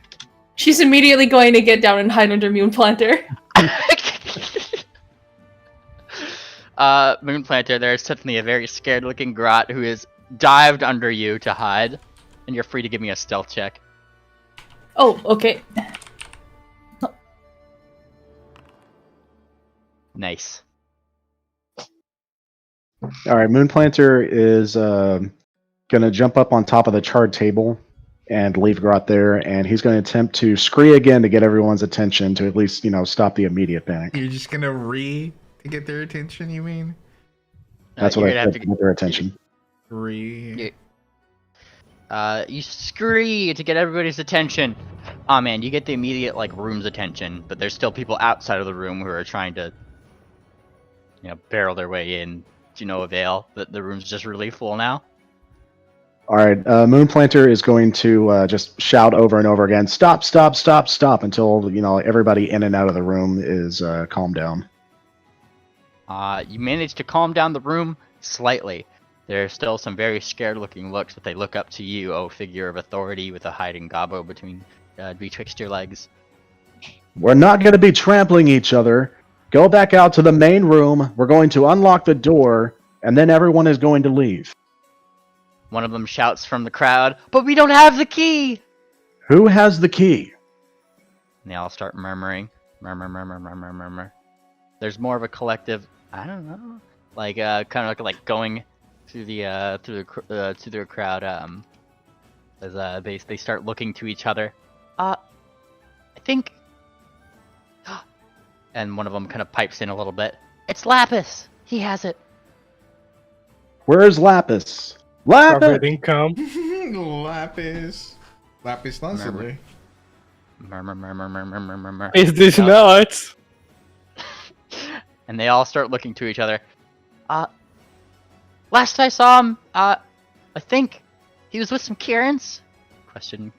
She's immediately going to get down and hide under Moon Planter. Moon Planter, there is suddenly a very scared looking Grot who is dived under you to hide, and you're free to give me a stealth check. Oh, okay. Nice. All right, Moonplanter is gonna jump up on top of the charred table and leave Grot there, and he's going to attempt to scree again to get everyone's attention to at least stop the immediate panic. You're just gonna to get their attention, you mean? That's you're what I gonna have said to get their attention. You scree to get everybody's attention. Aw man, you get the immediate room's attention, but there's still people outside of the room who are trying to barrel their way in to no avail. The room's just really full now. All right, Moonplanter is going to just shout over and over again, "Stop! Stop! Stop! Stop!" until everybody in and out of the room is calmed down. You manage to calm down the room slightly. There are still some very scared-looking looks, but they look up to you, oh figure of authority with a hiding gobbo betwixt your legs. We're not going to be trampling each other. Go back out to the main room. We're going to unlock the door, and then everyone is going to leave. One of them shouts from the crowd, "But we don't have the key!" Who has the key? And they all start murmuring. Murmur. There's more of a collective, I don't know, kind of like going through the crowd, as they start looking to each other. I think, and one of them kind of pipes in a little bit. "It's Lapis. He has it." Where's Lapis? Lapis! Covered in cum. Lapis lazuli. Murmur. Is this nuts? And they all start looking to each other. Last I saw him, I think he was with some Karens? Question.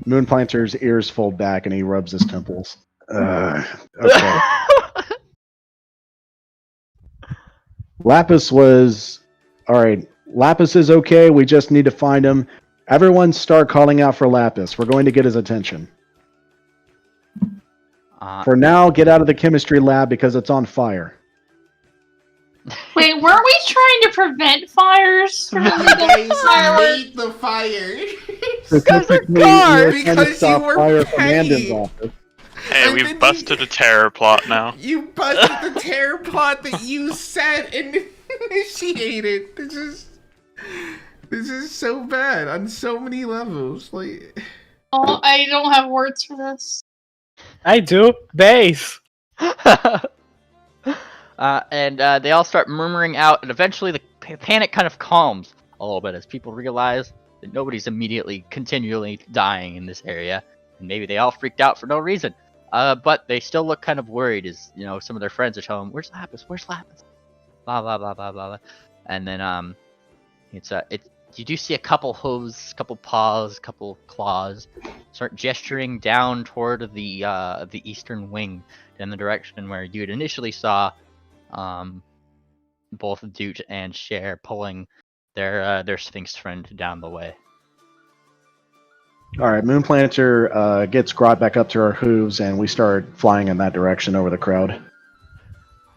Moonplanter's ears fold back and he rubs his temples. Okay. Lapis was... Alright, Lapis is okay, we just need to find him. Everyone start calling out for Lapis. We're going to get his attention. For now, get out of the chemistry lab because it's on fire. Wait, weren't we trying to prevent fires from You guys hate the fire. Specifically, cars! we were trying to Because stop you were fire from petty. Andon's office. Hey, And we've then busted a terror plot now. You busted the terror plot that you set and initiated. This is so bad on so many levels. Oh, I don't have words for this. I do. Base. And they all start murmuring out, and eventually the panic kind of calms a little bit as people realize that nobody's immediately continually dying in this area, and maybe they all freaked out for no reason. But they still look kind of worried as some of their friends are telling them, "Where's Lapis? Where's Lapis?" Blah blah blah blah blah. And then you do see a couple hooves, couple paws, couple claws start gesturing down toward the eastern wing, in the direction where you had initially saw both Doot and Cher pulling their Sphinx friend down the way. Alright, Moonplanter gets Grot back up to our hooves, and we start flying in that direction over the crowd.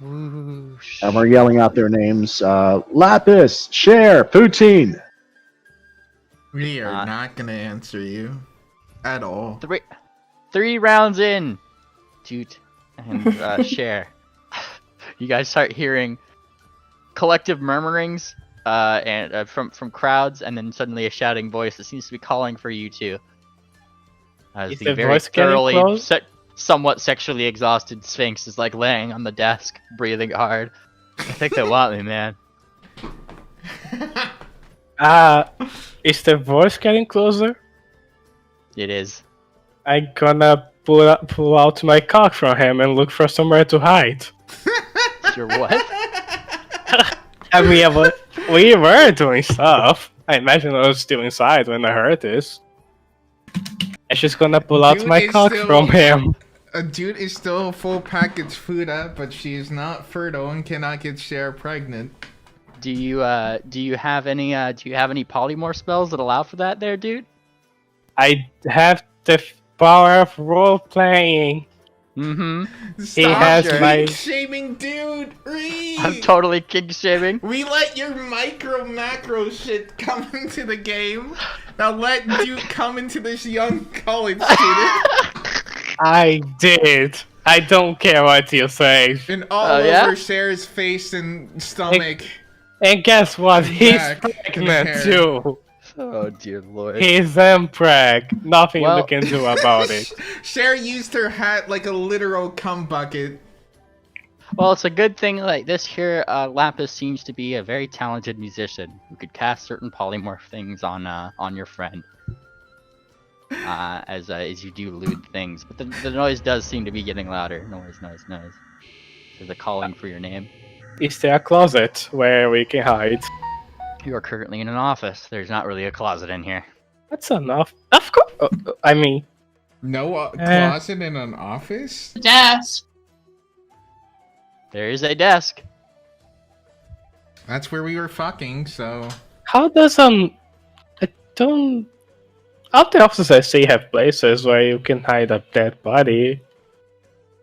Whoosh. And we're yelling out their names. Lapis, Cher, Poutine. We are not gonna answer you at all. Three rounds in, Doot and Cher. You guys start hearing collective murmurings and from crowds, and then suddenly a shouting voice that seems to be calling for you two. As Is the the very voice getting thoroughly, close? somewhat sexually exhausted Sphinx is like laying on the desk, breathing hard. I think they want me, man. Is the voice getting closer? It is. I'm gonna pull out my cock from him and look for somewhere to hide. Your what? I mean, we were doing stuff. I imagine I was still inside when I heard this. I'm just gonna pull out Dude my is cock still- from him. A dude is still full package food up, but she is not fertile and cannot get Cher pregnant. Do you have any polymorph spells that allow for that there, dude? I have the power of role playing. Mm-hmm. Stop has my- kink shaming, dude. I'm totally kink shaming. We let your micro macro shit come into the game. Now let Duke come into this young college student. I did. I don't care what you say. And all Oh, over yeah? Cher's face and stomach. And guess what? He's Back and pregnant hair. too. Oh dear lord. He's preg. Nothing Well- you can do about it. Cher used her hat like a literal cum bucket. Well, it's a good thing like this here. Lapis seems to be a very talented musician who could cast certain polymorph things on your friend. As you do lewd things, but the noise does seem to be getting louder. Noise. There's a calling for your name. Is there a closet where we can hide? You are currently in an office. There's not really a closet in here. That's enough. Of course. I mean, No closet in an office? The desk. There is a desk. That's where we were fucking, so... how does I don't. All the offices I see have places where you can hide a dead body.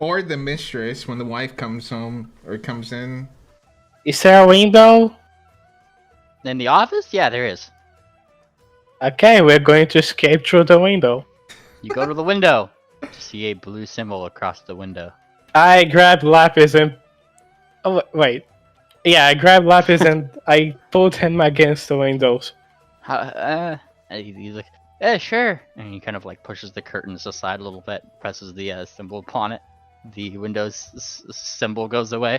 Or the mistress when the wife comes home or comes in. Is there a window? In the office? Yeah, there is. Okay, we're going to escape through the window. You go to the window. You see a blue symbol across the window. I grab Lapis and. Oh, wait. Yeah, I grab Lapis and I put him against the windows. And he's like, yeah, sure. And he kind of like pushes the curtains aside a little bit, presses the symbol upon it. The Windows symbol goes away.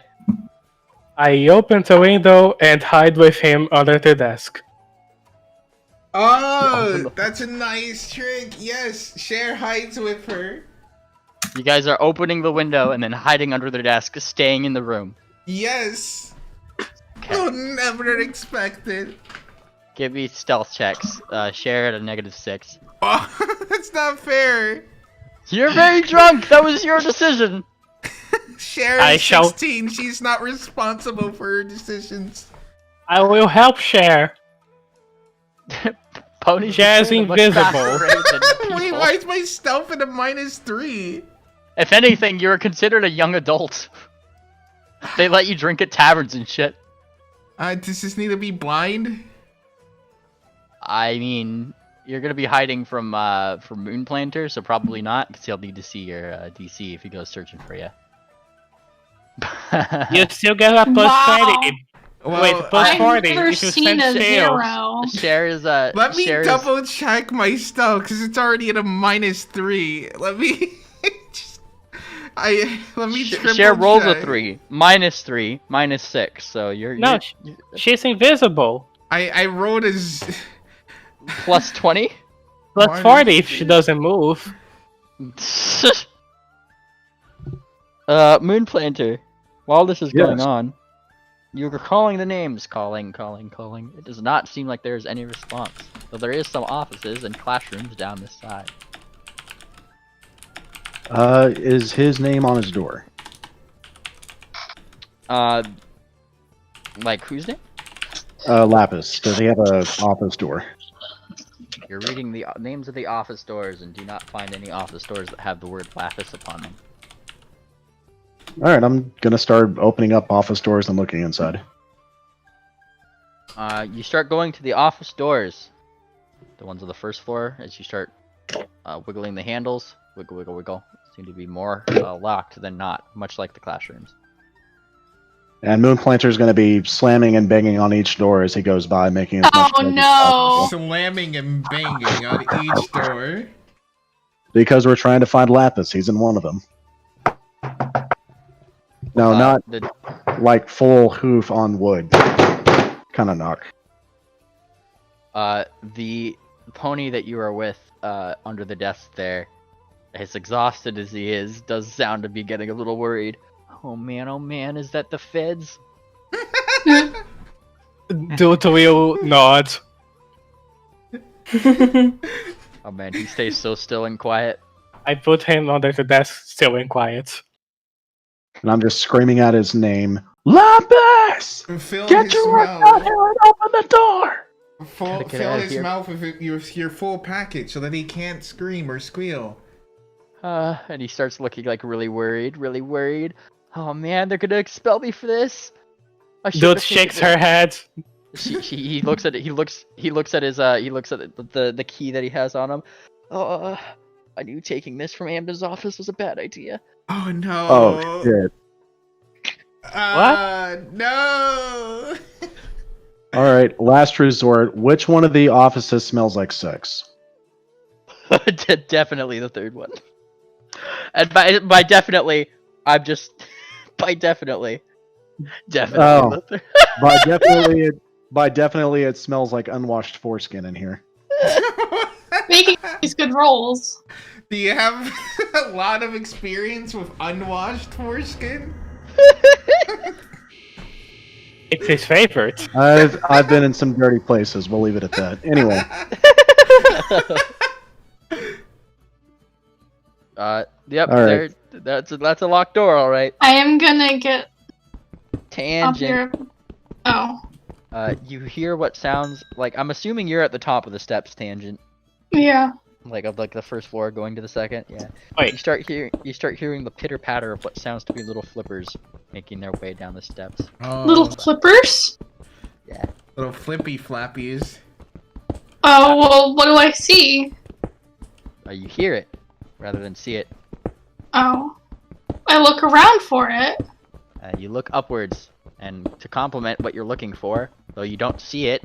I open the window and hide with him under the desk. Oh, that's a nice trick. Yes, Cher hides with her. You guys are opening the window and then hiding under the desk, staying in the room. Yes. Okay. Oh, never expected. Give me stealth checks. Share at a -6. Oh, that's not fair. You're very drunk. That was your decision. Cher I is shall- 16. She's not responsible for her decisions. I will help share. Pony Share's is a much invisible. faster rate than Wait, people. why is my stealth at a -3? If anything, you're considered a young adult. They let you drink at taverns and shit. Does this need to be blind? I mean, you're gonna be hiding from Moonplanter, so probably not, because he'll need to see your DC if he goes searching for you. You still get a plus Wow. 20. Well, Wait, plus I've 40 never if you seen spend a sales. 0. Share is let me Share is- double check my stealth because it's already at a -3. Let me. Let me triple Share rolls a check. 3, -3, -6. So you're No, she's invisible. I rolled as plus 20. Plus Minus 40 if she doesn't move. Moonplanter. While this is going Yes. on, you're calling the names, calling. It does not seem like there's any response. Though there is some offices and classrooms down this side. Is his name on his door? Like whose name? Lapis. Does he have an office door? You're reading the names of the office doors and do not find any office doors that have the word Lapis upon them. Alright, I'm gonna start opening up office doors and looking inside. You start going to the office doors. The ones on the first floor, as you start wiggling the handles. Wiggle. Seem to be more locked than not, much like the classrooms. And Moonplanter is going to be slamming and banging on each door as he goes by, making as much Oh noise as possible. Slamming and banging on each door. Because we're trying to find Lapis. He's in one of them. No, not like full hoof on wood. Kind of knock. The pony that you are with under the desk there, as exhausted as he is, does sound to be getting a little worried. Oh man, is that the feds? Dude will nod. Oh man, he stays so still and quiet. I put him under the desk, still and quiet. And I'm just screaming out his name. Lapis! Fill Get his your work mouth. out here and open the door! out Fill of his here. mouth with your full package so that he can't scream or squeal. And he starts looking like really worried. Oh man, they're gonna expel me for this. Dude shakes her head. He looks at it. He looks at his the key that he has on him. Oh, I knew taking this from Amda's office was a bad idea. Oh no. Oh, shit. No. Alright, last resort. Which one of the offices smells like sex? Definitely the third one. And by definitely, I'm just by definitely. Oh. The third. By definitely it smells like unwashed foreskin in here. Making these good rolls. Do you have a lot of experience with unwashed foreskin? It's his favorite. I've been in some dirty places, we'll leave it at that. Anyway. Yep, All right. that's a locked door, all right. I am gonna get up Tangent. here. Oh, You hear what sounds like, I'm assuming you're at the top of the steps, Tangent. yeah. Like of the first floor going to the second, yeah. Wait. You start hearing the pitter patter of what sounds to be little flippers making their way down the steps. Oh, Little flippers? Yeah. little flippy flappies. Oh, well, what do I see? You hear it rather than see it. Oh. I look around for it. You look upwards, and to complement what you're looking for, though you don't see it,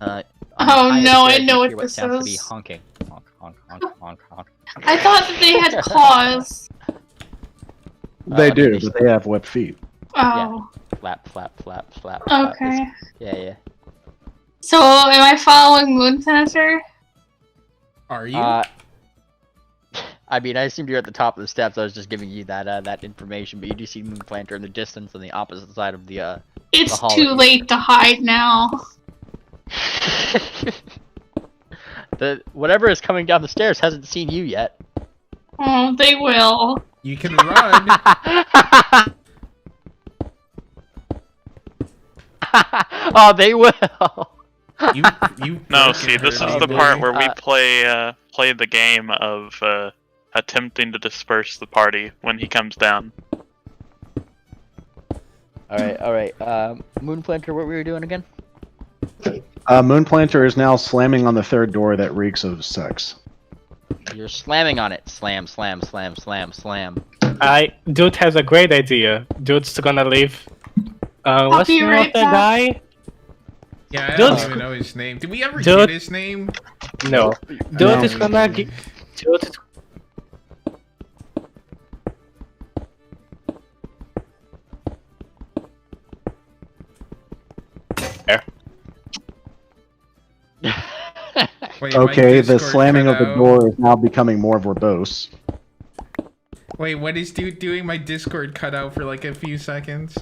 Oh, no, I you know hear what this sounds to be is. honking. Honk, honk, honk, honk, honk. I thought that they had claws. They do, maybe but they have webbed feet. Oh, Flap, flap, flap, flap. flap. okay. Yeah. So, am I following Moonplanter? Are you? I mean, I assumed you're at the top of the steps. I was just giving you that information, but you do see Moonplanter in the distance on the opposite side of the It's hall too that late to hide now. whatever is coming down the stairs hasn't seen you yet. Oh, they will. You can run. Oh, they will. you No, freaking see, this heard is me, the boy. part where we play the game of attempting to disperse the party when he comes down. All right. Moonplanter, what were you doing again? Moonplanter is now slamming on the third door that reeks of sex. You're slamming on it. Slam, slam, slam, slam, slam. Dude has a great idea. Dude's gonna leave. What's the be name right of the back. guy? Yeah, I Dude. don't even know his name. Did we ever Dude. get his name? No. Dude No. is gonna Dude is... Wait, my Okay, the Discord slamming cut of the out. door is now becoming more verbose. Wait, what is dude doing? My Discord cut out for like a few seconds.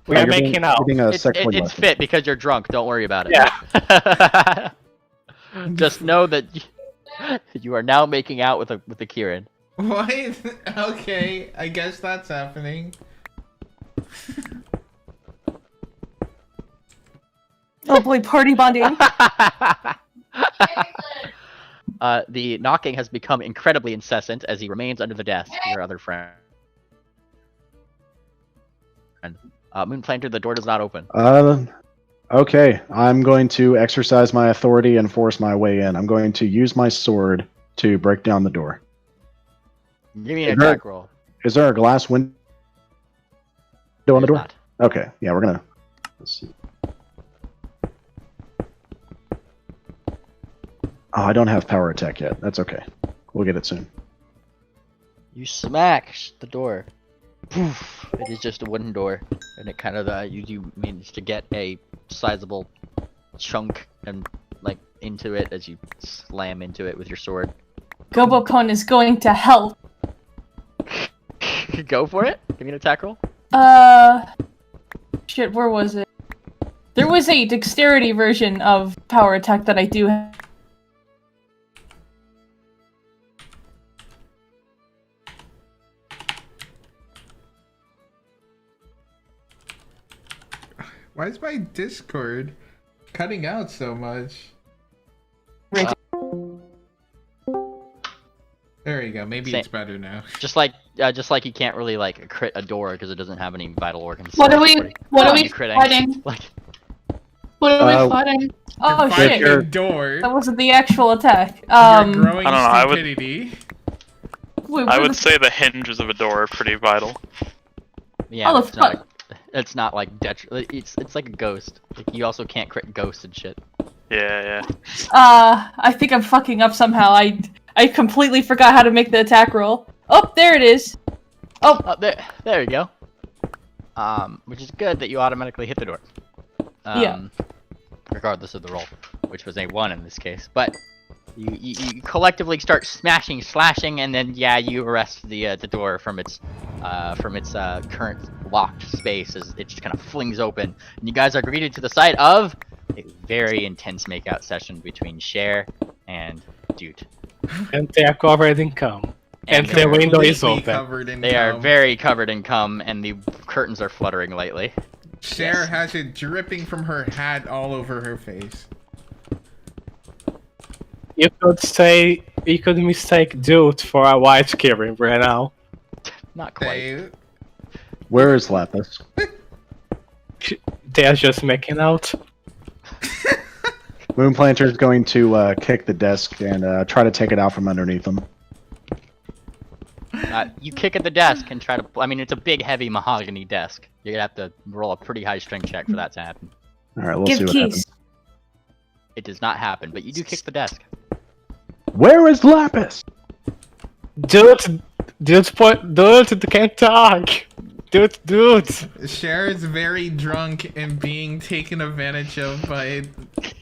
We are You're being- making out. you're being a It's sexual it's lesson. fit because you're drunk. Don't worry about it. Yeah. Just know that you are now making out with a Kieran. What? Okay, I guess that's happening. Oh boy, party bonding. The knocking has become incredibly incessant as he remains under the desk. Your other friend. Moonplanter, the door does not open. Okay, I'm going to exercise my authority and force my way in. I'm going to use my sword to break down the door. Give me an attack roll. Is there a glass window on the door? Not. Okay, yeah, we're gonna. Let's see. Oh, I don't have power attack yet. That's okay. We'll get it soon. You smack the door. Poof! It is just a wooden door, and it kind of you manage to get a sizable chunk and like into it as you slam into it with your sword. Gobocon is going to help. Go for it. Give me an attack roll. Shit, where was it? There was a dexterity version of power attack that I do have. Why is my Discord cutting out so much? There you go. Maybe it's better now. Just like you can't really like crit a door because it doesn't have any vital organs. What are we critting. fighting? Like, What are we fighting? Oh You're shit! fighting the door. That wasn't the actual attack. You're growing I don't know, stupidity. Wait, I where would the- say the hinges of a door are pretty vital. yeah, Oh, it's not like it's like a ghost. Like you also can't crit ghosts and shit. Yeah. I think I'm fucking up somehow. I completely forgot how to make the attack roll. Oh, there it is. Oh, there you go. Which is good that you automatically hit the door. Yeah. Regardless of the roll, which was a 1 in this case. But you collectively start smashing, slashing, and then you arrest the door from its current locked space as it just kind of flings open, and you guys are greeted to the sight of a very intense makeout session between Cher and Dude. And they are covered in cum. And the window is Completely open. covered in They are cum. very covered in cum, and the curtains are fluttering lightly. Cher has it dripping from her hat all over her face. You could mistake Dude for a white Kieran right now. Not quite. They, Where is Lapis? They are just making out. Moonplanter is going to kick the desk and try to take it out from underneath him. You kick at the desk and try to. I mean, it's a big, heavy mahogany desk. You're gonna have to roll a pretty high strength check for that to happen. All right, we'll Give see what keys. happens. It does not happen, but you do kick the desk. Where is Lapis? Dude can't talk. Dude. Cher is very drunk and being taken advantage of by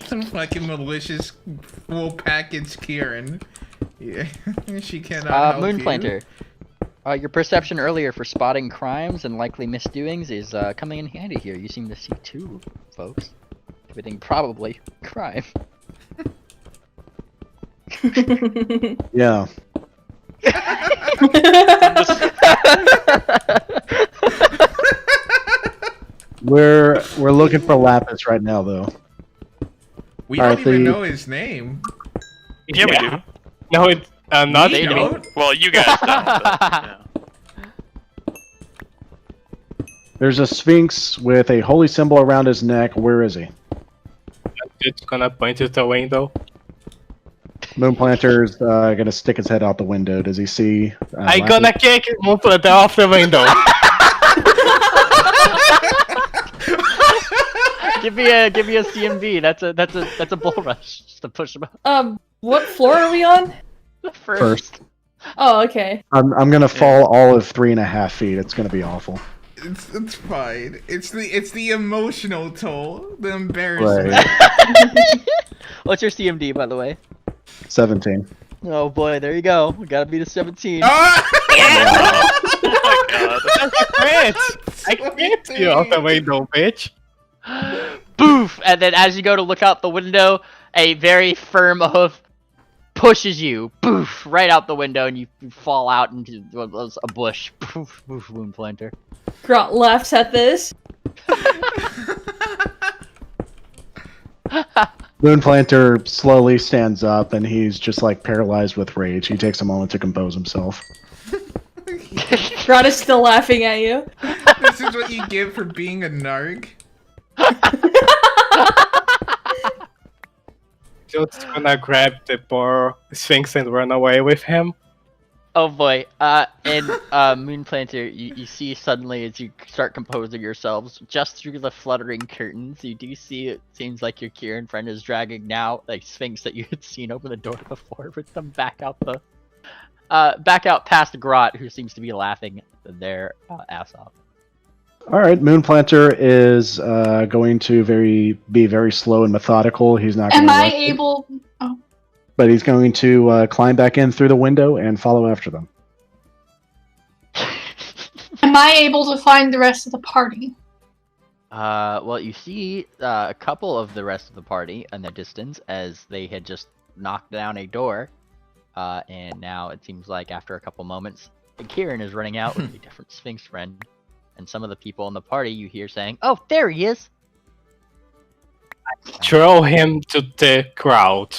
some fucking malicious full package Kieran. Yeah, she cannot help Moonplanter. Your perception earlier for spotting crimes and likely misdoings is coming in handy here. You seem to see two folks committing probably crime. Yeah. We're looking for Lapis right now, though. We Alright, don't even the- know his name. Yeah, we do. No, not We They don't? Well, you guys don't. But, yeah. There's a sphinx with a holy symbol around his neck. Where is he? Dude's gonna point at the window. Moonplanter's gonna stick his head out the window. Does he see? I Lapis? gonna kick Moonplanter off the window. give me a CMB. That's a bull rush just to push him up. What floor are we on? First. Oh, okay. I'm gonna fall all of 3.5 feet. It's gonna be awful. It's fine. It's the emotional toll, the embarrassment. Right. What's your CMD, by the way? 17. Oh boy, there you go. We gotta beat a 17. Ah! Oh my god. I can't you out the window, bitch. Boof! And then as you go to look out the window, a very firm hoof pushes you, boof, right out the window, and you fall out into a bush. Poof, poof, Moonplanter. Grot laughs at this. Moonplanter slowly stands up and he's just like paralyzed with rage. He takes a moment to compose himself. Grot is still laughing at you. This is what you get for being a narc. Dude's gonna grab the poor Sphinx and run away with him. Oh boy. And Moonplanter, you see suddenly as you start composing yourselves, just through the fluttering curtains, you do see it seems like your Kieran friend is dragging now like Sphinx that you had seen open the door before with them back out past Grot, who seems to be laughing their ass off. All right, Moonplanter is going to be very slow and methodical. He's not. Am gonna I rush it, able? Oh, but he's going to climb back in through the window and follow after them. am I able to find the rest of the party? Well, you see a couple of the rest of the party in the distance as they had just knocked down a door, and now it seems like after a couple moments, Kieran is running out with a different Sphinx friend, and some of the people in the party you hear saying, "Oh, there he is!" Throw him to the crowd.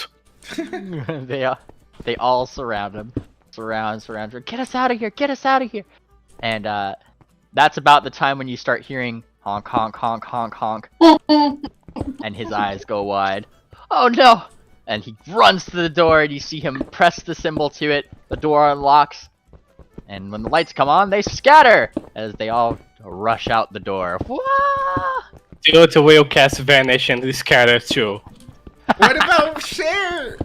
They all surround him, surround him. Get us out of here! Get us out of here! And that's about the time when you start hearing honk, honk, honk, honk, honk, and his eyes go wide. Oh no! And he runs to the door, and you see him press the symbol to it. The door unlocks, and when the lights come on, they scatter as they all rush out the door. Wah! Tilda will cast Vanish and scatter too. What about share?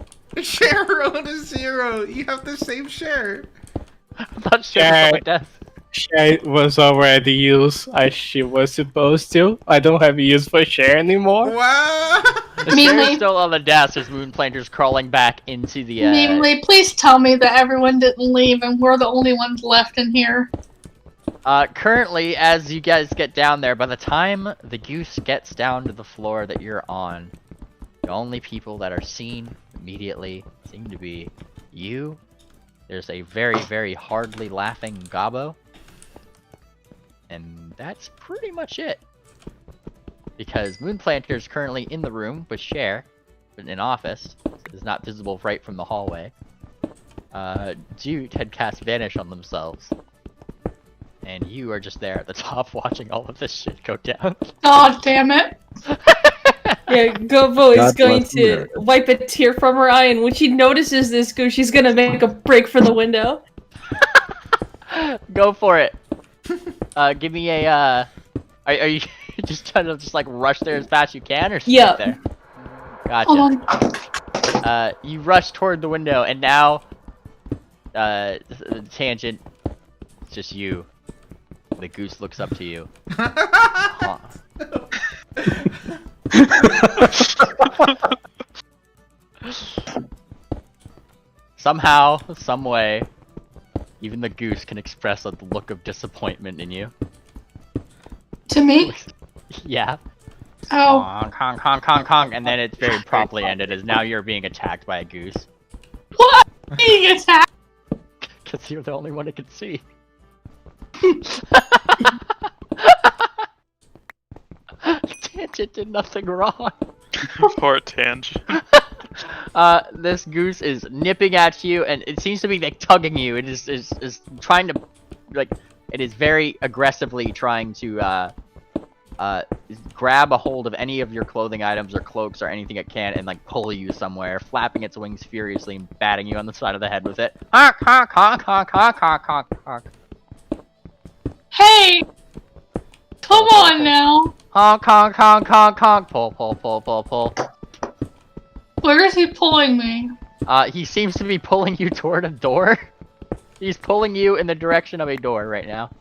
Share rolled a 0. You have the same share. I'm not sure Yeah. what it does. Share was already used as she was supposed to. I don't have use for share anymore. Wow. The chair is still on the desk as Moonplanter's crawling back into the Namely, please tell me that everyone didn't leave and we're the only ones left in here. Currently, as you guys get down there, by the time the goose gets down to the floor that you're on, the only people that are seen immediately seem to be you. There's a very, very hardly laughing Gobbo. And that's pretty much it. Because Moonplanter is currently in the room with Cher, but in an office. So it's not visible right from the hallway. Jude had cast Vanish on themselves. And you are just there at the top watching all of this shit go down. God damn it. Yeah, Gobo is God going bless to America. wipe a tear from her eye, and when she notices this, she's gonna make a break for the window. Go for it. Give me a, are you just trying to just like rush there as fast as you can, or stay Yep. there? Hold Gotcha. on. You rush toward the window, and now, tangent, it's just you. The goose looks up to you. Huh. Somehow, some way, even the goose can express a look of disappointment in you. To me? Yeah. Oh. Honk, honk, honk, honk, honk, and then it's very promptly ended as now you're being attacked by a goose. What? Being attacked? Because you're the only one that can see. Tangent did nothing wrong. Poor Tangent. This goose is nipping at you, and it seems to be like tugging you. It is trying to, like, it is very aggressively trying to grab a hold of any of your clothing items or cloaks or anything it can, and like pull you somewhere, flapping its wings furiously and batting you on the side of the head with it. Honk, honk, honk, honk, honk, honk, honk, honk. Hey! Come on now. Honk, honk, honk, honk, honk. Pull, pull, pull, pull, pull. Where is he pulling me? He seems to be pulling you toward a door. He's pulling you in the direction of a door right now.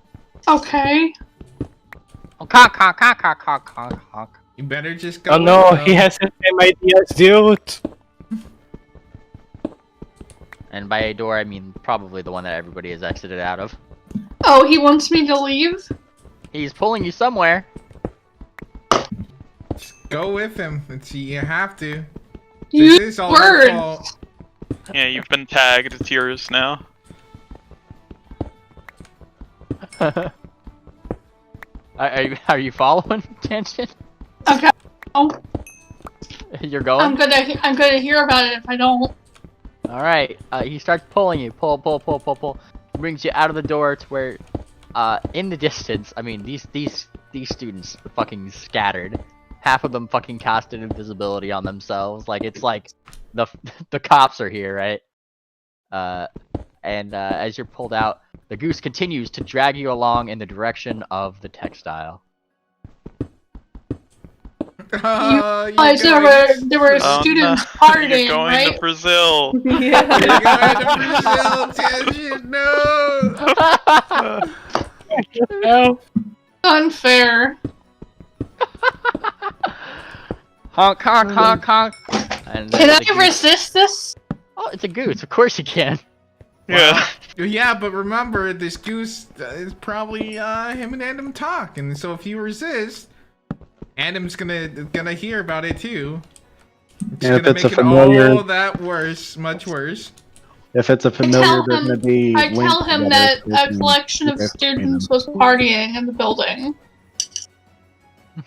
Okay. Oh, honk, honk, honk, honk, honk, honk, honk. You better just go. Oh no, with he has the same idea as dude. And by a door, I mean probably the one that everybody has exited out of. Oh, he wants me to leave? He's pulling you somewhere. Go with him. You have to. Use This is all your words. fault. Yeah, you've been tagged. It's yours now. Are you following, Tangent? Okay. Oh, You're going? I'm gonna hear about it if I don't. Alright, he starts pulling you. Pull, pull, pull, pull, pull. Brings you out of the door to where, in the distance, I mean, these students are fucking scattered. Half of them fucking casted invisibility on themselves. Like, it's like the cops are here, right? And as you're pulled out, the goose continues to drag you along in the direction of the textile. Guys, there were Oh, students no. partying, You're going right? to Brazil. Yeah. You're going to Brazil, Tangent. No. No. Unfair. Honk, honk, honk, honk. And Can the I goose- resist this? Oh, it's a goose. Of course you can. Yeah. Yeah, but remember, this goose is probably him and Adam talk, and so if you resist, Adam's gonna hear about it too. It's And if gonna it's a make familiar- it all that worse, much worse. If it's a familiar, tell there's him- going to be. I tell links him together that so we a can collection of keep explaining students them. was partying in the building.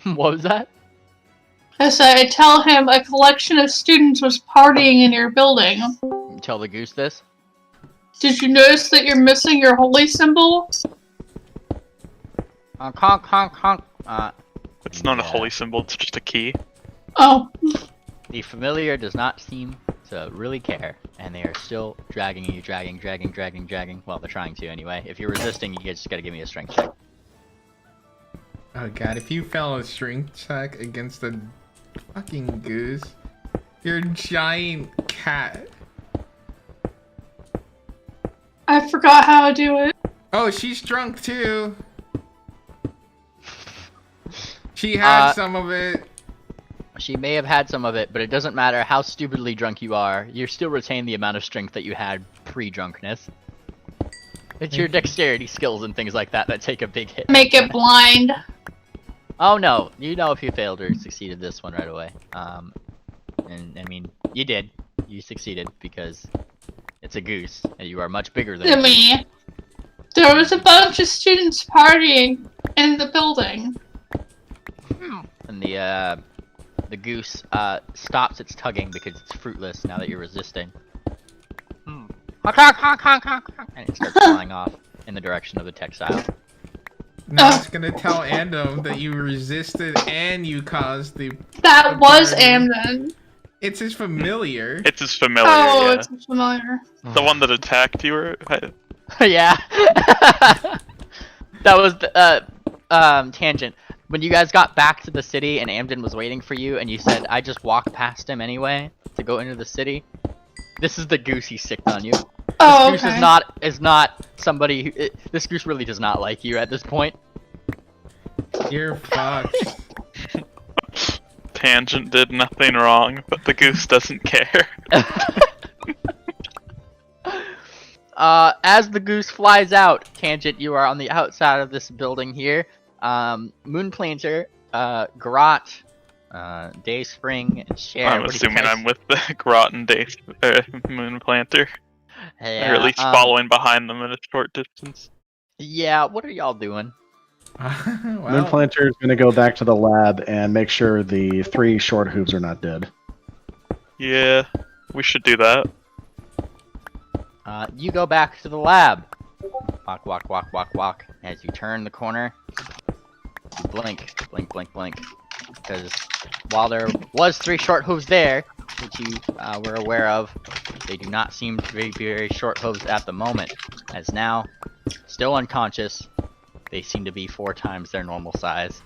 What was that? I said, I tell him a collection of students was partying in your building. You tell the goose this? Did you notice that you're missing your holy symbol? Honk, honk, honk, honk. It's not a Yeah. holy symbol, it's just a key. Oh, The familiar does not seem to really care, and they are still dragging you, dragging. Well, they're trying to anyway. If you're resisting, you just gotta give me a strength check. Oh god, if you fail a strength check against a fucking goose, you're a giant cat. I forgot how to do it. Oh, she's drunk too. She had some of it. She may have had some of it, but it doesn't matter how stupidly drunk you are. You still retain the amount of strength that you had pre-drunkenness. It's your dexterity skills and things like that that take a big hit. Make it blind. Oh no, you know if you failed or succeeded this one right away. And I mean, you did. You succeeded because it's a goose, and you are much bigger than a To goose. me. There was a bunch of students partying in the building. And the goose stops its tugging because it's fruitless now that you're resisting. Honk, honk, honk, honk, honk, honk, and it starts flying off in the direction of the textile. Now it's gonna tell Andom that you resisted and you caused the. That was party. Amnon. It's his familiar. It's his familiar, Oh, yeah. it's familiar. The one that attacked you, or Yeah. That was the tangent. When you guys got back to the city and Amden was waiting for you, and you said, "I just walked past him anyway to go into the city." This is the goose he sicked on you. This Oh, goose okay. is not somebody who. This goose really does not like you at this point. You're fucked. Tangent did nothing wrong, but the goose doesn't care. As the goose flies out, Tangent, you are on the outside of this building here. Moonplanter, Grot, Dayspring, and Cher. I'm what do you assuming guys- I'm with the Groton Day Moon Planter, Yeah, or at least following behind them at a short distance. Yeah, what are y'all doing? Moon Planter is going to go back to the lab and make sure the 3 short hooves are not dead. Yeah, we should do that. You go back to the lab. Walk, walk, walk, walk, walk. As you turn the corner, you blink, blink, blink, blink. Because while there was 3 short hooves there, which you were aware of, they do not seem to be very short hooves at the moment. As now, still unconscious, they seem to be 4 times their normal size.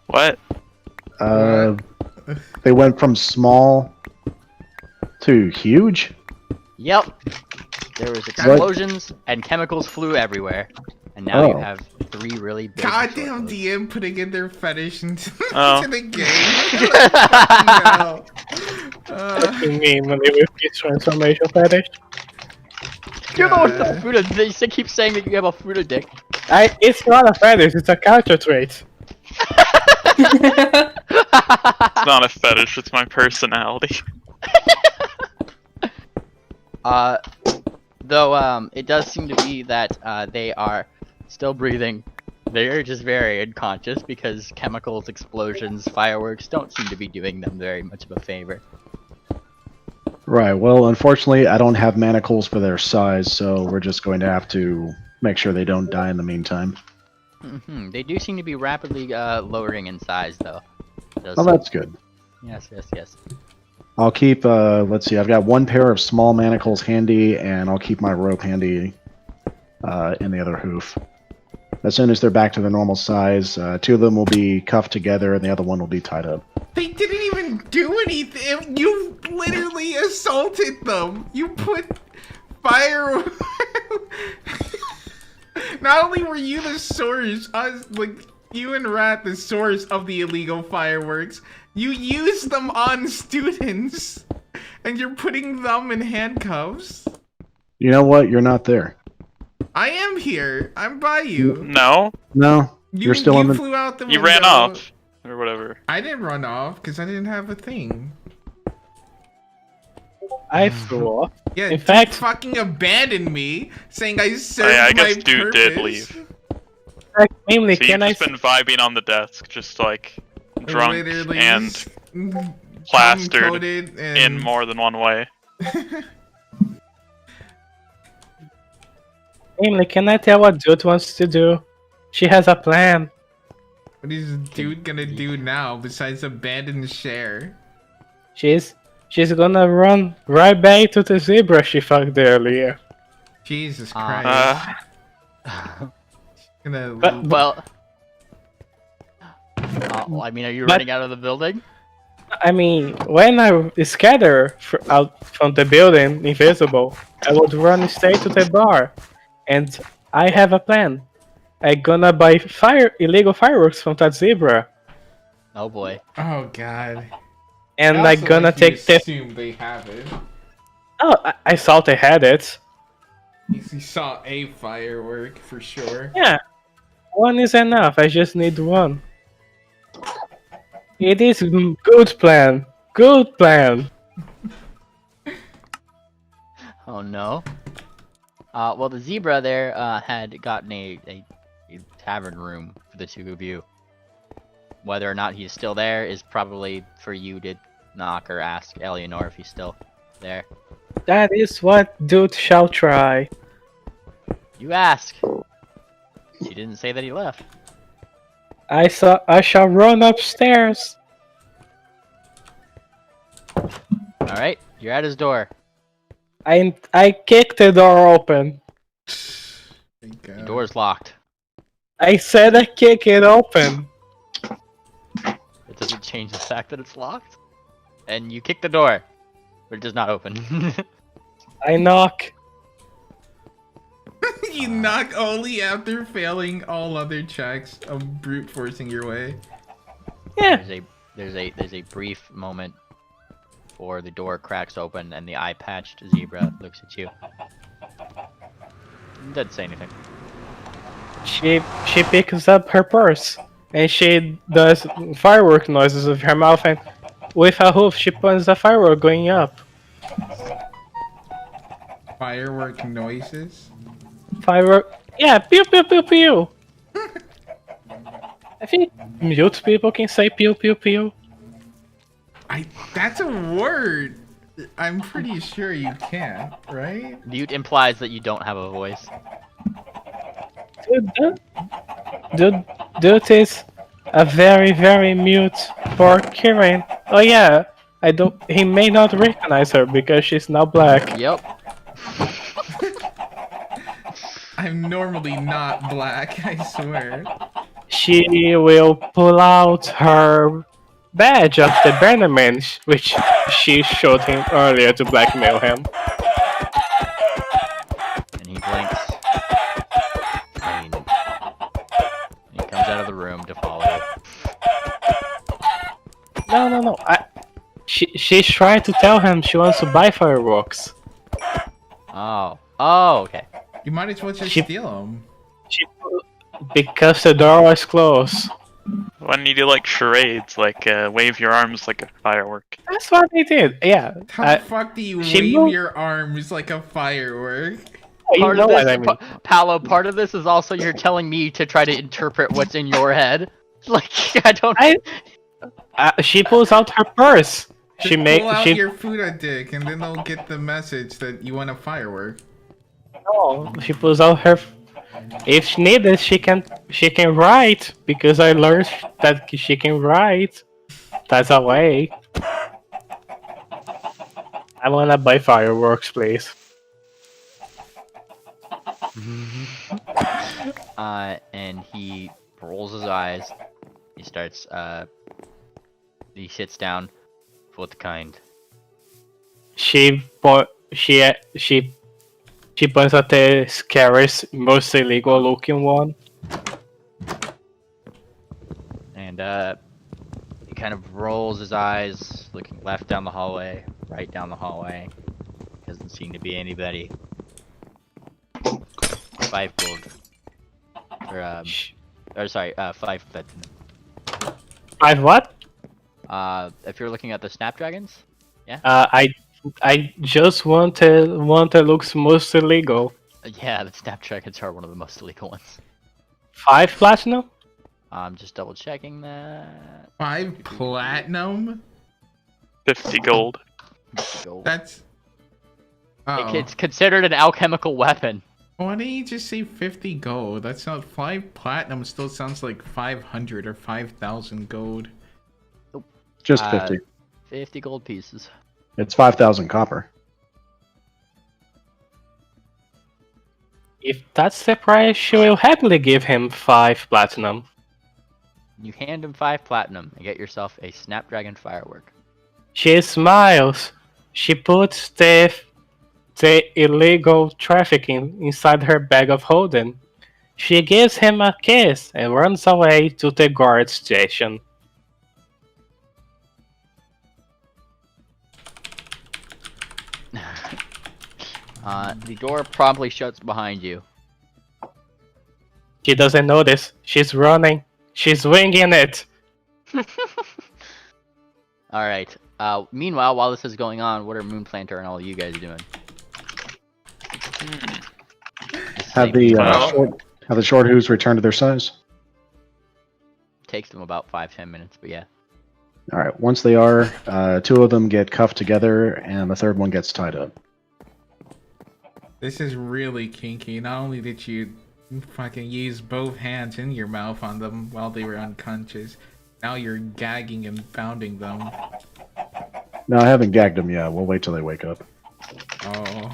What? They went from small to huge? Yep. There was explosions and chemicals flew everywhere. And now you Oh. have 3 really big short Goddamn hooves. DM putting in their fetish into, Oh. into the game. No. What do you mean when they with this transformation fetish? You're the one with the Fuda. They keep saying that you have a Fuda dick. It's not a fetish, it's a character trait. It's not a fetish, it's my personality. Though it does seem to be that they are still breathing. They're just very unconscious because chemicals, explosions, fireworks don't seem to be doing them very much of a favor. Right, well, unfortunately, I don't have manacles for their size, so we're just going to have to make sure they don't die in the meantime. They do seem to be rapidly lowering in size, though. Oh, that's good. Yes, yes, yes. I'll keep, let's see, I've got one pair of small manacles handy, and I'll keep my rope handy in the other hoof. As soon as they're back to their normal size, two of them will be cuffed together, and the other one will be tied up. They didn't even do anything. You literally assaulted them. You put fire. Not only were you the source, you and Rat, the source of the illegal fireworks, you used them on students, and you're putting them in handcuffs. You know what? You're not there. I am here. I'm by you. No, You're still on the. flew out the you window. ran off or whatever. I didn't run off because I didn't have a thing. I flew off. Yeah, In fact- fucking abandoned me, saying I served I my guess dude purpose. did leave. Mainly, So can you've I? just been vibing on the desk, just like drunk Literally and just plastered cum-coated and... in more than one way. Mainly, can I tell what Dude wants to do? She has a plan. What is dude gonna do now besides abandon Cher? She's gonna run right back to the zebra she fucked earlier. Jesus Christ. Gonna... Well, I mean, are you running out of the building? I mean, when I scatter out from the building, invisible, I would run straight to the bar. And I have a plan. I'm gonna buy illegal fireworks from that zebra. Oh boy. Oh god. And I I'm also gonna like you take the... assume they have it. Oh, I thought they had it. You saw a firework for sure. Yeah. One is enough, I just need one. It is good plan. Good plan. Oh no. Well, the zebra there had gotten a tavern room for the two of you. Whether or not he's still there is probably for you to knock or ask Eleanor if he's still there. That is what Dude shall try. You ask. She didn't say that he left. I shall run upstairs. Alright, you're at his door. I kicked the door open. Thank The God. door's locked. I said I kick it open. It doesn't change the fact that it's locked. And you kick the door, but it does not open. I knock. You knock only after failing all other checks of brute forcing your way. Yeah. There's a brief moment before the door cracks open and the eye-patched zebra looks at you. Doesn't say anything. She picks up her purse and she does firework noises with her mouth, and with her hoof she points the firework going up. Firework noises? Firework, yeah, pew pew pew pew. I think mute people can say pew pew pew. That's a word! I'm pretty sure you can, right? Mute implies that you don't have a voice. Dude is a very, very mute for Kirin. Oh yeah, he may not recognize her because she's now black. Yep. I'm normally not black, I swear. She will pull out her badge of the bannerman, which she showed him earlier to blackmail him. And he blinks. And he comes out of the room to follow you. No. She's trying to tell him she wants to buy fireworks. Oh, okay. You might as well just She- steal them. Because the door was closed. Why don't you do like charades, like wave your arms like a firework? That's what they did. Yeah. How the fuck do you she wave moved- your arms like a firework? You Part know of this, what I mean. Paolo, part of this is also you're telling me to try to interpret what's in your head. Like, I don't... She pulls out her purse. Just pull out your Fuda dick and then they'll get the message that you want a firework. No, she pulls out her. If she needed, she can write, because I learned that she can write. That's a way. I wanna buy fireworks, please. And he rolls his eyes. He starts. He sits down. What kind? She points at the scariest, most illegal looking one. And he kind of rolls his eyes, looking left down the hallway, right down the hallway. Doesn't seem to be anybody. 5 gold. Or sorry, 5 platinum. 5 what? If you're looking at the snapdragons, I just want that looks most illegal. yeah, the snapdragons are one of the most illegal ones. 5 platinum? I'm just double checking that. 5 platinum? 50 gold. Gold. That's. Oh. It's considered an alchemical weapon. Why didn't you just say 50 gold? That's not 5 platinum. Still sounds like 500 or 5,000 gold. Just 50. 50 gold pieces. It's 5,000 copper. If that's the price, she will happily give him 5 platinum. You hand him 5 platinum and get yourself a snapdragon firework. She smiles. She puts the illegal trafficking inside her bag of holding. She gives him a kiss and runs away to the guard station. The door promptly shuts behind you. She doesn't notice. She's running. She's winging it. Alright. Meanwhile, while this is going on, what are Moonplanter and all of you guys doing? Have the short hooves returned to their size? Takes them about 5-10 minutes, but yeah. All right. Once they are, 2 of them get cuffed together, and the third one gets tied up. This is really kinky. Not only did you fucking use both hands in your mouth on them while they were unconscious, now you're gagging and pounding them. No, I haven't gagged them yet. We'll wait till they wake up. Oh.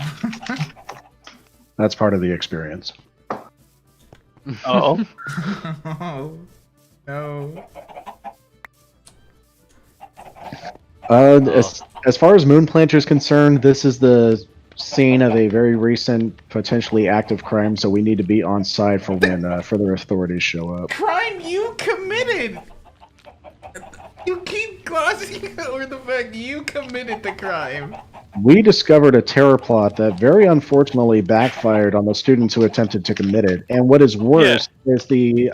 That's part of the experience. Oh. Oh. No. As far as Moonplanter is concerned, this is the scene of a very recent, potentially active crime, so we need to be on side for when further authorities show up. Crime you committed! You keep glossing over the fact you committed the crime. We discovered a terror plot that very unfortunately backfired on the students who attempted to commit it. And what is worse is the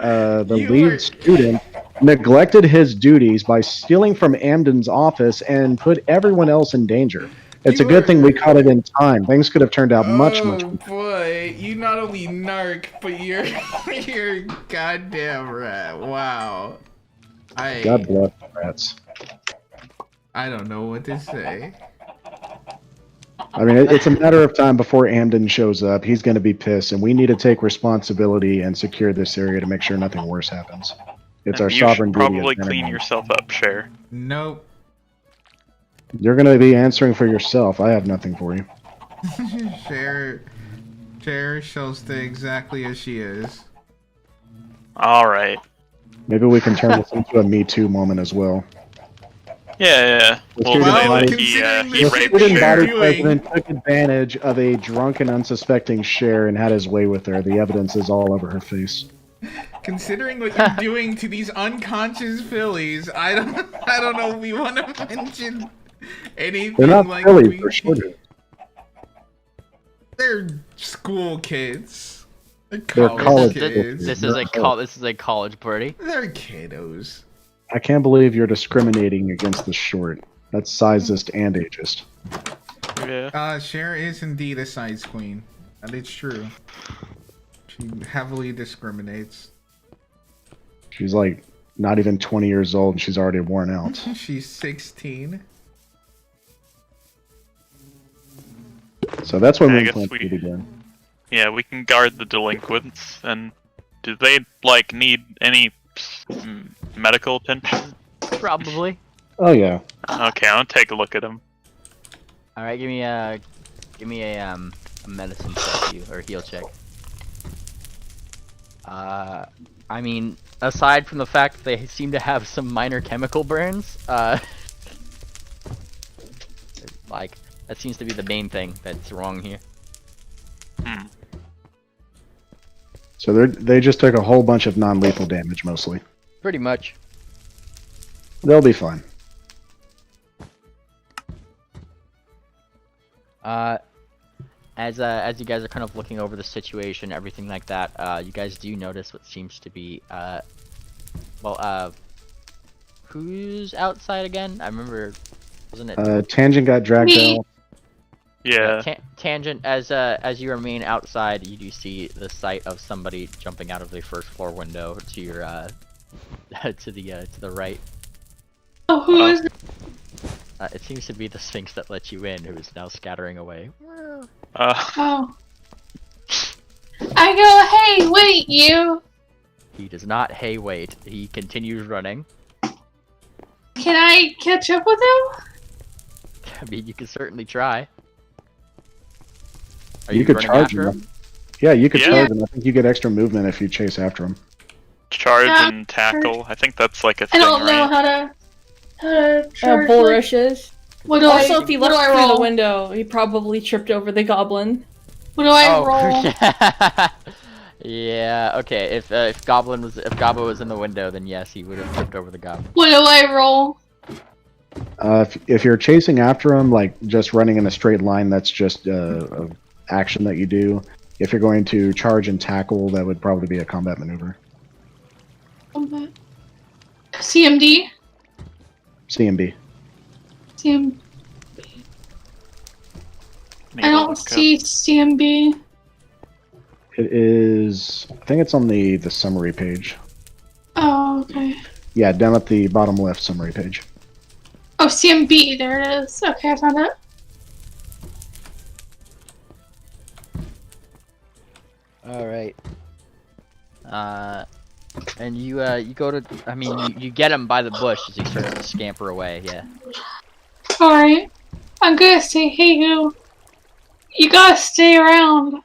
lead student neglected his duties by stealing from Amden's office and put everyone else in danger. It's a good thing we caught it in time. Things could have turned out much better. Oh boy, you not only narc, but you're a goddamn rat. Wow. God bless the rats. I don't know what to say. I mean, it's a matter of time before Amden shows up. He's going to be pissed, and we need to take responsibility and secure this area to make sure nothing worse happens. It's our sovereign duty. You should probably clean yourself up, Cher. Nope. You're going to be answering for yourself. I have nothing for you. Cher shall stay exactly as she is. Alright. Maybe we can turn this into a Me Too moment as well. Yeah. We'll Well, say that he raped Student body Cher. president took advantage of a drunken, unsuspecting Cher and had his way with her. The evidence is all over her face. Considering what you're doing to these unconscious fillies, I don't know if we want to mention anything. They're not like fillies, they're short. They're school kids. They're college kids. This is a college party. They're kiddos. I can't believe you're discriminating against the short. That's sizist and ageist. Yeah. Cher is indeed a size queen. That is true. She heavily discriminates. She's like not even 20 years old and she's already worn out. She's 16. So that's when I we guess plan we- to begin. Yeah, we can guard the delinquents. And do they, like, need any medical attention? Probably. Oh yeah. Okay, I'll take a look at them. All right, give me a medicine check, or heal check. I mean, aside from the fact that they seem to have some minor chemical burns, like that seems to be the main thing that's wrong here. So they just took a whole bunch of non-lethal damage mostly. Pretty much. They'll be fine. As you guys are kind of looking over the situation, everything like that, you guys do notice what seems to be, who's outside again? I remember, wasn't it? Tangent got dragged out. Yeah. Tangent, as you remain outside, you do see the sight of somebody jumping out of the first floor window to your, to the right. Oh, who is it? It seems to be the Sphinx that let you in, who is now scattering away. Oh. I go, hey, wait, you. He does not, hey, wait. He continues running. Can I catch up with him? I mean, you can certainly try. Are You could running charge after him. Yeah, you could Yeah. charge him. I think you get extra movement if you chase after him. Charge Yeah, and tackle. I think that's like a I thing, don't know right? how to charge. Bull like- rushes. What do Also, I, if he what do left I through roll? the window, he probably tripped over the goblin. What do I Oh, roll? yeah. Okay. If Goblin was in the window, then yes, he would have tripped over the goblin. What do I roll? If you're chasing after him, like just running in a straight line, that's just a action that you do. If you're going to charge and tackle, that would probably be a combat maneuver. CMD? CMB. CM. Need I to don't look see CMB. It is. I think it's on the summary page. Oh, okay. Yeah, down at the bottom left summary page. Oh, CMB, there it is. Okay, I found it. All right. And you go to. I mean, you get him by the bush as he starts to scamper away. Yeah. Alright. I'm gonna say, hey, who? You gotta stay around.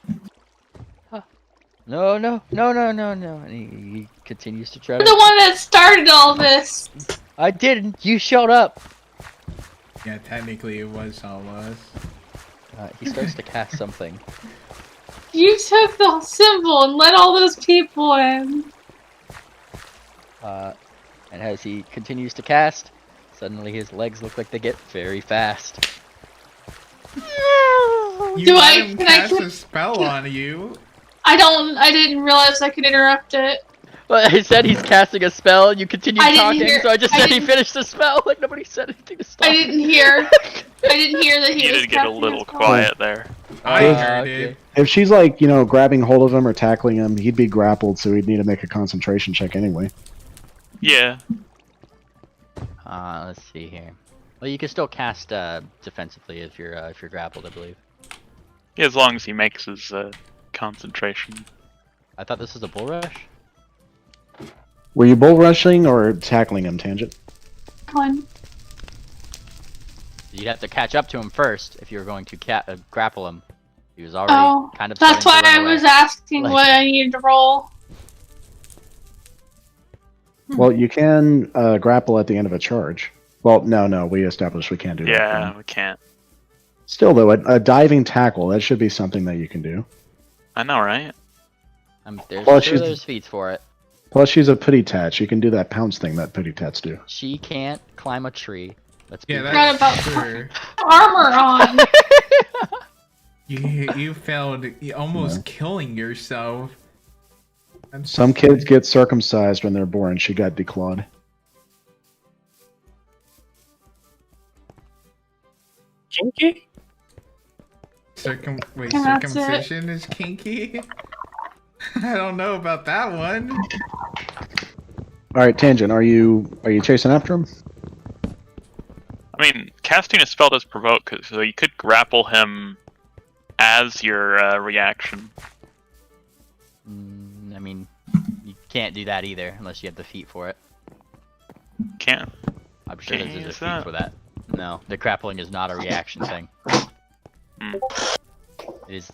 No. And he continues to try You're the to. one that started all this. I didn't. You showed up. Yeah, technically it was all us. He starts to cast something. You took the symbol and let all those people in. And as he continues to cast, suddenly his legs look like they get very fast. You Do let I- him can I cast click- a spell on you. I didn't realize I could interrupt it. Well, I said he's casting a spell, and you continue I didn't talking, hear- so I just I said he didn't- finished the spell. Like nobody said anything to stop. I didn't hear. I didn't hear that he You was did get a casting little spell. quiet there. I heard okay. it. If she's like, grabbing hold of him or tackling him, he'd be grappled, so he'd need to make a concentration check anyway. Yeah. Let's see here. Well, you can still cast defensively if you're grappled, I believe. Yeah, as long as he makes his concentration. I thought this was a bull rush. Were you bull rushing or tackling him, Tangent? One. You'd have to catch up to him first if you were going to grapple him. He was already Oh, kind of. that's why starting to I run was away. asking Like- what I needed to roll. Well, you can grapple at the end of a charge. Well, no, we established we can't do that. Yeah, we can't. Still, though, a diving tackle, that should be something that you can do. I know, right? Well, There's feats for it. Plus, she's a putty tat. You can do that pounce thing that putty tats do. She can't climb a tree. Let's be Yeah, real. Forgot that's about- true. Armor on. You failed almost killing yourself. I'm Some sorry. kids get circumcised when they're born. She got declawed. Kinky? Wait, And that's it. circumcision is kinky? I don't know about that one. All right, Tangent, are you chasing after him? I mean, casting a spell does provoke, so you could grapple him as your reaction. I mean, you can't do that either unless you have the feat for it. Can't. I'm sure Can't there's a use feat that. for that. No, the grappling is not a reaction thing. Hmm.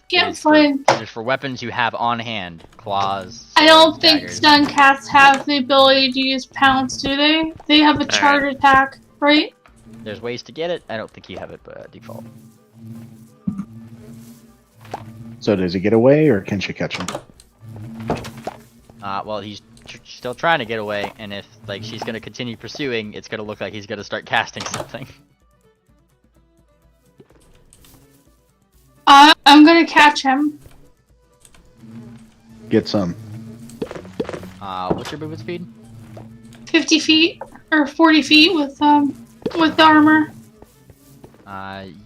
Yeah, it is fine. it is for weapons you have on hand. Claws, I don't swords, think daggers. stun cats have the ability to use pounce, do they? They have a charge attack, right? There's ways to get it. I don't think you have it by default. So does he get away, or can she catch him? Well, he's still trying to get away, and if like she's gonna continue pursuing, it's gonna look like he's gonna start casting something. I'm gonna catch him. Get some. What's your movement speed? 50 feet or 40 feet with the armor.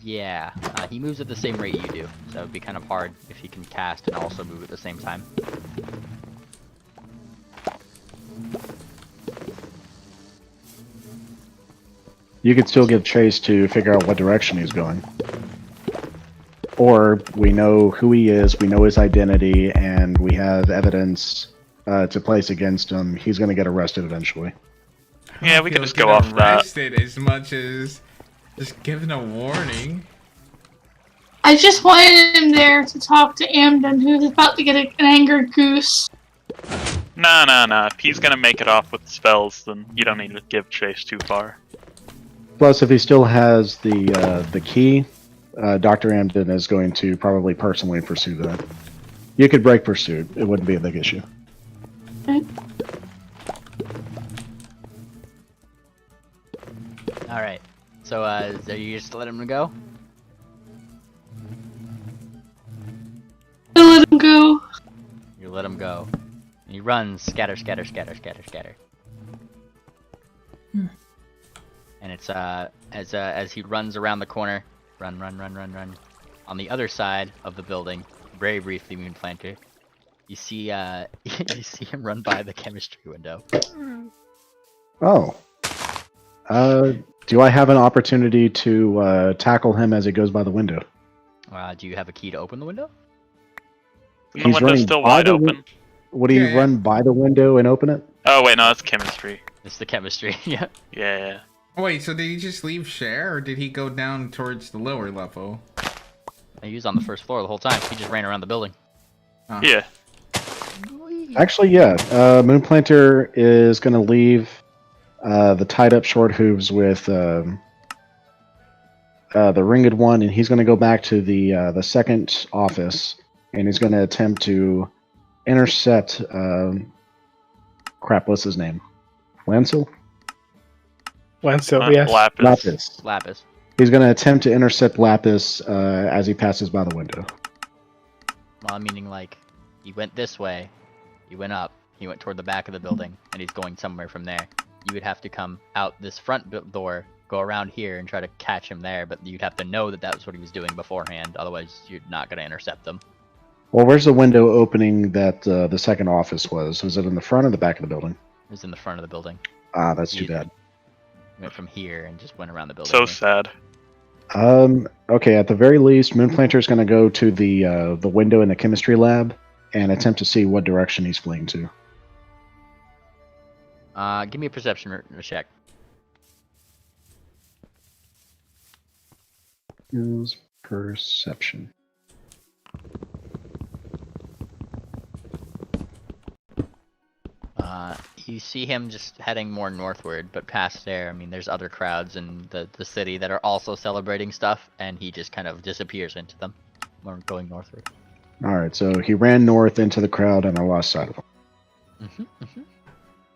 Yeah. He moves at the same rate you do, so it'd be kind of hard if he can cast and also move at the same time. You could still give chase to figure out what direction he's going. Or we know who he is, we know his identity, and we have evidence to place against him. He's going to get arrested eventually. Yeah, we could He'll just get go off that. arrested as much as just giving a warning. I just wanted him there to talk to Amden, who's about to get an angered goose. Nah. If he's gonna make it off with spells, then you don't need to give chase too far. Plus, if he still has the key, Dr. Amden is going to probably personally pursue that. You could break pursuit. It wouldn't be a big issue. Alright. So, are you just let him go? I let him go. You let him go. And he runs, scatter. And it's as he runs around the corner, run. On the other side of the building, very briefly, Moonplanter, you see you see him run by the chemistry window. Oh. Do I have an opportunity to tackle him as he goes by the window? Do you have a key to open the window? And the window's still wide open. Would he run by the window and open it? Oh wait, no, that's chemistry. It's the chemistry. Yeah. Yeah. Wait, so did he just leave Cher, or did he go down towards the lower level? He was on the first floor the whole time. He just ran around the building. Oh. Yeah. Actually, yeah. Moonplanter is going to leave the tied up short hooves with the ringed one, and he's going to go back to the second office, and he's going to attempt to intercept. Crap, what's his name? Lancel? Lancel, yes. Lapis. He's going to attempt to intercept Lapis as he passes by the window. Well, meaning like, he went this way, he went up, he went toward the back of the building, and he's going somewhere from there. You would have to come out this front door, go around here, and try to catch him there, but you'd have to know that was what he was doing beforehand, otherwise you're not going to intercept them. Well, where's the window opening that the second office was? Was it in the front or the back of the building? It was in the front of the building. Ah, that's too bad. Went from here and just went around the building. So sad. Okay, at the very least, Moonplanter is going to go to the window in the chemistry lab and attempt to see what direction he's fleeing to. Give me a perception check. Use perception. You see him just heading more northward, but past there, I mean, there's other crowds in the city that are also celebrating stuff, and he just kind of disappears into them. We're going northward. Alright, so he ran north into the crowd and I lost sight of him.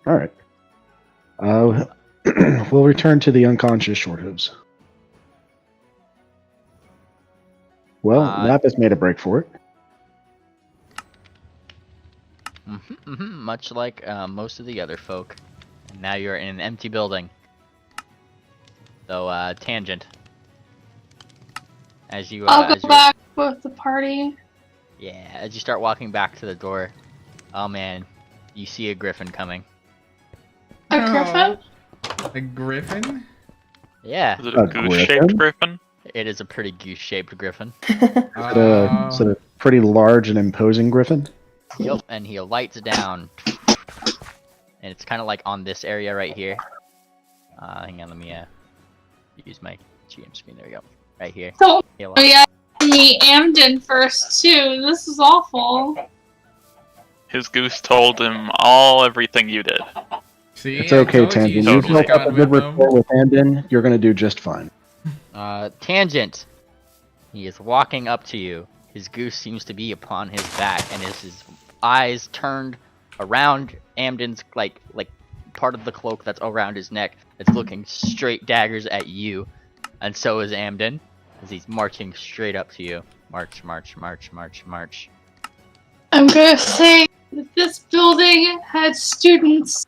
Alright. We'll return to the unconscious short hooves. Well, Lapis made a break for it. Much like most of the other folk. And now you're in an empty building. So, tangent. As you, I'll go back with the party. Yeah, as you start walking back to the door, oh man, you see a griffin coming. A griffin? A griffin? Yeah. Is it a goose-shaped griffin? It is a pretty goose-shaped griffin. Is it a pretty large and imposing griffin? Yep, and he lights down. And it's kind of like on this area right here. Hang on, let me use my GM screen. There we go. Right here. So, Halo. yeah, me Amden first too. This is awful. His goose told him everything you did. See, It's I okay, told Tangent. you You should've built up gone a good with them. rapport with Hamden. You're gonna do just fine. Tangent. He is walking up to you. His goose seems to be upon his back, and his eyes turned around Amden's like part of the cloak that's around his neck. It's looking straight daggers at you, and so is Amden as he's marching straight up to you. March, march, march, march, march. I'm gonna say that this building had students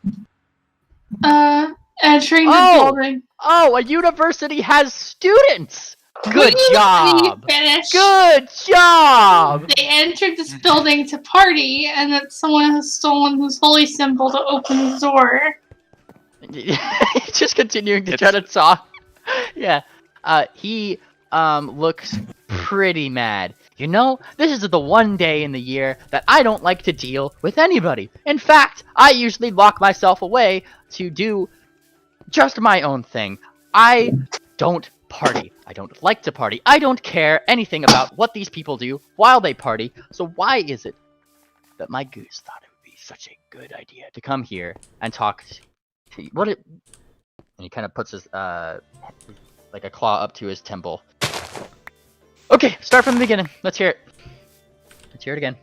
entering the building. Oh, a university has students! Good Will you let me job! finish? Good job! They entered this building to party, and that someone has stolen his holy symbol to open the door. Just continuing to try to talk. Yeah. He looks pretty mad. You know, this is the one day in the year that I don't like to deal with anybody. In fact, I usually lock myself away to do just my own thing. I don't party. I don't like to party. I don't care anything about what these people do while they party. So why is it that my goose thought it would be such a good idea to come here and talk to you? And he kind of puts his like a claw up to his temple. Okay, start from the beginning. Let's hear it. Let's hear it again.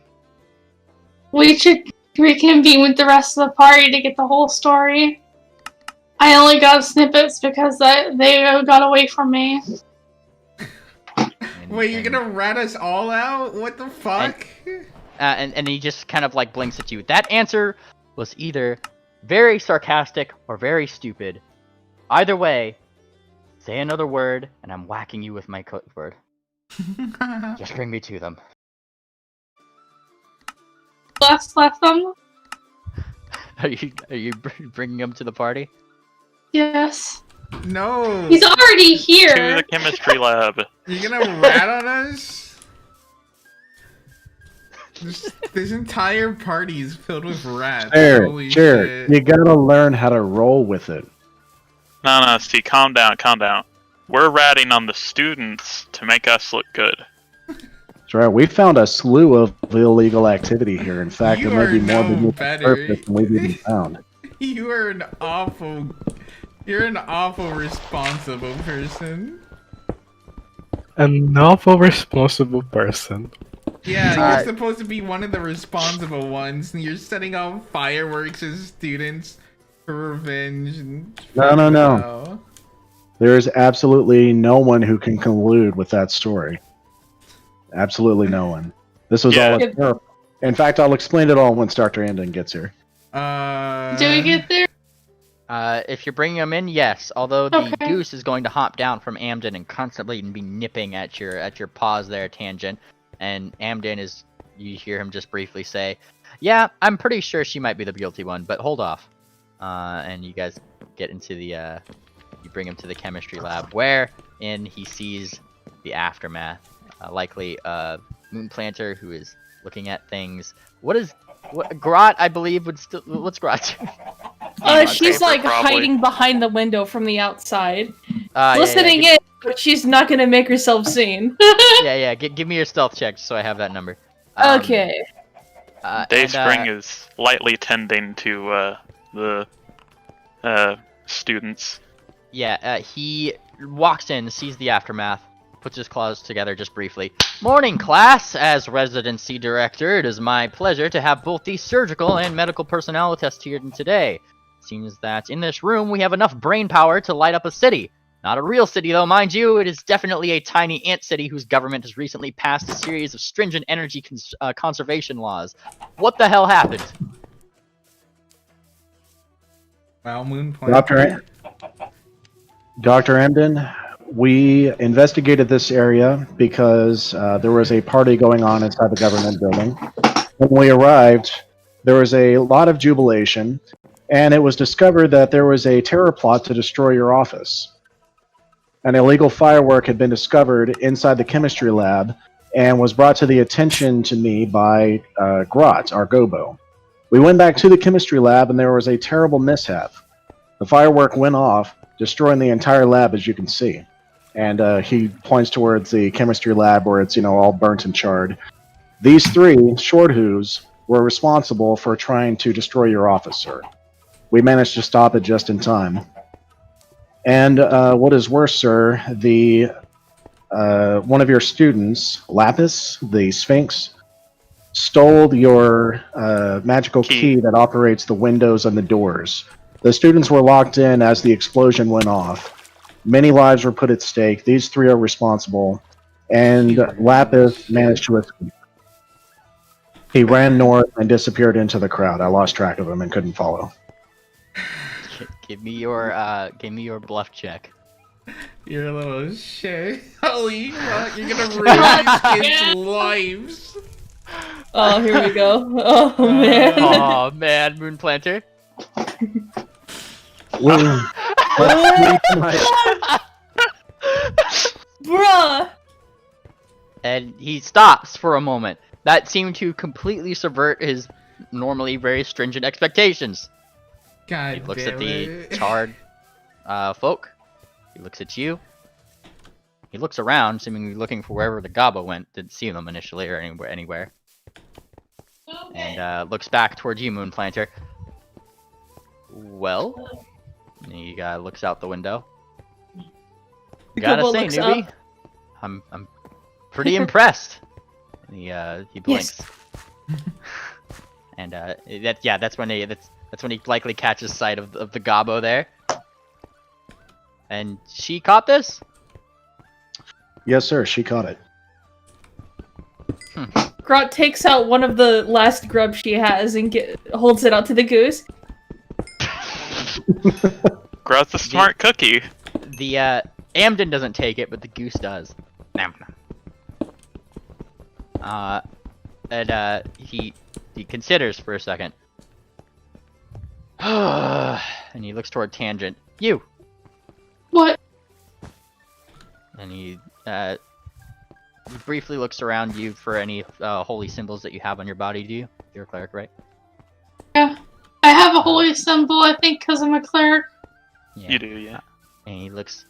We should reconvene with the rest of the party to get the whole story. I only got snippets because they got away from me. Wait, you're gonna rat us all out? What the fuck? And he just kind of like blinks at you. That answer was either very sarcastic or very stupid. Either way, say another word, and I'm whacking you with my code word. Just bring me to them. Left them? Are you bringing them to the party? Yes. No. He's already To here. the chemistry lab. You're gonna rat on us? This entire party is filled with rats. Holy Sure. shit. You gotta learn how to roll with it. No, see, calm down. We're ratting on the students to make us look good. That's right. We found a slew of illegal activity here. In fact, You it may are be more no than you better. purpose than we've even found. You're an awful responsible person. An awful responsible person. Yeah, you're supposed to be one of the responsible ones, and you're setting off fireworks as students for revenge. And No. There is absolutely no one who can collude with that story. Absolutely no one. This was all a terrible. In fact, I'll explain it all once Dr. Andon gets here. Do we get there? If you're bringing them in, yes. Although the Okay. goose is going to hop down from Amden and constantly be nipping at your paws there, Tangent. And Amden you hear him just briefly say, "Yeah, I'm pretty sure she might be the guilty one, but hold off." And you guys get into the you bring him to the chemistry lab, wherein he sees the aftermath. Likely Moon Planter, who is looking at things. What Grot, I believe, would still. What's Grot? She's paper, like probably. hiding behind the window from the outside, Yeah, listening in, but she's not gonna make herself seen. Yeah. Give me your stealth check so I have that number. Okay. Dayspring is lightly tending to the students. Yeah, he walks in, sees the aftermath, puts his claws together just briefly. Morning, class! As residency director, it is my pleasure to have both the surgical and medical personnel attest here today. Seems that in this room we have enough brain power to light up a city. Not a real city though, mind you, it is definitely a tiny ant city whose government has recently passed a series of stringent energy conservation laws. What the hell happened? Well, Moon Planter. Dr. Amden, we investigated this area because there was a party going on inside the government building. When we arrived, there was a lot of jubilation, and it was discovered that there was a terror plot to destroy your office. An illegal firework had been discovered inside the chemistry lab and was brought to the attention to me by Grot, our gobo. We went back to the chemistry lab, and there was a terrible mishap. The firework went off, destroying the entire lab, as you can see. And he points towards the chemistry lab where it's, all burnt and charred. These 3 short who's were responsible for trying to destroy your officer. We managed to stop it just in time. And what is worse, sir, the one of your students, Lapis, the Sphinx, stole your magical key that operates the windows and the doors. The students were locked in as the explosion went off. Many lives were put at stake. These 3 are responsible, and Lapis managed to escape. He ran north and disappeared into the crowd. I lost track of him and couldn't follow. Give me your bluff check. You're a little shit. Holy fuck, you're gonna ruin these kids' lives. Oh, here we go. Oh man. Oh man, Moon Planter. Bruh. And he stops for a moment. That seemed to completely subvert his normally very stringent expectations. God He looks damn at the it. charred folk. He looks at you. He looks around, seemingly looking for wherever the Gobbo went. Didn't see them initially or anywhere. And looks back towards you, Moon Planter. Well, and he looks out the window. The Gotta Gobbo say, looks newbie, up. I'm pretty impressed. And he blinks. And that's when he likely catches sight of the Gobbo there. And she caught this? Yes, sir. She caught it. Grot takes out one of the last grub she has and holds it out to the goose. Grot's a smart cookie. The Amden doesn't take it, but the goose does. Nom, nom. And he considers for a second. And he looks toward Tangent. You! What? And he briefly looks around you for any holy symbols that you have on your body, do you? You're a cleric, right? Yeah. I have a holy symbol, I think, because I'm a cleric. Yeah. You do, yeah. And he looks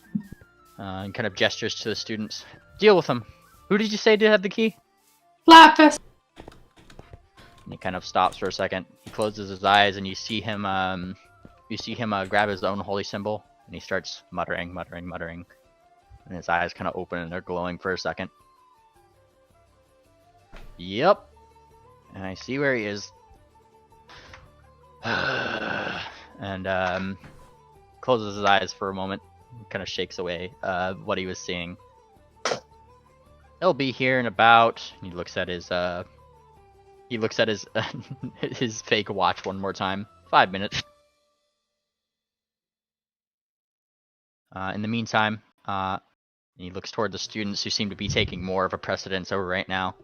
and kind of gestures to the students. Deal with him. Who did you say did have the key? Lapis. And he kind of stops for a second. He closes his eyes, and you see him grab his own holy symbol, and he starts muttering. And his eyes kind of open, and they're glowing for a second. Yep. And I see where he is. And closes his eyes for a moment, kind of shakes away what he was seeing. He'll be here in about. He looks at his his fake watch one more time. 5 minutes. In the meantime, he looks toward the students who seem to be taking more of a precedence over right now.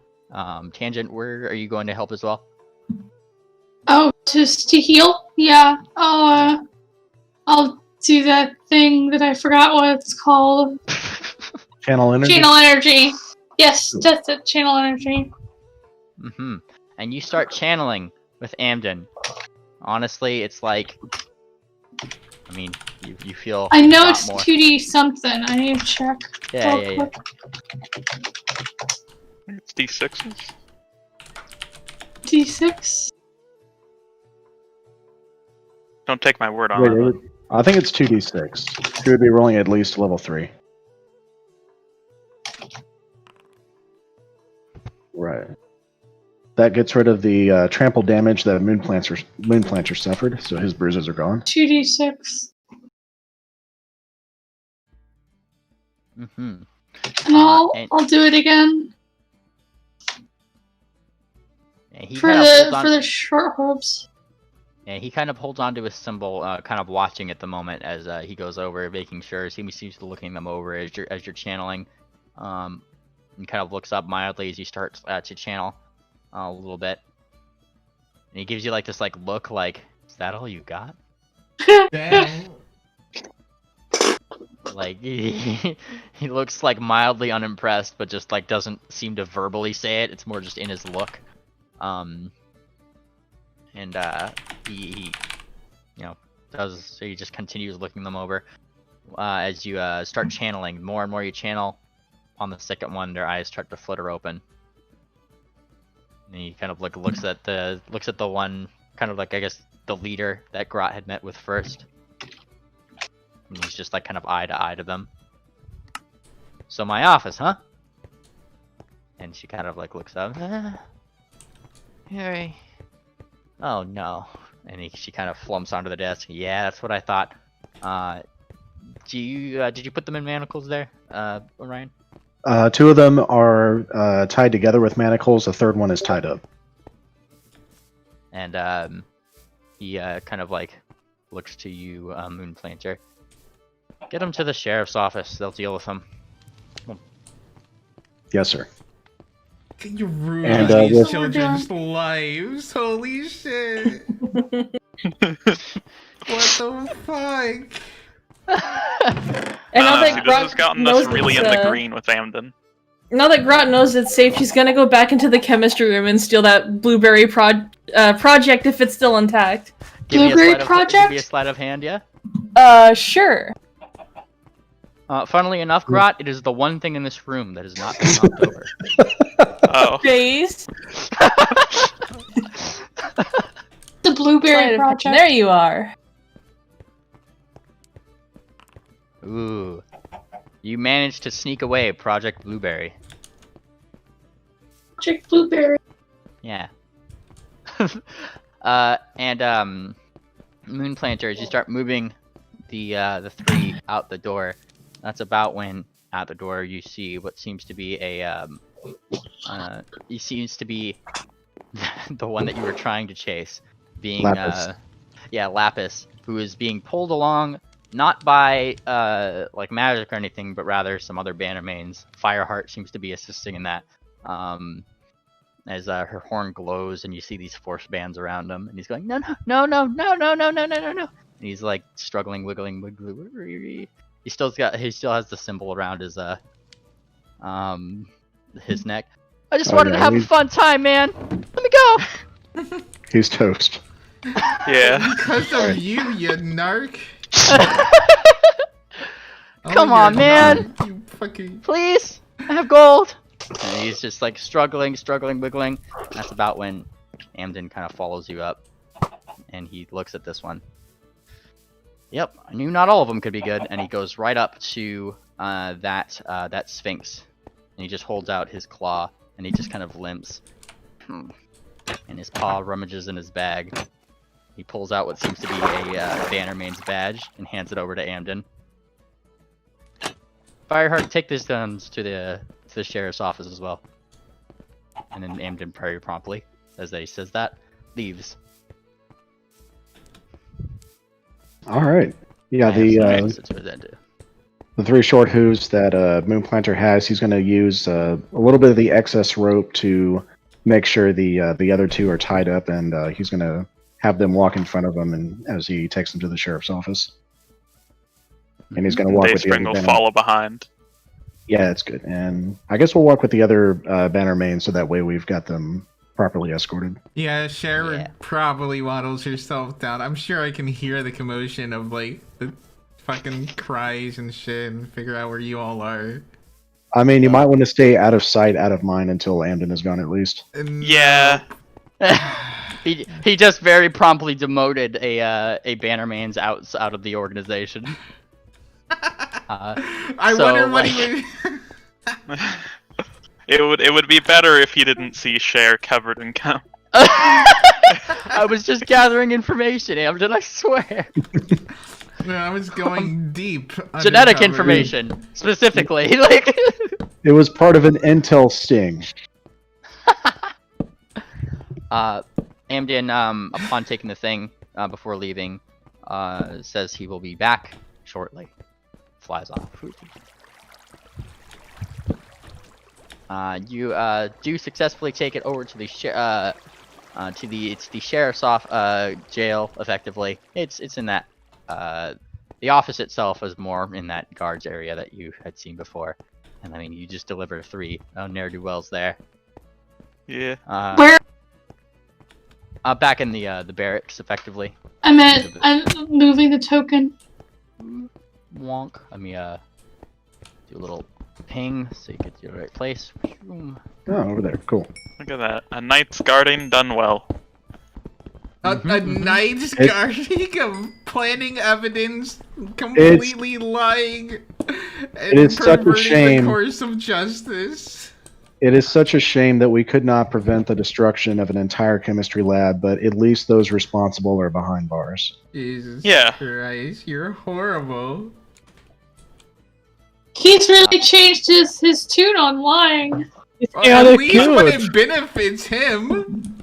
Tangent, where are you going to help as well? Oh, just to heal? Yeah. I'll do that thing that I forgot what it's called. Channel energy. Channel energy. Yes, that's it. Channel energy. Mm-hmm. And you start channeling with Amden. Honestly, it's like, I mean, you feel. I know a lot it's more. 2D something. I need to check. Yeah. It's D6s. D6. Don't take my word on Wait, it. I think it's 2d6. She would be rolling at least level 3. Right. That gets rid of the trample damage that Moonplanter suffered, so his bruises are gone. 2D6. Mm-hmm. And I'll do it again. Yeah, he For kind of holds on- the short hopes. Yeah, he kind of holds on to his symbol, kind of watching at the moment as he goes over, making sure. He seems to looking them over as you're channeling, and kind of looks up mildly as you start to channel a little bit. And he gives you like this look, like, is that all you got? Damn. Like he looks like mildly unimpressed, but just doesn't seem to verbally say it. It's more just in his look. And he does, so he just continues looking them over. as you start channeling. More and more you channel. On the second one, their eyes start to flutter open. And he kind of like looks at the one, kind of like, I guess, the leader that Grot had met with first. And he's just like kind of eye to eye to them. So my office, huh? And she kind of like looks up. Harry. Oh no. And she kind of flumps onto the desk. Yeah, that's what I thought. Did you put them in manacles there, Orion? 2 of them are tied together with manacles. The third one is tied up. And he kind of like looks to you, Moonplanter. Get him to the sheriff's office. They'll deal with him. Yes, sir. You ruin And, these with- children's lives. Holy shit. What the fuck? And now See, that this Grot has gotten knows us really in it's, the green with Amden. now that Grot knows it's safe, she's gonna go back into the chemistry room and steal that blueberry project if it's still intact. Blueberry Give me project? a sleight of hand, yeah? Sure. Funnily enough, Grot, it is the one thing in this room that has not been knocked over. Oh. Face. The blueberry project. There you are. Ooh. You managed to sneak away Project Blueberry. Project Blueberry. Yeah. And Moonplanter, as you start moving the 3 out the door, that's about when out the door you see what seems to be a he seems to be the one that you were trying to chase, being Lapis. Lapis, who is being pulled along not by like magic or anything, but rather some other bannermains. Fireheart seems to be assisting in that. As her horn glows and you see these force bands around him, and he's going, no, and he's like struggling, wiggling. He still has the symbol around his neck. I just wanted to have a fun time, man. Let me go. He's toast. Yeah. Because of you, you narc. Come on, man. You fucking... Please, I have gold. And he's just like struggling, wiggling. That's about when Amden kind of follows you up, and he looks at this one. Yep, I knew not all of them could be good, and he goes right up to that sphinx, and he just holds out his claw, and he just kind of limps, and his paw rummages in his bag. He pulls out what seems to be a Bannerman's badge and hands it over to Amden. Fireheart, take this to the sheriff's office as well. And then Amden very promptly, as he says that, leaves. All right. Yeah, I have some notes to present to. the 3 short hooves that Moonplanter has, he's going to use a little bit of the excess rope to make sure the other 2 are tied up, and he's going to have them walk in front of him, and as he takes them to the sheriff's office. And he's going to walk with the Dayspring other will follow behind. Yeah, that's good. And I guess we'll walk with the other Bannermain, so that way we've got them properly escorted. Yeah, Sharon probably waddles herself down. I'm sure I can hear the commotion of like the fucking cries and shit and figure out where you all are. I mean, you might want to stay out of sight, out of mind until Amden is gone at least. Yeah. He just very promptly demoted a Bannerman's out of the organization. I wonder what he would... It would be better if he didn't see Cher covered in cum. I was just gathering information, Amden, I swear. No, I was going deep. Genetic undercover. information, specifically. Like It was part of an intel sting. Amden, upon taking the thing before leaving, says he will be back shortly. Flies off. You do successfully take it over to the sheriff's jail. Effectively, it's in that. The office itself is more in that guards area that you had seen before, and I mean you just delivered 3 ne'er-do-wells there. Yeah. Where? Back in the barracks, effectively. I'm moving the token. Wonk. Let me do a little ping so you get to the right place. Oh, over there. Cool. Look at that. A knight's guarding done well. A knight's guarding of planning evidence, completely lying, and is such a perverting shame. the course of justice. It is such a shame that we could not prevent the destruction of an entire chemistry lab, but at least those responsible are behind bars. Jesus Yeah. Christ, you're horrible. He's really changed his tune on lying. Well, at least when it benefits him.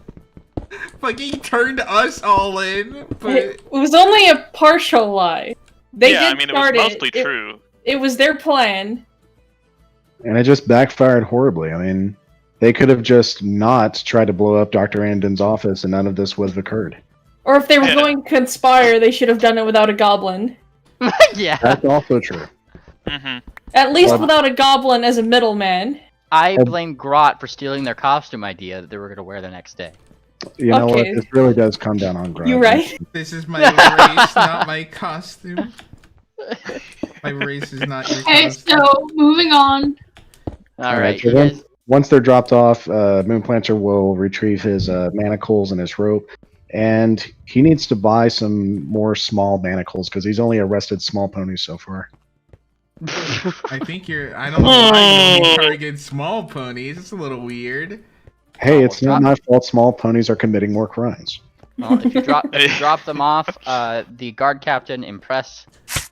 Like, he turned us all in, but... It was only a partial lie. They yeah, did I mean, it start was mostly true. It was their plan. And it just backfired horribly. I mean, they could have just not tried to blow up Dr. Amden's office and none of this would have occurred. Or if they were Yeah. going to conspire, they should have done it without a goblin. Yeah. That's also true. Mm-hmm. At least Well- without a goblin as a middleman. I blame Grot for stealing their costume idea that they were going to wear the next day. You know Okay. what? This really does come down on Grant. You right? This is my race, not my costume. My race is not your Okay, costume. so moving on. Alright, so you then- guys... Once they're dropped off, Moonplanter will retrieve his manacles and his rope, and he needs to buy some more small manacles because he's only arrested small ponies so far. I think you're... I don't know why you only target small ponies. It's a little weird. Hey, Oh, it's well, not my fault small ponies are committing more crimes. Well, if you drop them off, the guard captain, impressed,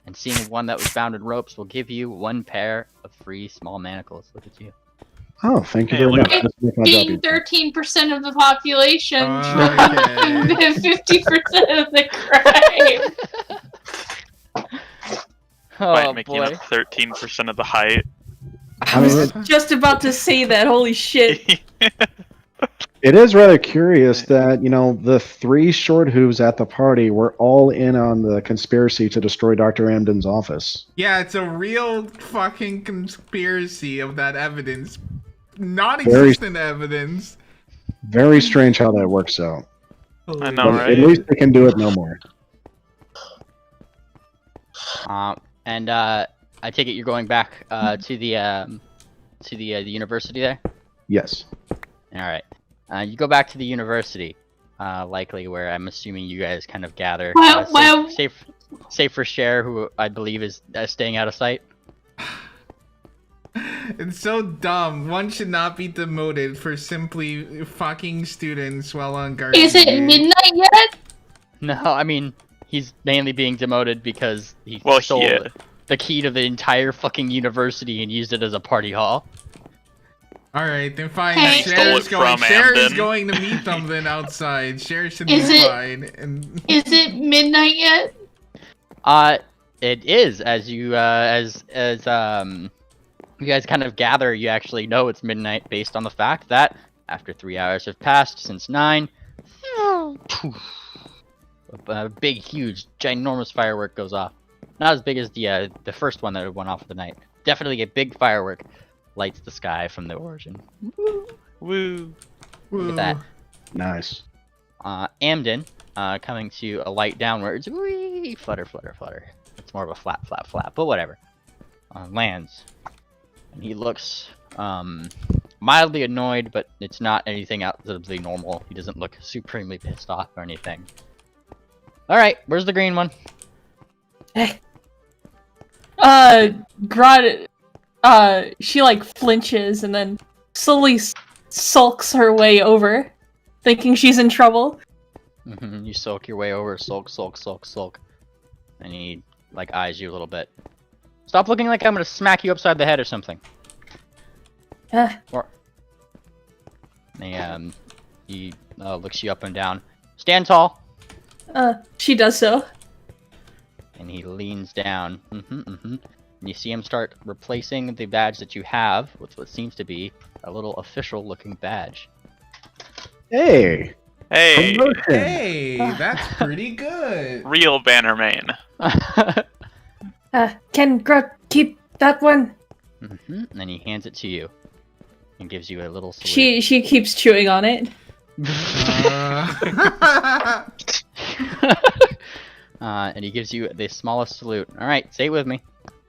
and seeing one that was bound in ropes will give you 1 pair of free small manacles. Look at you. Oh, thank you Hey, very look much. at That's my job Being easier. 13% of the population, Okay. 50% of the crime. By Oh making boy. up 13% of the height. I mean, Just about to say that, holy shit. it is rather curious that, you know, the 3 short hooves at the party were all in on the conspiracy to destroy Dr. Amden's office. Yeah, it's a real fucking conspiracy of that evidence. Non-existent evidence. Very strange how that works out. I know, But right? at least they can do it no more. And I take it you're going back to the university there. Yes. All right. You go back to the university, likely where I'm assuming you guys kind of gather. Well- Safe for Cher, who I believe is staying out of sight. It's so dumb. One should not be demoted for simply fucking students while on guard. Is it duty. midnight yet? No, I mean he's mainly being demoted because he Well, stole yeah. the key to the entire fucking university and used it as a party hall. Alright, then fine. Hey. Cher's Stole it from Cher's Amden. going to meet them then outside. Cher should Is be it- fine. And Is it midnight yet? It is as you you guys kind of gather. You actually know it's midnight based on the fact that after 3 hours have passed since 9, a big, huge, ginormous firework goes off. Not as big as the first one that went off of the night. Definitely a big firework lights the sky from the origin. Woo. Look at that. Nice. Amden, coming to a light downwards. Whee! Flutter, flutter, flutter. It's more of a flap, flap, flap, but whatever. Lands. And he looks mildly annoyed, but it's not anything outwardly normal. He doesn't look supremely pissed off or anything. Alright, where's the green one? Grot, she like flinches and then slowly sulks her way over, thinking she's in trouble. You sulk your way over, sulk, sulk, sulk, sulk. And he, like, eyes you a little bit. Stop looking like I'm gonna smack you upside the head or something. Or... He looks you up and down. Stand tall! She does so. And he leans down. And you see him start replacing the badge that you have with what seems to be a little official-looking badge. Hey! Hey, Promotion. hey, that's pretty good. real Bannerman. Can Grot keep that one? And then he hands it to you. And gives you a little salute. She keeps chewing on it. And he gives you the smallest salute. All right, say it with me.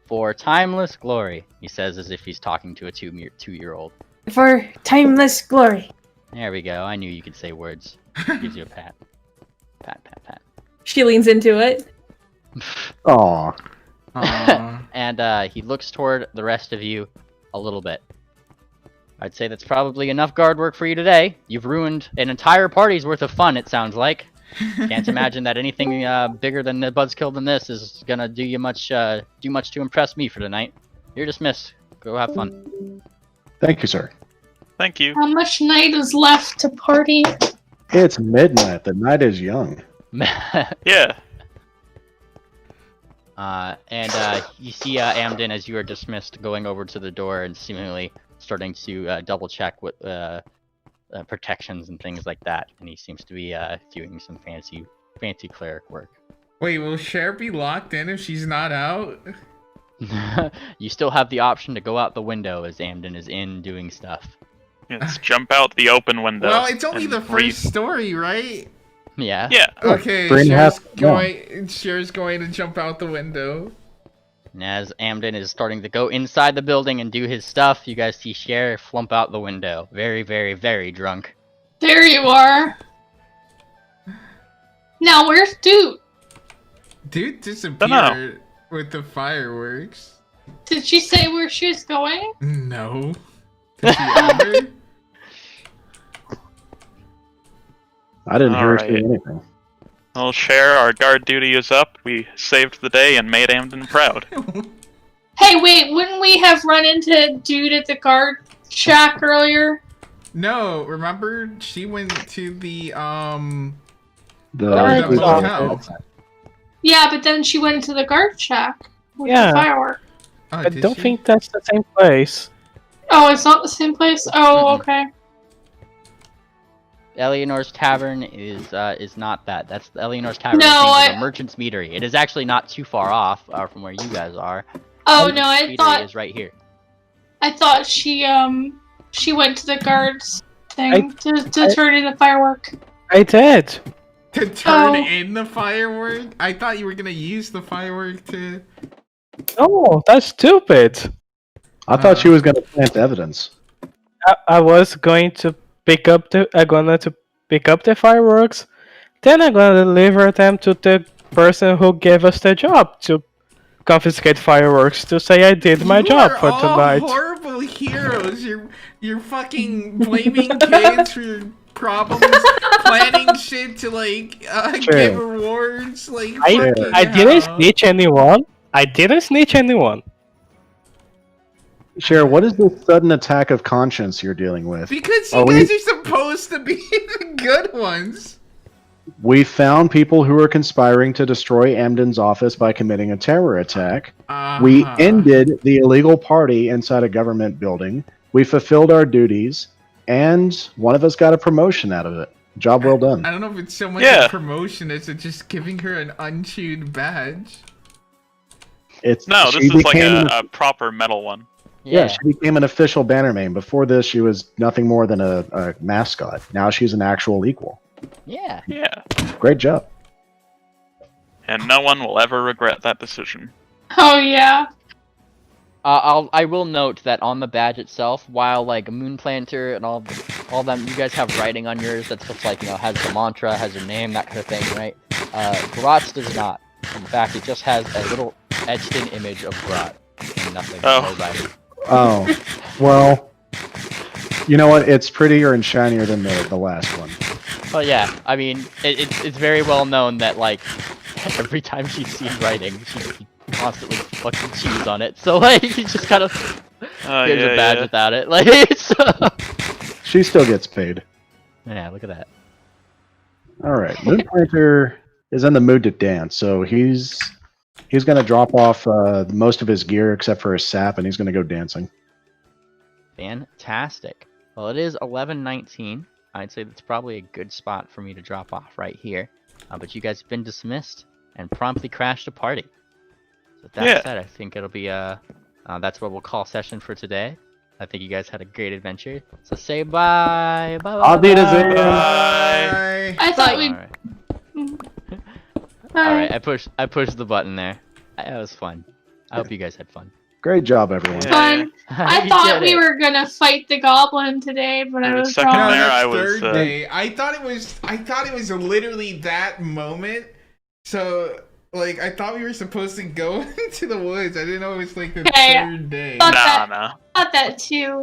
For timeless glory, he says as if he's talking to a two-year-old. For timeless glory. There we go. I knew you could say words. He gives you a pat. Pat, pat, pat. She leans into it. Aw. And he looks toward the rest of you a little bit. I'd say that's probably enough guard work for you today. You've ruined an entire party's worth of fun, it sounds like. Can't imagine that anything bigger than the buzzkill than this is gonna do much to impress me for tonight. You're dismissed. Go have fun. Thank you, sir. Thank you. How much night is left to party? It's midnight. The night is young. Yeah. And you see Amden as you are dismissed going over to the door and seemingly starting to double check with protections and things like that. And he seems to be doing some fancy cleric work. Wait, will Cher be locked in if she's not out? You still have the option to go out the window as Amden is in doing stuff. Let's jump out the open window. Well, it's only and the first story, right? Yeah. Yeah. Okay, Three and a half- Cher's going to jump out the window. And as Amden is starting to go inside the building and do his stuff, you guys see Cher flump out the window. Very, very, very drunk. There you are. Now where's Dude? Dude disappeared with the fireworks. Did she say where she was going? No. Did she ever? I didn't hear her say Alright. anything. We'll share. Our guard duty is up. We saved the day and made Amden proud. Hey, wait, wouldn't we have run into Dude at the guard shack earlier? No, remember she went to the The motel. Yeah, but then she went into the guard shack with Yeah. the firework. Oh, I did don't she? think that's the same place. Oh, it's not the same place? Oh, okay. Eleanor's Tavern is not that. That's Eleanor's Tavern. No, is the Merchant's Meadery. It is actually not too far off from where you guys are. Oh, Merchant's no, I Meadery thought is right here. she went to the guards thing to turn in the firework. I did. To turn Oh. in the firework? I thought you were gonna use the firework to. Oh, that's stupid. I thought she was going to plant evidence. I was going to pick up the fireworks, then I'm gonna deliver them to the person who gave us the job to confiscate fireworks to say I did my job for all tonight. Horrible heroes. You're fucking blaming kids for your problems, planning shit to give rewards. Like I didn't snitch anyone. I didn't snitch anyone. Cher, what is this sudden attack of conscience you're dealing with? Because you Are guys we- are supposed to be the good ones. We found people who were conspiring to destroy Amden's office by committing a terror attack. We ended the illegal party inside a government building. We fulfilled our duties, and one of us got a promotion out of it. Job well done. I don't know if it's so much Yeah. a promotion as it's just giving her an unchewed badge. No, she this is like became- a proper metal one. Yeah, she became an official bannerman. Before this, she was nothing more than a mascot. Now she's an actual equal. Yeah. Yeah. Great job. And no one will ever regret that decision. Oh, yeah. I will note that on the badge itself, while like Moonplanter and all them, you guys have writing on yours that's just like, has the mantra, has your name, that kind of thing, right? Grot's does not. In fact, it just has a little etched-in image of Grot and nothing. Oh. Nobody. Oh, well, you know what? It's prettier and shinier than the last one. But yeah, I mean, it's very well known that like every time she's seen writing, she constantly fucking chews on it. So like, you just kind of gives a badge without it. Like, it's, She still gets paid. yeah, look at that. All right, Moonplanter is in the mood to dance, so he's going to drop off most of his gear except for his sap, and he's going to go dancing. Fantastic. Well, it is 11:19. I'd say that's probably a good spot for me to drop off right here. But you guys have been dismissed and promptly crashed a party. So with that said, I think it'll be that's what we'll call session for today. I think you guys had a great adventure. So say bye. Bye. Auf Wiedersehen. Bye. I thought All we right. Alright, I pushed the button there. That was fun. I hope you guys had fun. Great job, everyone. Fun. I You thought did we it. were gonna fight the goblin today, but I For a was second wrong. there, that's I was, third day. I thought it was literally that moment. So, like, I thought we were supposed to go into the woods. I didn't know it was like the Okay. third day. Thought Nah, that- nah. Thought that too.